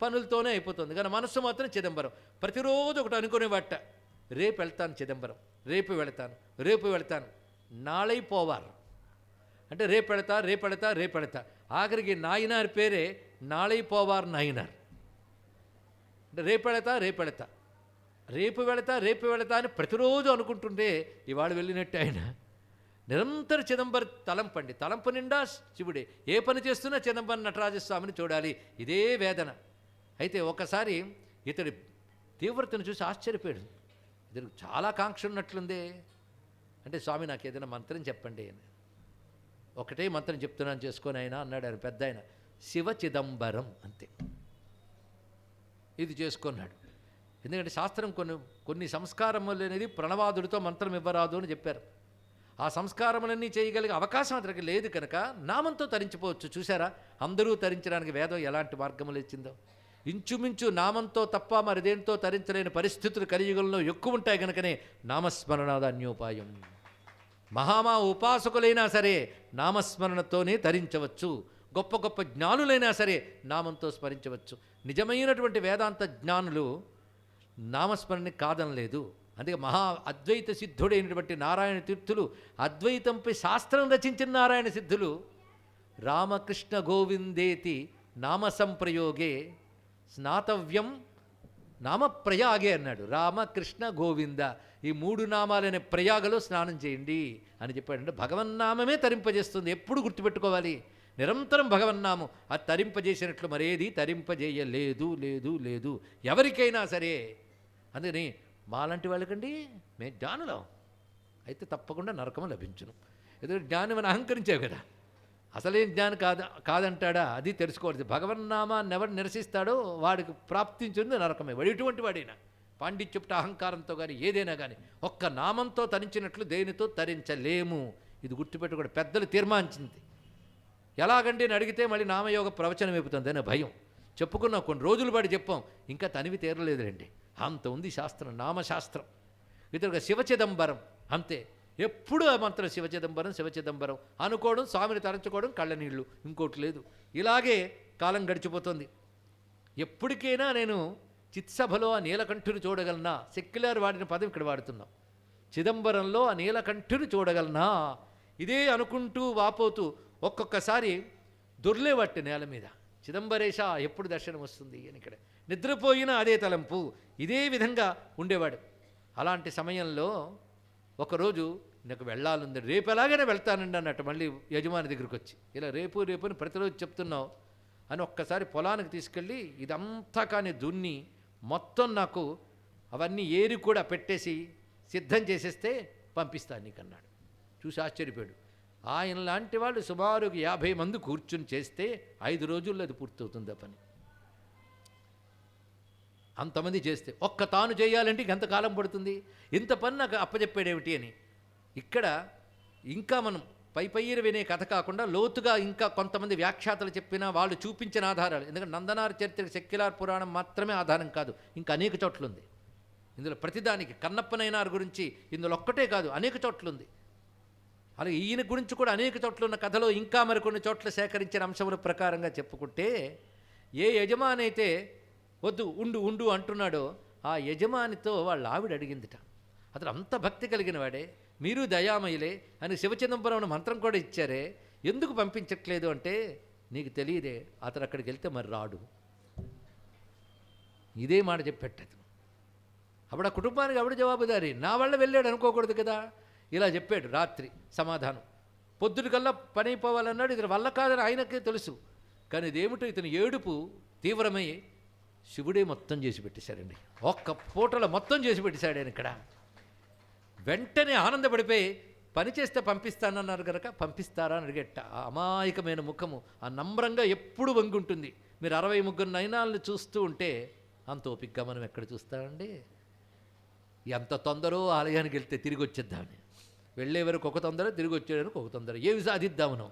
పనులతోనే అయిపోతుంది కానీ మనస్సు మాత్రం చిదంబరం. ప్రతిరోజు ఒకటి అనుకునేవాట, రేపు వెళ్తాను చిదంబరం, రేపు వెళతాను. నాళై పోవారు అంటే రేపు వెళతా. ఆఖరికి నాయనార్ పేరే నాళై పోవార్ నాయనార్. అంటే రేపు వెళతా అని ప్రతిరోజు అనుకుంటుంటే ఇవాళ వెళ్ళినట్టు ఆయన నిరంతర చిదంబర తలంపండి. తలంపు నిండా శివుడే. ఏ పని చేస్తున్నా చిదంబరం నటరాజస్వామిని చూడాలి, ఇదే వేదన. అయితే ఒకసారి ఇతడి తీవ్రతను చూసి ఆశ్చర్యపోయాడు. ఇతడు చాలా కాంక్ష ఉన్నట్లుందే. అంటే స్వామి నాకు ఏదైనా మంత్రం చెప్పండి అని. ఒకటే మంత్రం చెప్తున్నాను చేసుకొని ఆయన అన్నాడు. ఆయన పెద్ద ఆయన శివ చిదంబరం అంతే, ఇది చేసుకున్నాడు. ఎందుకంటే శాస్త్రం కొన్ని సంస్కారములు అనేది ప్రణవాదుడితో మంత్రం ఇవ్వరాదు అని చెప్పారు. ఆ సంస్కారములన్నీ చేయగలిగే అవకాశం అతనికి లేదు కనుక నామంతో తరించిపోవచ్చు. చూసారా, అందరూ తరించడానికి వేదం ఎలాంటి మార్గములు ఇచ్చిందో. ఇంచుమించు నామంతో తప్ప మరిదేంతో తరించలేని పరిస్థితులు కలియుగంలో ఎక్కువ ఉంటాయి కనుకనే నామస్మరణాద అన్యోపాయం. మహామా ఉపాసకులైనా సరే నామస్మరణతోనే తరించవచ్చు. గొప్ప గొప్ప జ్ఞానులైనా సరే నామంతో స్మరించవచ్చు. నిజమైనటువంటి వేదాంత జ్ఞానులు నామస్మరణని కాదనలేదు. అందుకే మహా అద్వైత సిద్ధుడైనటువంటి నారాయణ తీర్థులు, అద్వైతంపై శాస్త్రం రచించిన నారాయణ సిద్ధులు రామకృష్ణ గోవిందేతి నామ సంప్రయోగే స్నాతవ్యం నామప్రయాగే అన్నాడు. రామకృష్ణ గోవింద, ఈ 3 నామాలనే ప్రయాగలో స్నానం చేయండి అని చెప్పాడంటే భగవన్నామమే తరింపజేస్తుంది. ఎప్పుడు గుర్తుపెట్టుకోవాలి, నిరంతరం భగవన్నామం. అది తరింపజేసినట్లు మరేది తరింపజేయలేదు లేదు లేదు ఎవరికైనా సరే. అందుకని మాలాంటి వాళ్ళకండి మేము జ్ఞానులం అయితే తప్పకుండా నరకము లభించును. ఎందుకంటే జ్ఞానం అని అహంకరించావు కదా, అసలేం జ్ఞానం కాదంటాడా, అది తెలుసుకోవాలి. భగవన్నామాన్ని ఎవరు నిరసిస్తాడో వాడికి ప్రాప్తించింది నరకమే. వాడు ఎటువంటి వాడైనా పాండిత్యుప్ట అహంకారంతో కానీ ఏదైనా కానీ ఒక్క నామంతో తరించినట్లు దేనితో తరించలేము. ఇది గుర్తుపెట్టుకోండి, పెద్దలు తీర్మానించింది. ఎలాగండి అని అడిగితే మళ్ళీ నామయోగ ప్రవచనం అయిపోతుంది అనే భయం. చెప్పుకున్నాం, కొన్ని రోజులు పాటు చెప్పాం, ఇంకా తనివి తీరలేదులేండి. అంత ఉంది శాస్త్రం, నామశాస్త్రం. ఇతరుగా శివచిదంబరం అంతే. ఎప్పుడు ఆ మంత్రం శివచిదంబరం అనుకోవడం, స్వామిని తరచుకోవడం, కళ్ళ నీళ్ళు, ఇంకోటి లేదు. ఇలాగే కాలం గడిచిపోతుంది. ఎప్పటికైనా నేను చిత్సభలో ఆ నీలకంఠుని చూడగలనా, సెక్యులర్ వాడిన పదం ఇక్కడ వాడుతున్నాం. చిదంబరంలో ఆ నీలకంఠుని చూడగలనా, ఇదే అనుకుంటూ వాపోతూ ఒక్కొక్కసారి దొర్లేవట్టు నేల మీద. చిదంబరేశ ఎప్పుడు దర్శనం వస్తుంది అని ఇక్కడ నిద్రపోయినా అదే తలంపు, ఇదే విధంగా ఉండేవాడు. అలాంటి సమయంలో ఒకరోజు నాకు వెళ్ళాలంది, రేపు ఎలాగైనా వెళ్తానండి అన్నట్టు మళ్ళీ యజమాని దగ్గరికి వచ్చి, ఇలా రేపు అని ప్రతిరోజు చెప్తున్నావు అని ఒక్కసారి పొలానికి తీసుకెళ్ళి ఇదంతా కానీ దున్ని మొత్తం నాకు అవన్నీ ఏరి కూడా పెట్టేసి సిద్ధం చేసేస్తే పంపిస్తాను నీకన్నాడు. చూసి ఆశ్చర్యపోయాడు. ఆయన లాంటి వాళ్ళు సుమారు 50 మంది కూర్చుని చేస్తే 5 రోజుల్లో అది పూర్తవుతుంది ఆ పని. అంతమంది చేస్తే ఒక్క తాను చేయాలంటే ఎంతకాలం పడుతుంది, ఇంత పని నాకు అప్పచెప్పాడేమిటి అని. ఇక్కడ ఇంకా మనం పైన వినే కథ కాకుండా లోతుగా ఇంకా కొంతమంది వ్యాఖ్యాతలు చెప్పిన వాళ్ళు చూపించిన ఆధారాలు. ఎందుకంటే నందనార్ చరిత్ర సెక్యులర్ పురాణం మాత్రమే ఆధారం కాదు, ఇంకా అనేక చోట్ల ఉంది. ఇందులో ప్రతిదానికి కన్నప్పనైనార్ గురించి ఇందులో ఒక్కటే కాదు, అనేక చోట్ల ఉంది. అలాగే ఈయన గురించి కూడా అనేక చోట్ల ఉన్న కథలో ఇంకా మరికొన్ని చోట్ల సేకరించిన అంశముల ప్రకారంగా చెప్పుకుంటే, ఏ యజమాని అయితే వద్దు ఉండు అంటున్నాడో ఆ యజమానితో వాళ్ళ ఆవిడ అడిగిందిట, అతడు అంత భక్తి కలిగిన వాడే, మీరు దయామయులే అని శివచిదంబరం మంత్రం కూడా ఇచ్చారే, ఎందుకు పంపించట్లేదు అంటే నీకు తెలియదే, అతడు అక్కడికి వెళ్తే మరి రాడు. ఇదే మాట చెప్పెట్టదు. అప్పుడు ఆ కుటుంబానికి ఎవడు జవాబుదారి? నా వల్ల వెళ్ళాడు అనుకోకూడదు కదా. ఇలా చెప్పాడు రాత్రి సమాధానం. పొద్దుటికల్లా పని అయిపోవాలన్నాడు. ఇతని వల్ల కాదని ఆయనకే తెలుసు. కానీ ఇదేమిటో ఇతని ఏడుపు తీవ్రమై శివుడే మొత్తం చేసి పెట్టేశాడండి. ఒక్క పూటలో మొత్తం చేసి పెట్టేశాడు ఆయన ఇక్కడ. వెంటనే ఆనందపడిపోయి పని చేస్తే పంపిస్తానన్నారు కనుక పంపిస్తారా అని అడిగేట. ఆ అమాయకమైన ముఖము, ఆ నమ్రంగా ఎప్పుడు వంగి ఉంటుంది. మీరు 63 నయనాలను చూస్తూ ఉంటే అంత ఓపికగా మనం ఎక్కడ చూస్తామండి? ఎంత తొందరో ఆలయానికి వెళ్తే తిరిగి వచ్చేద్దామని, వెళ్ళే వరకు ఒక తొందర, తిరిగి వచ్చేయడానికి ఒక తొందర, ఏవి సాధిద్దామను.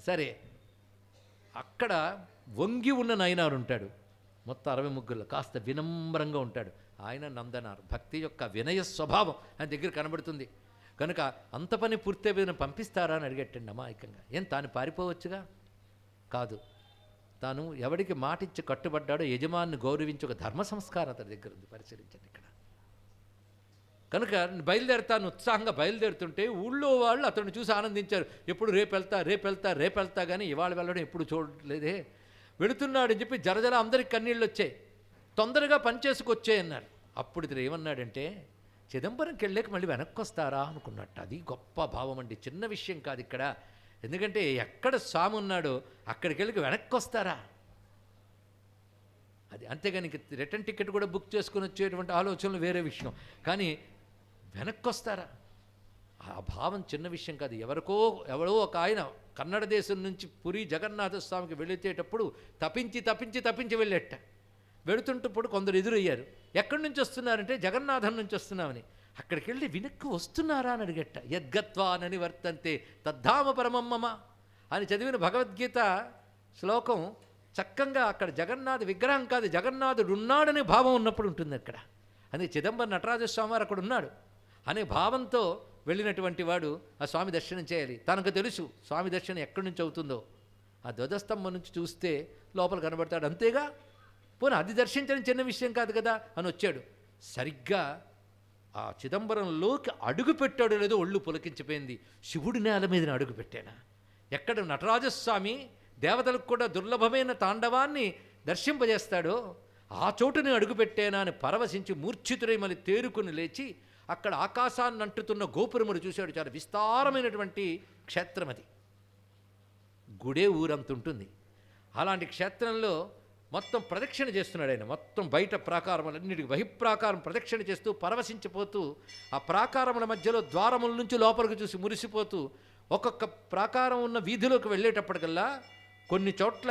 సరే, అక్కడ వంగి ఉన్న నయనారు ఉంటాడు. మొత్తం 63లో కాస్త వినమ్రంగా ఉంటాడు. ఆయన నందనారు. భక్తి యొక్క వినయ స్వభావం ఆయన దగ్గర కనబడుతుంది కనుక అంత పని పూర్తయిపోయిన పంపిస్తారా అని అడిగట్టండి అమాయకంగా. ఏం తాను పారిపోవచ్చుగా? కాదు, తాను ఎవడికి మాటిచ్చి కట్టుబడ్డాడో యజమాన్ని గౌరవించి ఒక ధర్మ సంస్కారం అతని దగ్గర ఉంది. పరిశీలించండి ఇక్కడ. కనుక బయలుదేరుతాను ఉత్సాహంగా బయలుదేరుతుంటే ఊళ్ళో వాళ్ళు అతన్ని చూసి ఆనందించారు. ఎప్పుడు రేపు వెళ్తా కానీ ఇవాళ వెళ్ళడం ఎప్పుడు చూడలేదే. వెళుతున్నాడని చెప్పి జరజర అందరికి కన్నీళ్ళు వచ్చాయి. తొందరగా పనిచేసుకొచ్చాయన్నారు. అప్పుడు ఇతను ఏమన్నాడంటే, చిదంబరంకి వెళ్ళాక మళ్ళీ వెనక్కి వస్తారా అనుకున్నట్టు. అది గొప్ప భావం అండి, చిన్న విషయం కాదు ఇక్కడ. ఎందుకంటే ఎక్కడ స్వామి ఉన్నాడో అక్కడికి వెళ్ళి వెనక్కి వస్తారా, అది అంతేగాని రిటర్న్ టికెట్ కూడా బుక్ చేసుకుని వచ్చేటువంటి ఆలోచనలు వేరే విషయం. కానీ వెనక్కి వస్తారా, ఆ భావం చిన్న విషయం కాదు. ఎవరో ఒక ఆయన కన్నడ దేశం నుంచి పురి జగన్నాథ స్వామికి వెళితేటప్పుడు తప్పించి వెళ్ళేట. వెళుతుంటప్పుడు కొందరు ఎదురయ్యారు. ఎక్కడి నుంచి వస్తున్నారంటే జగన్నాథం నుంచి వస్తున్నామని. అక్కడికి వెళ్ళి వెనక్కి వస్తున్నారా అని అడిగట్ట. యద్గత్వానని వర్తంతే తద్ధామ పరమమ్మమ అని చదివిన భగవద్గీత శ్లోకం చక్కగా అక్కడ జగన్నాథ విగ్రహం కాదు, జగన్నాథుడు ఉన్నాడనే భావం ఉన్నప్పుడు ఉంటుంది అక్కడ. అని చిదంబరం నటరాజస్వామి వారు అక్కడ ఉన్నాడు అనే భావంతో వెళ్ళినటువంటి వాడు ఆ స్వామి దర్శనం చేయాలి. తనకు తెలుసు స్వామి దర్శనం ఎక్కడి నుంచి అవుతుందో. ఆ ధ్వజస్తంభం నుంచి చూస్తే లోపల కనబడతాడు, అంతేగా. పోనీ అది దర్శించడం చిన్న విషయం కాదు కదా అని వచ్చాడు. సరిగ్గా ఆ చిదంబరంలోకి అడుగు పెట్టాడు లేదో ఒళ్ళు పులకించిపోయింది. శివుడి నేల మీద అడుగు పెట్టానా? ఎక్కడ నటరాజస్వామి దేవతలకు కూడా దుర్లభమైన తాండవాన్ని దర్శింపజేస్తాడో ఆ చోటుని అడుగుపెట్టేనా అని పరవశించి మూర్ఛితుడై మళ్ళీ తేరుకుని లేచి అక్కడ ఆకాశాన్ని అంటుతున్న గోపురములు చూశాడు. చాలా విస్తారమైనటువంటి క్షేత్రం అది, గుడే ఊరంతుంటుంది. అలాంటి క్షేత్రంలో మొత్తం ప్రదక్షిణ చేస్తున్నాడు ఆయన. మొత్తం బయట ప్రాకారములన్నిటికీ బహిప్రాకారం ప్రదక్షిణ చేస్తూ పరవశించిపోతూ ఆ ప్రాకారముల మధ్యలో ద్వారముల నుంచి లోపలికి చూసి మురిసిపోతూ ఒక్కొక్క ప్రాకారం ఉన్న వీధిలోకి వెళ్ళేటప్పటికల్లా కొన్ని చోట్ల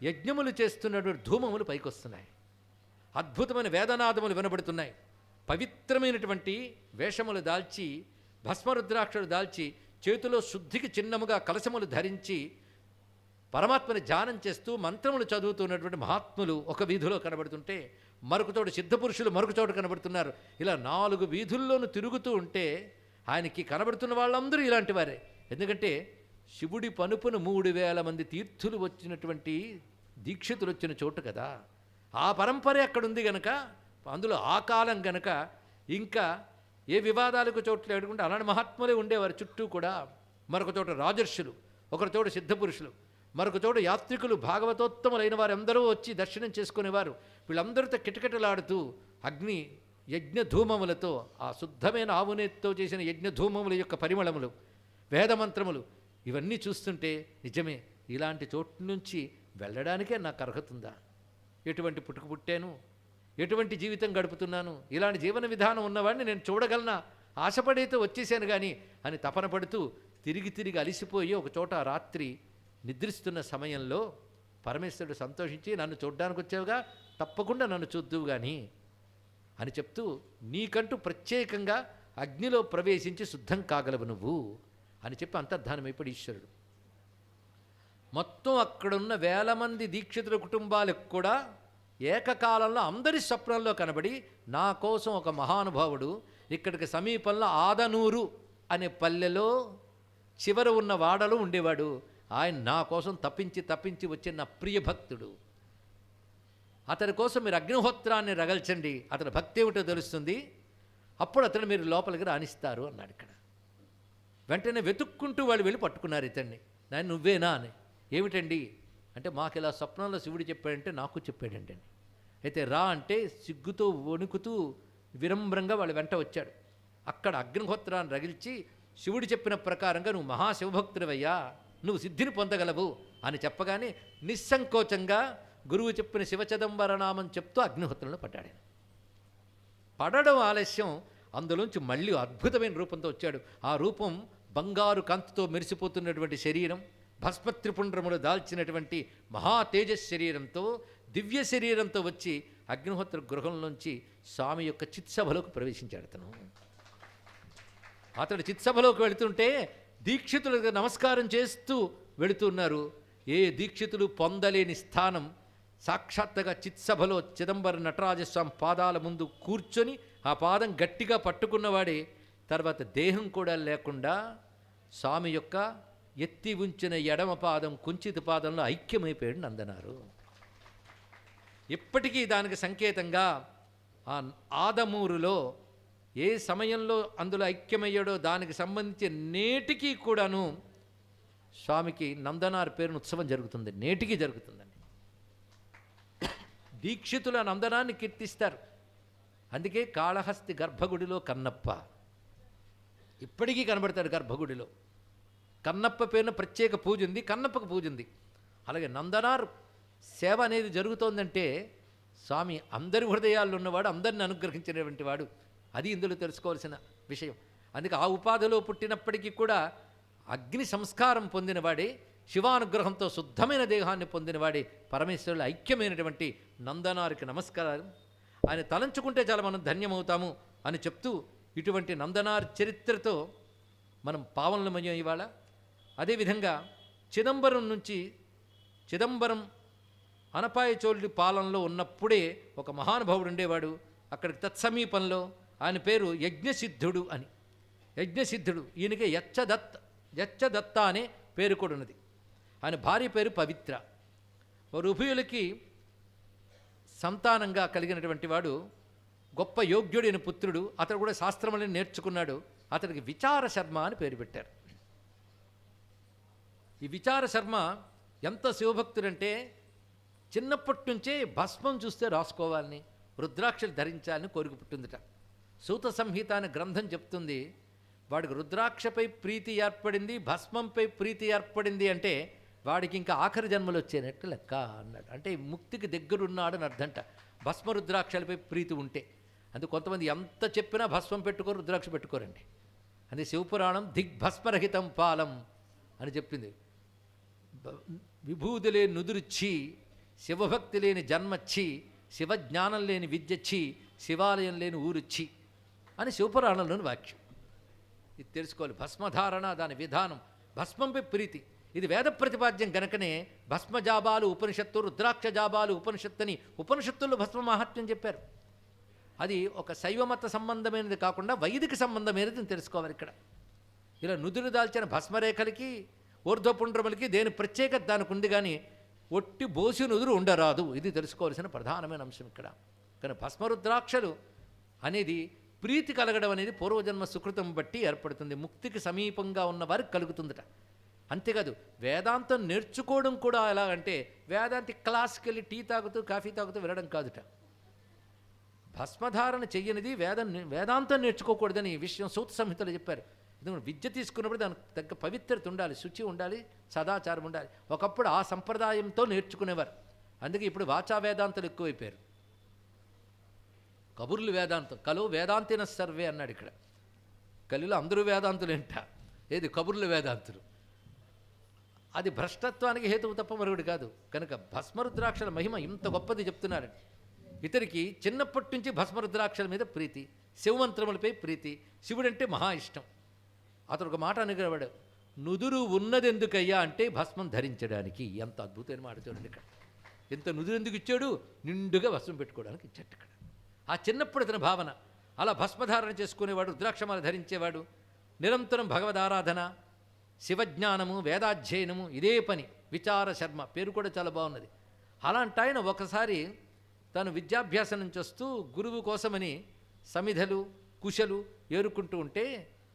యజ్ఞములు చేస్తున్నటువంటి ధూమములు పైకొస్తున్నాయి. అద్భుతమైన వేదనాదములు వినబడుతున్నాయి. పవిత్రమైనటువంటి వేషములు దాల్చి, భస్మరుద్రాక్షలు దాల్చి, చేతిలో శుద్ధికి చిన్నముగా కలశములు ధరించి పరమాత్మని ధ్యానం చేస్తూ మంత్రములు చదువుతున్నటువంటి మహాత్ములు ఒక వీధిలో కనబడుతుంటే, మరొక చోట సిద్ధపురుషులు మరొక చోట కనబడుతున్నారు. ఇలా 4 వీధుల్లోనూ తిరుగుతూ ఉంటే ఆయనకి కనబడుతున్న వాళ్ళందరూ ఇలాంటి వారే. ఎందుకంటే శివుడి పనుపును 3000 మంది తీర్థులు వచ్చినటువంటి దీక్షితులు వచ్చిన చోటు కదా. ఆ పరంపరే అక్కడుంది గనక, అందులో ఆ కాలం గనక ఇంకా ఏ వివాదాలకు చోట్లు అడుగుంటే అలాంటి మహాత్ములే ఉండేవారు చుట్టూ కూడా. మరొక చోట రాజర్షులు, ఒకరి చోట సిద్ధపురుషులు, మరొక చోట యాత్రికులు, భాగవతోత్తములైన వారందరూ వచ్చి దర్శనం చేసుకునేవారు. వీళ్ళందరితో కిటకిటలాడుతూ అగ్ని యజ్ఞధూమములతో, ఆ శుద్ధమైన ఆవునేతో చేసిన యజ్ఞధూమముల యొక్క పరిమళములు, వేదమంత్రములు ఇవన్నీ చూస్తుంటే నిజమే, ఇలాంటి చోటు నుంచి వెళ్ళడానికే నాకు అర్హత ఉందా? ఎటువంటి పుట్టుకు పుట్టాను, ఎటువంటి జీవితం గడుపుతున్నాను, ఇలాంటి జీవన విధానం ఉన్నవాడిని నేను చూడగలనా? ఆశపడితే వచ్చేసాను కానీ అని తపన పడుతూ తిరిగి అలిసిపోయి ఒక చోట రాత్రి నిద్రిస్తున్న సమయంలో పరమేశ్వరుడు సంతోషించి, నన్ను చూడ్డానికి వచ్చావుగా, తప్పకుండా నన్ను చూద్దువు కానీ అని చెప్తూ, నీకంటూ ప్రత్యేకంగా అగ్నిలో ప్రవేశించి శుద్ధం కాగలవు నువ్వు అని చెప్పి అంతర్ధానమైపడి ఈశ్వరుడు మొత్తం అక్కడున్న 1000 మంది దీక్షితుల కుటుంబాలకు కూడా ఏకకాలంలో అందరి స్వప్నంలో కనబడి, నా కోసం ఒక మహానుభావుడు ఇక్కడికి సమీపంలో ఆదనూరు అనే పల్లెలో చివర ఉన్న వాడలో ఉండేవాడు. ఆయన నా కోసం తప్పించి వచ్చిన నా ప్రియ భక్తుడు. అతని కోసం మీరు అగ్నిహోత్రాన్ని రగల్చండి, అతని భక్తి ఏమిటో తెలుస్తుంది, అప్పుడు అతను మీరు లోపలికి రాణిస్తారు అన్నాడు ఇక్కడ. వెంటనే వెతుక్కుంటూ వాళ్ళు వెళ్ళి పట్టుకున్నారు ఇతన్ని. నాయన నువ్వేనా అని. ఏమిటండి అంటే, మాకు ఇలా స్వప్నంలో శివుడు చెప్పాడంటే నాకు చెప్పాడండి అని. అయితే రా అంటే సిగ్గుతో వణుకుతూ వినమ్రంగా వాళ్ళు వెంట వచ్చాడు. అక్కడ అగ్నిహోత్రాన్ని రగిల్చి శివుడు చెప్పిన ప్రకారంగా నువ్వు మహాశివభక్తుడివయ్యా, నువ్వు సిద్ధిని పొందగలవు అని చెప్పగానే నిస్సంకోచంగా గురువు చెప్పిన శివచిదంబరనామం చెప్తూ అగ్నిహోత్రంలో పడ్డాడు. పడడం ఆలస్యం, అందులోంచి మళ్ళీ అద్భుతమైన రూపంతో వచ్చాడు. ఆ రూపం బంగారు కాంతితో మెరిసిపోతున్నటువంటి శరీరం, భస్మత్రిపుండ్రములు దాల్చినటువంటి మహా తేజస్ శరీరంతో, దివ్య శరీరంతో వచ్చి అగ్నిహోత్ర గృహంలోంచి స్వామి యొక్క చిత్సభలోకి ప్రవేశించాడు. అతడు చిత్సభలోకి వెళుతుంటే దీక్షితులకు నమస్కారం చేస్తూ వెళుతున్నారు. ఏ దీక్షితులు పొందలేని స్థానం, సాక్షాత్తుగా చిత్సభలో చిదంబర నటరాజస్వామి పాదాల ముందు కూర్చొని ఆ పాదం గట్టిగా పట్టుకున్నవాడే తర్వాత దేహం కూడా లేకుండా స్వామి యొక్క ఎత్తి ఉంచిన ఎడమ పాదం కుంచిత పాదంలో ఐక్యమైపోయాడు నందనారు. ఇప్పటికీ దానికి సంకేతంగా ఆ ఆదమూరులో ఏ సమయంలో అందులో ఐక్యమయ్యాడో దానికి సంబంధించి నేటికి కూడాను స్వామికి నందనార్ పేరును ఉత్సవం జరుగుతుంది, నేటికి జరుగుతుందండి. దీక్షితుల నందనాన్ని కీర్తిస్తారు. అందుకే కాళహస్తి గర్భగుడిలో కన్నప్ప ఇప్పటికీ కనబడతాడు. గర్భగుడిలో కన్నప్ప పేరున ప్రత్యేక పూజ ఉంది, కన్నప్పకు పూజ ఉంది. అలాగే నందనార్ సేవ అనేది జరుగుతోందంటే స్వామి అందరి హృదయాల్లో ఉన్నవాడు, అందరిని అనుగ్రహించినటువంటి వాడు. అది ఇందులో తెలుసుకోవాల్సిన విషయం. అందుకే ఆ ఉపాధిలో పుట్టినప్పటికీ కూడా అగ్ని సంస్కారం పొందినవాడే, శివానుగ్రహంతో శుద్ధమైన దేహాన్ని పొందినవాడే, పరమేశ్వరుడు ఐక్యమైనటువంటి నందనారికి నమస్కారం. ఆయన తలంచుకుంటే చాలా మనం ధన్యమవుతాము అని చెప్తూ ఇటువంటి నందనార్ చరిత్రతో మనం పావనమయ్యాం ఇవాళ. అదేవిధంగా చిదంబరం అనపాయ చోళుడి పాలనలో ఉన్నప్పుడే ఒక మహానుభావుడు ఉండేవాడు. అక్కడికి తత్సమీపంలో ఆయన పేరు యజ్ఞసిద్ధుడు అని. యజ్ఞసిద్ధుడు, ఈయనకి యచ్చదత్త అనే పేరు కూడా ఉన్నది. ఆయన భార్య పేరు పవిత్ర. వారు ఉభయులకి సంతానంగా కలిగినటువంటి వాడు గొప్ప యోగ్యుడైన పుత్రుడు. అతడు కూడా శాస్త్రములను నేర్చుకున్నాడు. అతడికి విచార శర్మ అని పేరు పెట్టారు. ఈ విచార శర్మ ఎంత శివభక్తుడంటే చిన్నప్పటి నుంచే భస్మం చూస్తే రాసుకోవాలని, రుద్రాక్షలు ధరించాలని కోరిక పుట్టిందిట. సూత సంహిత అనే గ్రంథం చెప్తుంది, వాడికి రుద్రాక్షపై ప్రీతి ఏర్పడింది, భస్మంపై ప్రీతి ఏర్పడింది అంటే వాడికి ఇంకా ఆఖరి జన్మలు వచ్చేనట్టు లెక్క అన్నాడు. అంటే ముక్తికి దగ్గరున్నాడని అర్థంట భస్మ రుద్రాక్షలపై ప్రీతి ఉంటే. అందుకు కొంతమంది ఎంత చెప్పినా భస్మం పెట్టుకోరు, రుద్రాక్ష పెట్టుకోరండి. అదే శివపురాణం దిగ్భస్మరహితం పాలం అని చెప్పింది. విభూతి లేని నుదురుచ్చి, శివభక్తి లేని జన్మచ్చి, శివజ్ఞానం లేని విద్యచ్చి, శివాలయం లేని ఊరుచ్చి అని శివపురాణంలోని వాక్యం. ఇది తెలుసుకోవాలి. భస్మధారణ, దాని విధానం, భస్మంపై ప్రీతి, ఇది వేద ప్రతిపాద్యం గనకనే భస్మజాబాలు ఉపనిషత్తు, రుద్రాక్ష జాబాలు ఉపనిషత్తు అని ఉపనిషత్తుల్లో భస్మ మహాత్మ్యం చెప్పారు. అది ఒక శైవమత సంబంధమైనది కాకుండా వైదిక సంబంధమైనది తెలుసుకోవాలి ఇక్కడ. ఇలా నుదురు దాల్చిన భస్మరేఖలకి, ఊర్ధ్వపుండ్రములకి దేని ప్రత్యేకత దానికి ఉంది, కానీ ఒట్టి బోసి నుదురు ఉండరాదు. ఇది తెలుసుకోవాల్సిన ప్రధానమైన అంశం ఇక్కడ. కానీ భస్మరుద్రాక్షలు అనేది ప్రీతి కలగడం అనేది పూర్వజన్మ సుకృతం బట్టి ఏర్పడుతుంది. ముక్తికి సమీపంగా ఉన్న వారికి కలుగుతుందట. అంతేకాదు వేదాంతం నేర్చుకోవడం కూడా ఎలాగంటే వేదాంతి క్లాస్కి వెళ్ళి టీ తాగుతూ కాఫీ తాగుతూ వినడం కాదుట. భస్మధారణ చెయ్యనిది వేదాంతం నేర్చుకోకూడదని ఈ విషయం సూత సంహితలో చెప్పారు. ఎందుకంటే విద్య తీసుకున్నప్పుడు దానికి తగ్గ పవిత్రత ఉండాలి, శుచి ఉండాలి, సదాచారం ఉండాలి. ఒకప్పుడు ఆ సంప్రదాయంతో నేర్చుకునేవారు. అందుకే ఇప్పుడు వాచా వేదాంతులు ఎక్కువైపోయారు. కబుర్లు వేదాంతం, కలు వేదాంతిన సర్వే అన్నాడు ఇక్కడ. కలిలో అందరూ వేదాంతులేంట, ఏది కబుర్లు వేదాంతులు. అది భ్రష్టత్వానికి హేతువు తప్ప మరొకటి కాదు. కనుక భస్మరుద్రాక్షల మహిమ ఇంత గొప్పది చెప్తున్నారండి. ఇతనికి చిన్నప్పటి నుంచి భస్మరుద్రాక్షల మీద ప్రీతి, శివమంత్రములపై ప్రీతి, శివుడంటే మహా ఇష్టం. అతను ఒక మాట అనుకునేవాడు, నుదురు ఉన్నదెందుకయ్యా అంటే భస్మం ధరించడానికి. ఎంత అద్భుతమైన మాట చూడండి ఇక్కడ. ఎంత నుదురు ఎందుకు ఇచ్చాడు? నిండుగా భస్మం పెట్టుకోవడానికి ఇచ్చాడు ఇక్కడ. ఆ చిన్నప్పుడు అతని భావన. అలా భస్మధారణ చేసుకునేవాడు, రుద్రాక్షమాల ధరించేవాడు, నిరంతరం భగవదారాధన, శివజ్ఞానము, వేదాధ్యయనము, ఇదే పని. విచార శర్మ పేరు కూడా చాలా బాగున్నది. అలాంటి ఆయన ఒకసారి తాను విద్యాభ్యాసం నుంచి వస్తూ గురువు కోసమని సమిధలు కుశలు ఏరుకుంటూ ఉంటే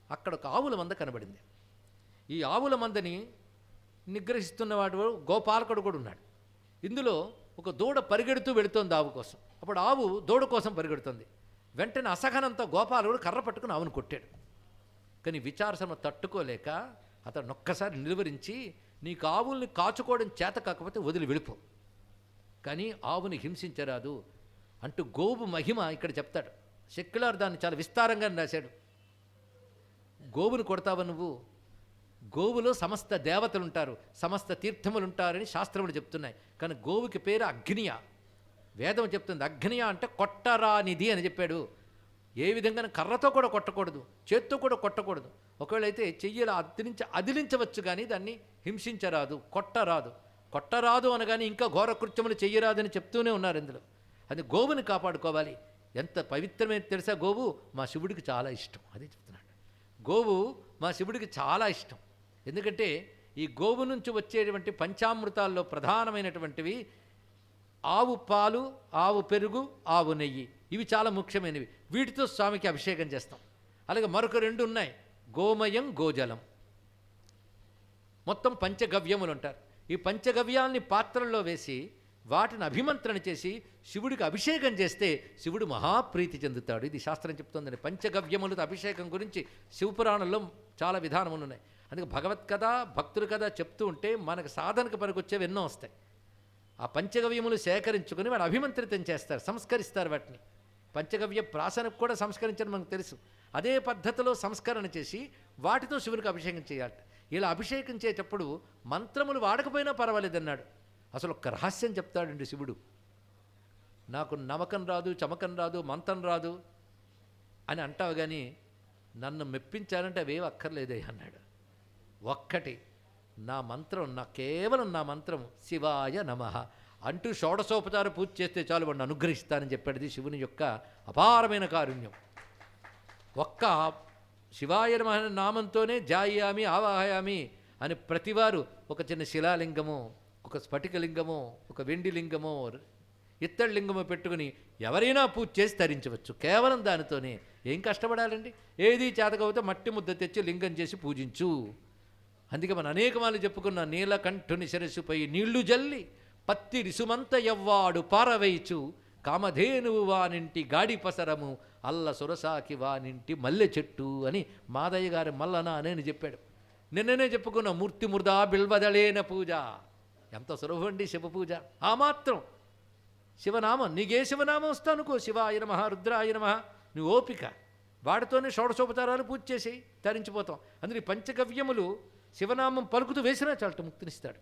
అక్కడ ఒక ఆవుల మంద కనబడింది. ఈ ఆవుల మందని నిగ్రహిస్తున్నవాడు గోపాలకుడు కూడా ఉన్నాడు. ఇందులో ఒక దూడ పరిగెడుతూ వెళుతోంది ఆవు కోసం. అప్పుడు ఆవు దూడ కోసం పరిగెడుతుంది. వెంటనే అసహనంతో గోపాలకుడు కర్ర పట్టుకుని ఆవును కొట్టాడు. కానీ విచారసమ తట్టుకోలేక అతను ఒక్కసారి నిలువరించి, నీకు ఆవుల్ని కాచుకోవడం చేత కాకపోతే వదిలి వెళ్ళిపో, కానీ ఆవుని హింసించరాదు అంటూ గోవు మహిమ ఇక్కడ చెప్తాడు. సెక్యులర్ దాన్ని చాలా విస్తారంగా రాశాడు. గోవును కొడతావా నువ్వు? గోవులో సమస్త దేవతలు ఉంటారు, సమస్త తీర్థములు ఉంటారని శాస్త్రములు చెప్తున్నాయి. కానీ గోవుకి పేరు అగ్నియ. వేదం చెప్తుంది అగ్నియ అంటే కొట్టరానిది అని చెప్పాడు. ఏ విధంగా కర్రతో కూడా కొట్టకూడదు, చేత్తో కూడా కొట్టకూడదు. ఒకవేళ అయితే చెయ్యిలా అదిలించవచ్చు, కానీ దాన్ని హింసించరాదు, కొట్టరాదు. కొట్టరాదు అనగానే ఇంకా ఘోర కృత్యములు చెయ్యరాదని చెప్తూనే ఉన్నారు ఇందులో. అది గోవుని కాపాడుకోవాలి. ఎంత పవిత్రమైన తెలుసా గోవు? మా శివుడికి చాలా ఇష్టం. అదే చెప్తున్నాడు. గోవు మా శివుడికి చాలా ఇష్టం. ఎందుకంటే ఈ గోవు నుంచి వచ్చేటువంటి పంచామృతాల్లో ప్రధానమైనటువంటివి ఆవు పాలు, ఆవు పెరుగు, ఆవు నెయ్యి. ఇవి చాలా ముఖ్యమైనవి. వీటితో స్వామికి అభిషేకం చేస్తాం. అలాగే మరొక 2 ఉన్నాయి, గోమయం, గోజలం. మొత్తం పంచగవ్యములు అంటారు. ఈ పంచగవ్యాల్ని పాత్రల్లో వేసి వాటిని అభిమంత్రణ చేసి శివుడికి అభిషేకం చేస్తే శివుడు మహాప్రీతి చెందుతాడు. ఇది శాస్త్రం చెప్తోందని. పంచగవ్యములతో అభిషేకం గురించి శివపురాణంలో చాలా విధానములు ఉన్నాయి. అందుకే భగవత్ కథ, భక్తుల కథ చెప్తూ ఉంటే మనకు సాధనకు పనికొచ్చేవి ఎన్నో వస్తాయి. ఆ పంచగవ్యములు సేకరించుకొని వాడు అభిమంత్రితం చేస్తారు, సంస్కరిస్తారు వాటిని. పంచగవ్య ప్రాసనకు కూడా సంస్కరించడం మనకు తెలుసు. అదే పద్ధతిలో సంస్కరణ చేసి వాటితో శివునికి అభిషేకం చేయాలట. ఇలా అభిషేకం చేసేటప్పుడు మంత్రములు వాడకపోయినా పర్వాలేదన్నాడు. అసలు ఒక్క రహస్యం చెప్తాడండి శివుడు. నాకు నమకం రాదు, చమకం రాదు, మంత్రం రాదు అని అంటావు, కానీ నన్ను మెప్పించాలంటే అవేవి అక్కర్లేదే అన్నాడు. ఒక్కటి నా మంత్రం, కేవలం నా మంత్రం శివాయ నమః అంటూ షోడశోపచార పూజ చేస్తే చాలు వాడిని అనుగ్రహిస్తానని చెప్పాడు. శివుని యొక్క అపారమైన కారుణ్యం. ఒక్క శివాయ నమః నామంతోనే జాయామి, ఆవాహయామి అని ప్రతివారు ఒక చిన్న శిలాలింగము, ఒక స్ఫటికలింగము, ఒక వెండి లింగము, ఇత్తడి లింగము పెట్టుకుని ఎవరైనా పూజ చేసి తరించవచ్చు. కేవలం దానితోనే. ఏం కష్టపడాలండి? ఏది చేతకపోతే మట్టి ముద్ద తెచ్చి లింగం చేసి పూజించు. అందుకే మనం అనేకమాలు చెప్పుకున్న నీలకంఠుని శిరస్సుపై నీళ్లు జల్లి పత్తి రిసుమంత ఎవ్వాడు పారవేయిచు కామధేనువు వానింటి గాడి పసరము అల్ల సురసాకి వానింటి మల్లె చెట్టు అని మాదయ్య గారి మల్లన అని చెప్పాడు. నిన్ననే చెప్పుకున్న మూర్తి ముర్దా బిల్వదళేన పూజ. ఎంత సులభండి శివ పూజ. ఆ మాత్రం శివనామం, నీకే శివనామం వస్తా అనుకో, శివాయ నమః, రుద్రాయ నమః, నువ్వు ఓపిక వాడితోనే షోడశోపచారాలు పూజ చేసి తరించిపోతాం. అందుకే పంచగవ్యములు శివనామం పలుకుతూ వేసినా చాలట ముక్తినిస్తాడు.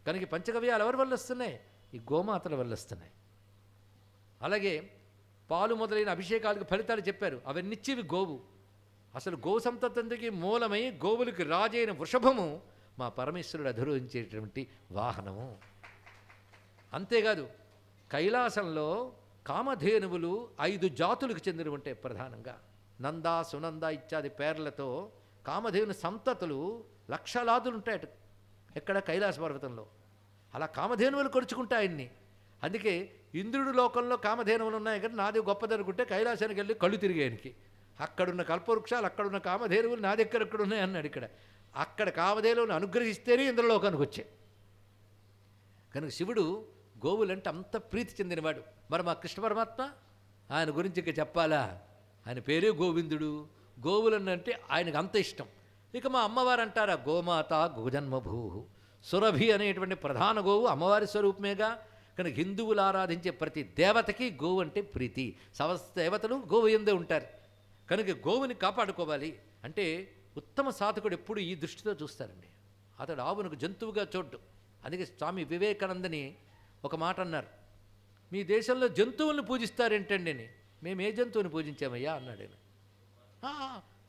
కనుక పంచగవ్యాలు ఎవరి వల్ల వస్తున్నాయి? ఈ గోమాతల వల్ల వస్తున్నాయి. అలాగే పాలు మొదలైన అభిషేకాలకు ఫలితాలు చెప్పారు. అవన్నిచ్చివి గోవు. అసలు గో సంతతికి మూలమై గోవులకి రాజైన వృషభము మా పరమేశ్వరుడు అధిరోహించేటువంటి వాహనము. అంతేకాదు కైలాసంలో కామధేనువులు 5 జాతులకు చెందిన ఉంటాయి. ప్రధానంగా నంద, సునంద ఇత్యాది పేర్లతో కామధేను సంతతులు లక్షలాదులు ఉంటాయట ఎక్కడ? కైలాస పర్వతంలో. అలా కామధేనువులు కొరుచుకుంటాయి ఆయన్ని. అందుకే ఇంద్రుడు లోకంలో కామధేనువులు ఉన్నాయి కానీ నాది గొప్పదనుకుంటే కైలాసానికి వెళ్ళి కళ్ళు తిరిగాయనికి. అక్కడున్న కల్పవృక్షాలు, అక్కడున్న కామధేనువులు నా దగ్గర ఎక్కడ ఉన్నాయి అన్నాడు. అక్కడ కామధేనువులను అనుగ్రహిస్తేనే ఇంద్రలోకానికి వచ్చాయి. కనుక శివుడు గోవులంటే అంత ప్రీతి చెందినవాడు. మరి మా కృష్ణ పరమాత్మ ఆయన గురించి ఇక చెప్పాలా? ఆయన పేరే గోవిందుడు. గోవులనంటే ఆయనకు అంత ఇష్టం. ఇక మా అమ్మవారు అంటారా, గోమాత గోజన్మభూ. సురభి అనేటువంటి ప్రధాన గోవు అమ్మవారి స్వరూపమేగా. కనుక హిందువులు ఆరాధించే ప్రతి దేవతకి గోవు అంటే ప్రీతి. సమస్త దేవతలు గోవు ఎందే ఉంటారు. కనుక గోవుని కాపాడుకోవాలి అంటే ఉత్తమ సాధకుడు ఎప్పుడు ఈ దృష్టితో చూస్తారండి. అతడు ఆవునకు జంతువుగా చూడ్డు. అందుకే స్వామి వివేకానందని ఒక మాట అన్నారు, మీ దేశంలో జంతువులను పూజిస్తారేంటండి అని. మేము ఏ జంతువుని పూజించామయ్యా అన్నాడు ఆయన.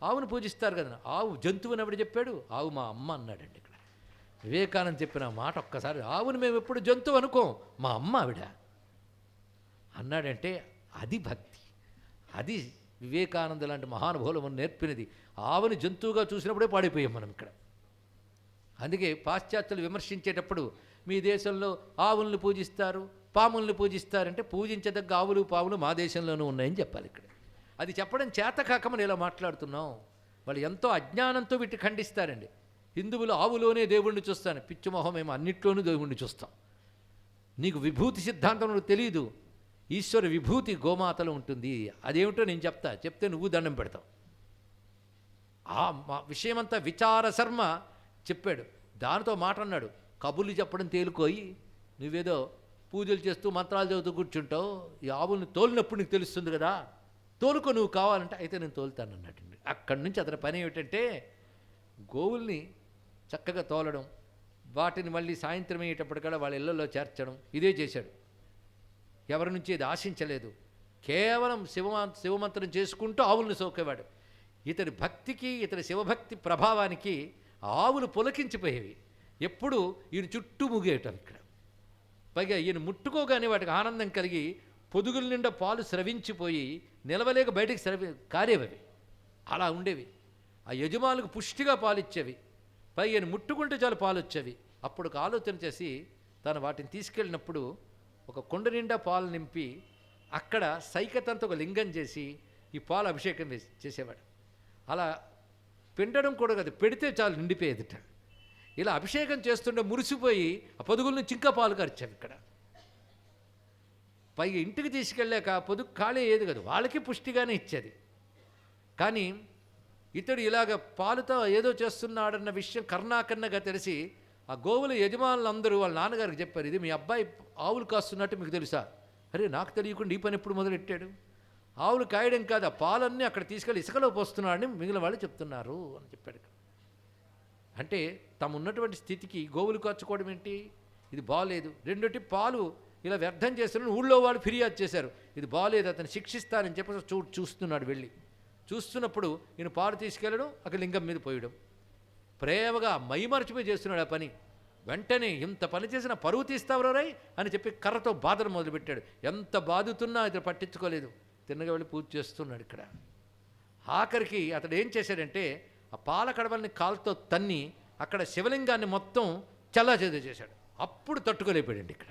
ఆవును పూజిస్తారు కదా. ఆవు జంతువుని ఎవడు చెప్పాడు? ఆవు మా అమ్మ అన్నాడండి. ఇక్కడ వివేకానంద చెప్పిన మాట ఒక్కసారి, ఆవును మేము ఎప్పుడు జంతువు అనుకోం, మా అమ్మ ఆవిడ అన్నాడంటే అది భక్తి. అది వివేకానంద లాంటి మహానుభావులు మనం నేర్పినది. ఆవుని జంతువుగా చూసినప్పుడే పాడిపోయాం మనం ఇక్కడ. అందుకే పాశ్చాత్యులు విమర్శించేటప్పుడు మీ దేశంలో ఆవులను పూజిస్తారు, పాముల్ని పూజిస్తారంటే పూజించదగ్గ ఆవులు పాములు మా దేశంలోనూ ఉన్నాయని చెప్పాలి ఇక్కడ. అది చెప్పడం చేత కాక మనం ఇలా మాట్లాడుతున్నాం. వాళ్ళు ఎంతో అజ్ఞానంతో వీటి ఖండిస్తారండి. హిందువులు ఆవులోనే దేవుణ్ణి చూస్తాను, పిచ్చిమొహం మేము అన్నిట్లోనూ దేవుణ్ణి చూస్తాం. నీకు విభూతి సిద్ధాంతం నువ్వు తెలియదు. ఈశ్వర విభూతి గోమాతలో ఉంటుంది. అదేమిటో నేను చెప్తే నువ్వు దండం పెడతావు. ఆ విషయమంతా విచార శర్మ చెప్పాడు. దానితో మాట అన్నాడు, కబుర్లు చెప్పడం తేలుకోయి, నువ్వేదో పూజలు చేస్తూ మంత్రాలు చదువుతూ కూర్చుంటావు, ఈ ఆవుల్ని తోలినప్పుడు నీకు తెలుస్తుంది కదా, తోలుకో నువ్వు కావాలంటే. అయితే నేను తోలుతాను అన్నట్టు. అక్కడి నుంచి అతని పని ఏమిటంటే గోవుల్ని చక్కగా తోలడం, వాటిని మళ్ళీ సాయంత్రం అయ్యేటప్పటికల్లా వాళ్ళ ఇళ్లలో చేర్చడం, ఇదే చేశాడు. ఎవరి నుంచి ఇది ఆశించలేదు. కేవలం శివమంత్రం చేసుకుంటూ ఆవులను సోకేవాడు. ఇతని భక్తికి, ఇతని శివభక్తి ప్రభావానికి ఆవులు పులకించిపోయేవి. ఎప్పుడు ఈయన చుట్టూ ముగేయటం ఇక్కడ. పైగా ఈయన ముట్టుకోగానే వాటికి ఆనందం కలిగి పొదుగుల నిండా పాలు స్రవించిపోయి నిలవలేక బయటికి కారేవి. అలా ఉండేవి. ఆ యజమానులకు పుష్టిగా పాలిచ్చేవి. పై ఈయన ముట్టుకుంటే చాలు పాలు వచ్చేవి. అప్పుడు ఒక ఆలోచన చేసి తను వాటిని తీసుకెళ్ళినప్పుడు ఒక కొండ నిండా పాలు నింపి అక్కడ సైకతంతో ఒక లింగం చేసి ఈ పాలు అభిషేకం చేసేవాడు. అలా పిండడం కూడా కాదు, పెడితే చాలు నిండిపోయేదిట. ఇలా అభిషేకం చేస్తుంటే మురిసిపోయి ఆ పొదుగుల నుంచి ఇంకా పాలు ఖర్చావు ఇక్కడ. పైగా ఇంటికి తీసుకెళ్ళాక పొదుగు ఖాళీ అయ్యేది కాదు, వాళ్ళకి పుష్టిగానే ఇచ్చేది. కానీ ఇతడు ఇలాగ పాలుతో ఏదో చేస్తున్నాడన్న విషయం కర్ణాకర్ణగా తెలిసి ఆ గోవుల యజమానులందరూ వాళ్ళ నాన్నగారికి చెప్పారు, ఇది మీ అబ్బాయి ఆవులు కాస్తున్నట్టు మీకు తెలుసా? అరే నాకు తెలియకుండా ఈ పని ఎప్పుడు మొదలెట్టాడు? ఆవులు కాయడం కాదు, ఆ పాలన్నీ అక్కడ తీసుకెళ్ళి ఇసుకలో పోస్తున్నాడని మిగిలిన వాళ్ళు చెప్తున్నారు అని చెప్పాడు. అంటే తమ ఉన్నటువంటి స్థితికి గోవులు కాచుకోవడం ఏంటి? ఇది బాగలేదు. రెండోటి పాలు ఇలా వ్యర్థం చేస్తున్న ఊళ్ళో వాళ్ళు ఫిర్యాదు చేశారు, ఇది బాగలేదు, అతను శిక్షిస్తానని చెప్పి చూస్తున్నాడు. వెళ్ళి చూస్తున్నప్పుడు ఈయన పాలు తీసుకెళ్ళడం, అక్కడ లింగం మీద పోయడం, ప్రేమగా మైమరచిపోయి చేస్తున్నాడు ఆ పని. వెంటనే ఇంత పని చేసిన పరువు తీస్తావరా రై అని చెప్పి కర్రతో బాధను మొదలుపెట్టాడు. ఎంత బాధుతున్నా ఇతను పట్టించుకోలేదు, తిన్నగా వెళ్ళి పూజ చేస్తున్నాడు ఇక్కడ. ఆఖరికి అతడు ఏం చేశాడంటే ఆ పాల కడవల్ని కాలుతో తన్ని అక్కడ శివలింగాన్ని మొత్తం చల్లాచెదురు చేశాడు. అప్పుడు తట్టుకోలేపాడండి ఇక్కడ.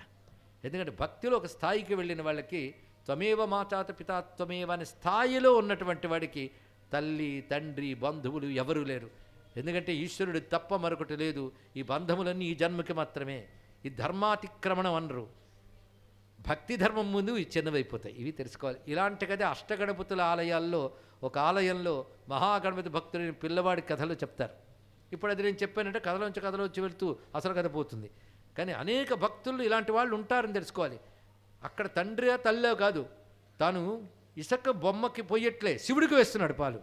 ఎందుకంటే భక్తిలో ఒక స్థాయికి వెళ్ళిన వాళ్ళకి త్వమేవ మాతాత పితా త్వమేవ అనే స్థాయిలో ఉన్నటువంటి వాడికి తల్లి తండ్రి బంధువులు ఎవరూ లేరు. ఎందుకంటే ఈశ్వరుడు తప్ప మరొకటి లేదు. ఈ బంధములన్నీ ఈ జన్మకి మాత్రమే. ఈ ధర్మాతిక్రమణం అనరు. భక్తి ధర్మం ముందు ఈ చిన్నవైపోతాయి. ఇవి తెలుసుకోవాలి. ఇలాంటి కదే అష్టగణపతుల ఆలయాల్లో ఒక ఆలయంలో మహాగణపతి భక్తులని పిల్లవాడి కథలు చెప్తారు. ఇప్పుడు అది నేను చెప్పానంటే కథలో వచ్చి వెళ్తూ అసలు కథ పోతుంది. కానీ అనేక భక్తులు ఇలాంటి వాళ్ళు ఉంటారని తెలుసుకోవాలి. అక్కడ తండ్రి తల్లో కాదు, తాను ఇసుక బొమ్మకి పోయట్లే శివుడికి వేస్తున్నాడు పాలు.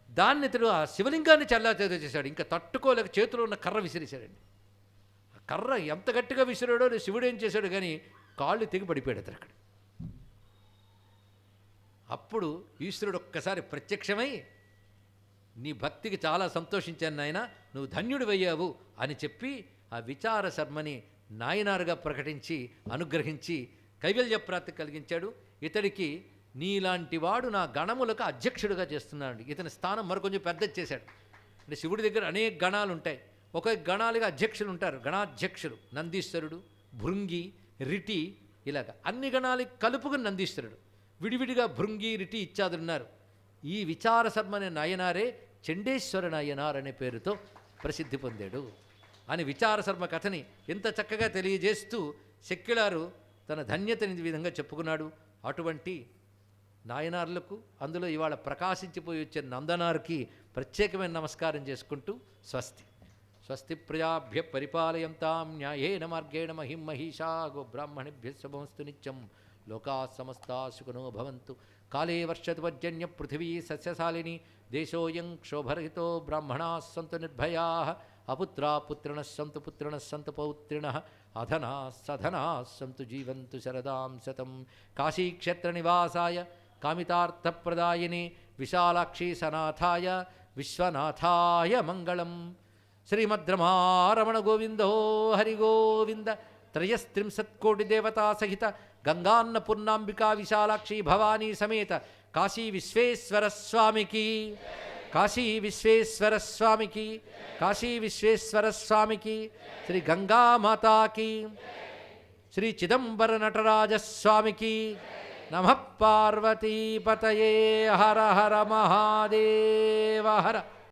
దాన్ని ఇతడు ఆ శివలింగాన్ని చల్లాచేదో చేశాడు. ఇంకా తట్టుకోలేక చేతిలో ఉన్న కర్ర విసిరేశాడండి. ఆ కర్ర ఎంత గట్టిగా విసిరాడో శివుడు ఏం చేశాడు కానీ కాళ్ళు తెగి పడిపోయాడు అతను అక్కడ. అప్పుడు ఈశ్వరుడు ఒక్కసారి ప్రత్యక్షమై, నీ భక్తికి చాలా సంతోషించాను నాయన, నువ్వు ధన్యుడివయ్యావు అని చెప్పి ఆ విచార శర్మని నాయనారుగా ప్రకటించి అనుగ్రహించి కైవల్య ప్రాప్తి కలిగించాడు. ఇతడికి నీలాంటి వాడు నా గణములకు అధ్యక్షుడిగా చేస్తున్నాడు. ఇతని స్థానం మరికొంచెం పెద్దది చేశాడు. అంటే శివుడి దగ్గర అనేక గణాలు ఉంటాయి, ఒక్కొక్క గణాలుగా అధ్యక్షులు ఉంటారు. గణాధ్యక్షుడు నందీశ్వరుడు, భృంగి, రిటి, ఇలాగ అన్ని గణాలకి కలుపుకుని నందీశ్వరుడు. విడివిడిగా భృంగి, రిటి ఇత్యాదులున్నారు. ఈ విచార శర్మనే నాయనారే చండేశ్వర నాయనార్ అనే పేరుతో ప్రసిద్ధి పొందాడు అని విచార శర్మ కథని ఎంత చక్కగా తెలియజేస్తూ సెక్యులారు తన ధన్యతని ఈ విధంగా చెప్పుకున్నాడు. అటువంటి నాయనార్లకు, అందులో ఇవాళ ప్రకాశించిపోయి వచ్చే నందనార్కి ప్రత్యేకమైన నమస్కారం చేసుకుంటూ స్వస్తి. స్వస్తి ప్రజాభ్య పరిపాలయంతాం న్యాయేన మార్గేణ మహిం మహిషా గోబ్రాహ్మణేభ్యः శుభమస్తు నిత్యం. లోకా సమస్తా సుఖినో భవంతు. కాళే వర్షతు పర్జన్య పృథివీ సస్యశాలిని. దేశోయం క్షోభరహితో బ్రాహ్మణాः సంతు నిర్భయాः. అపుత్రా పుత్రిణः సంతు పుత్రిణः సంతు పౌత్రిణः. అధనాः సధనాः సంతు జీవంతు శరదాం శతం. కాశీక్షేత్రనివాసాయ కామితార్థప్రదాయినే విశాలాక్షి సనాథాయ విశ్వనాథాయ మంగళం. శ్రీమద్రమారమణ గోవిందో హరిగోవింద. త్రయస్త్రింశత్కోటిదేవతా సహిత గంగాన్నపూర్ణాంబికా విశాలాక్షి భవానీ సమేత కాశీ విశ్వేశ్వర స్వామికి, కాశీ విశ్వేశ్వర స్వామికి, కాశీ విశ్వేశ్వర స్వామికి, శ్రీ గంగామాతాకి. శ్రీ చిదంబర నటరాజస్వామికి నమః. పార్వతీపతయే. హర హర మహాదేవ హర.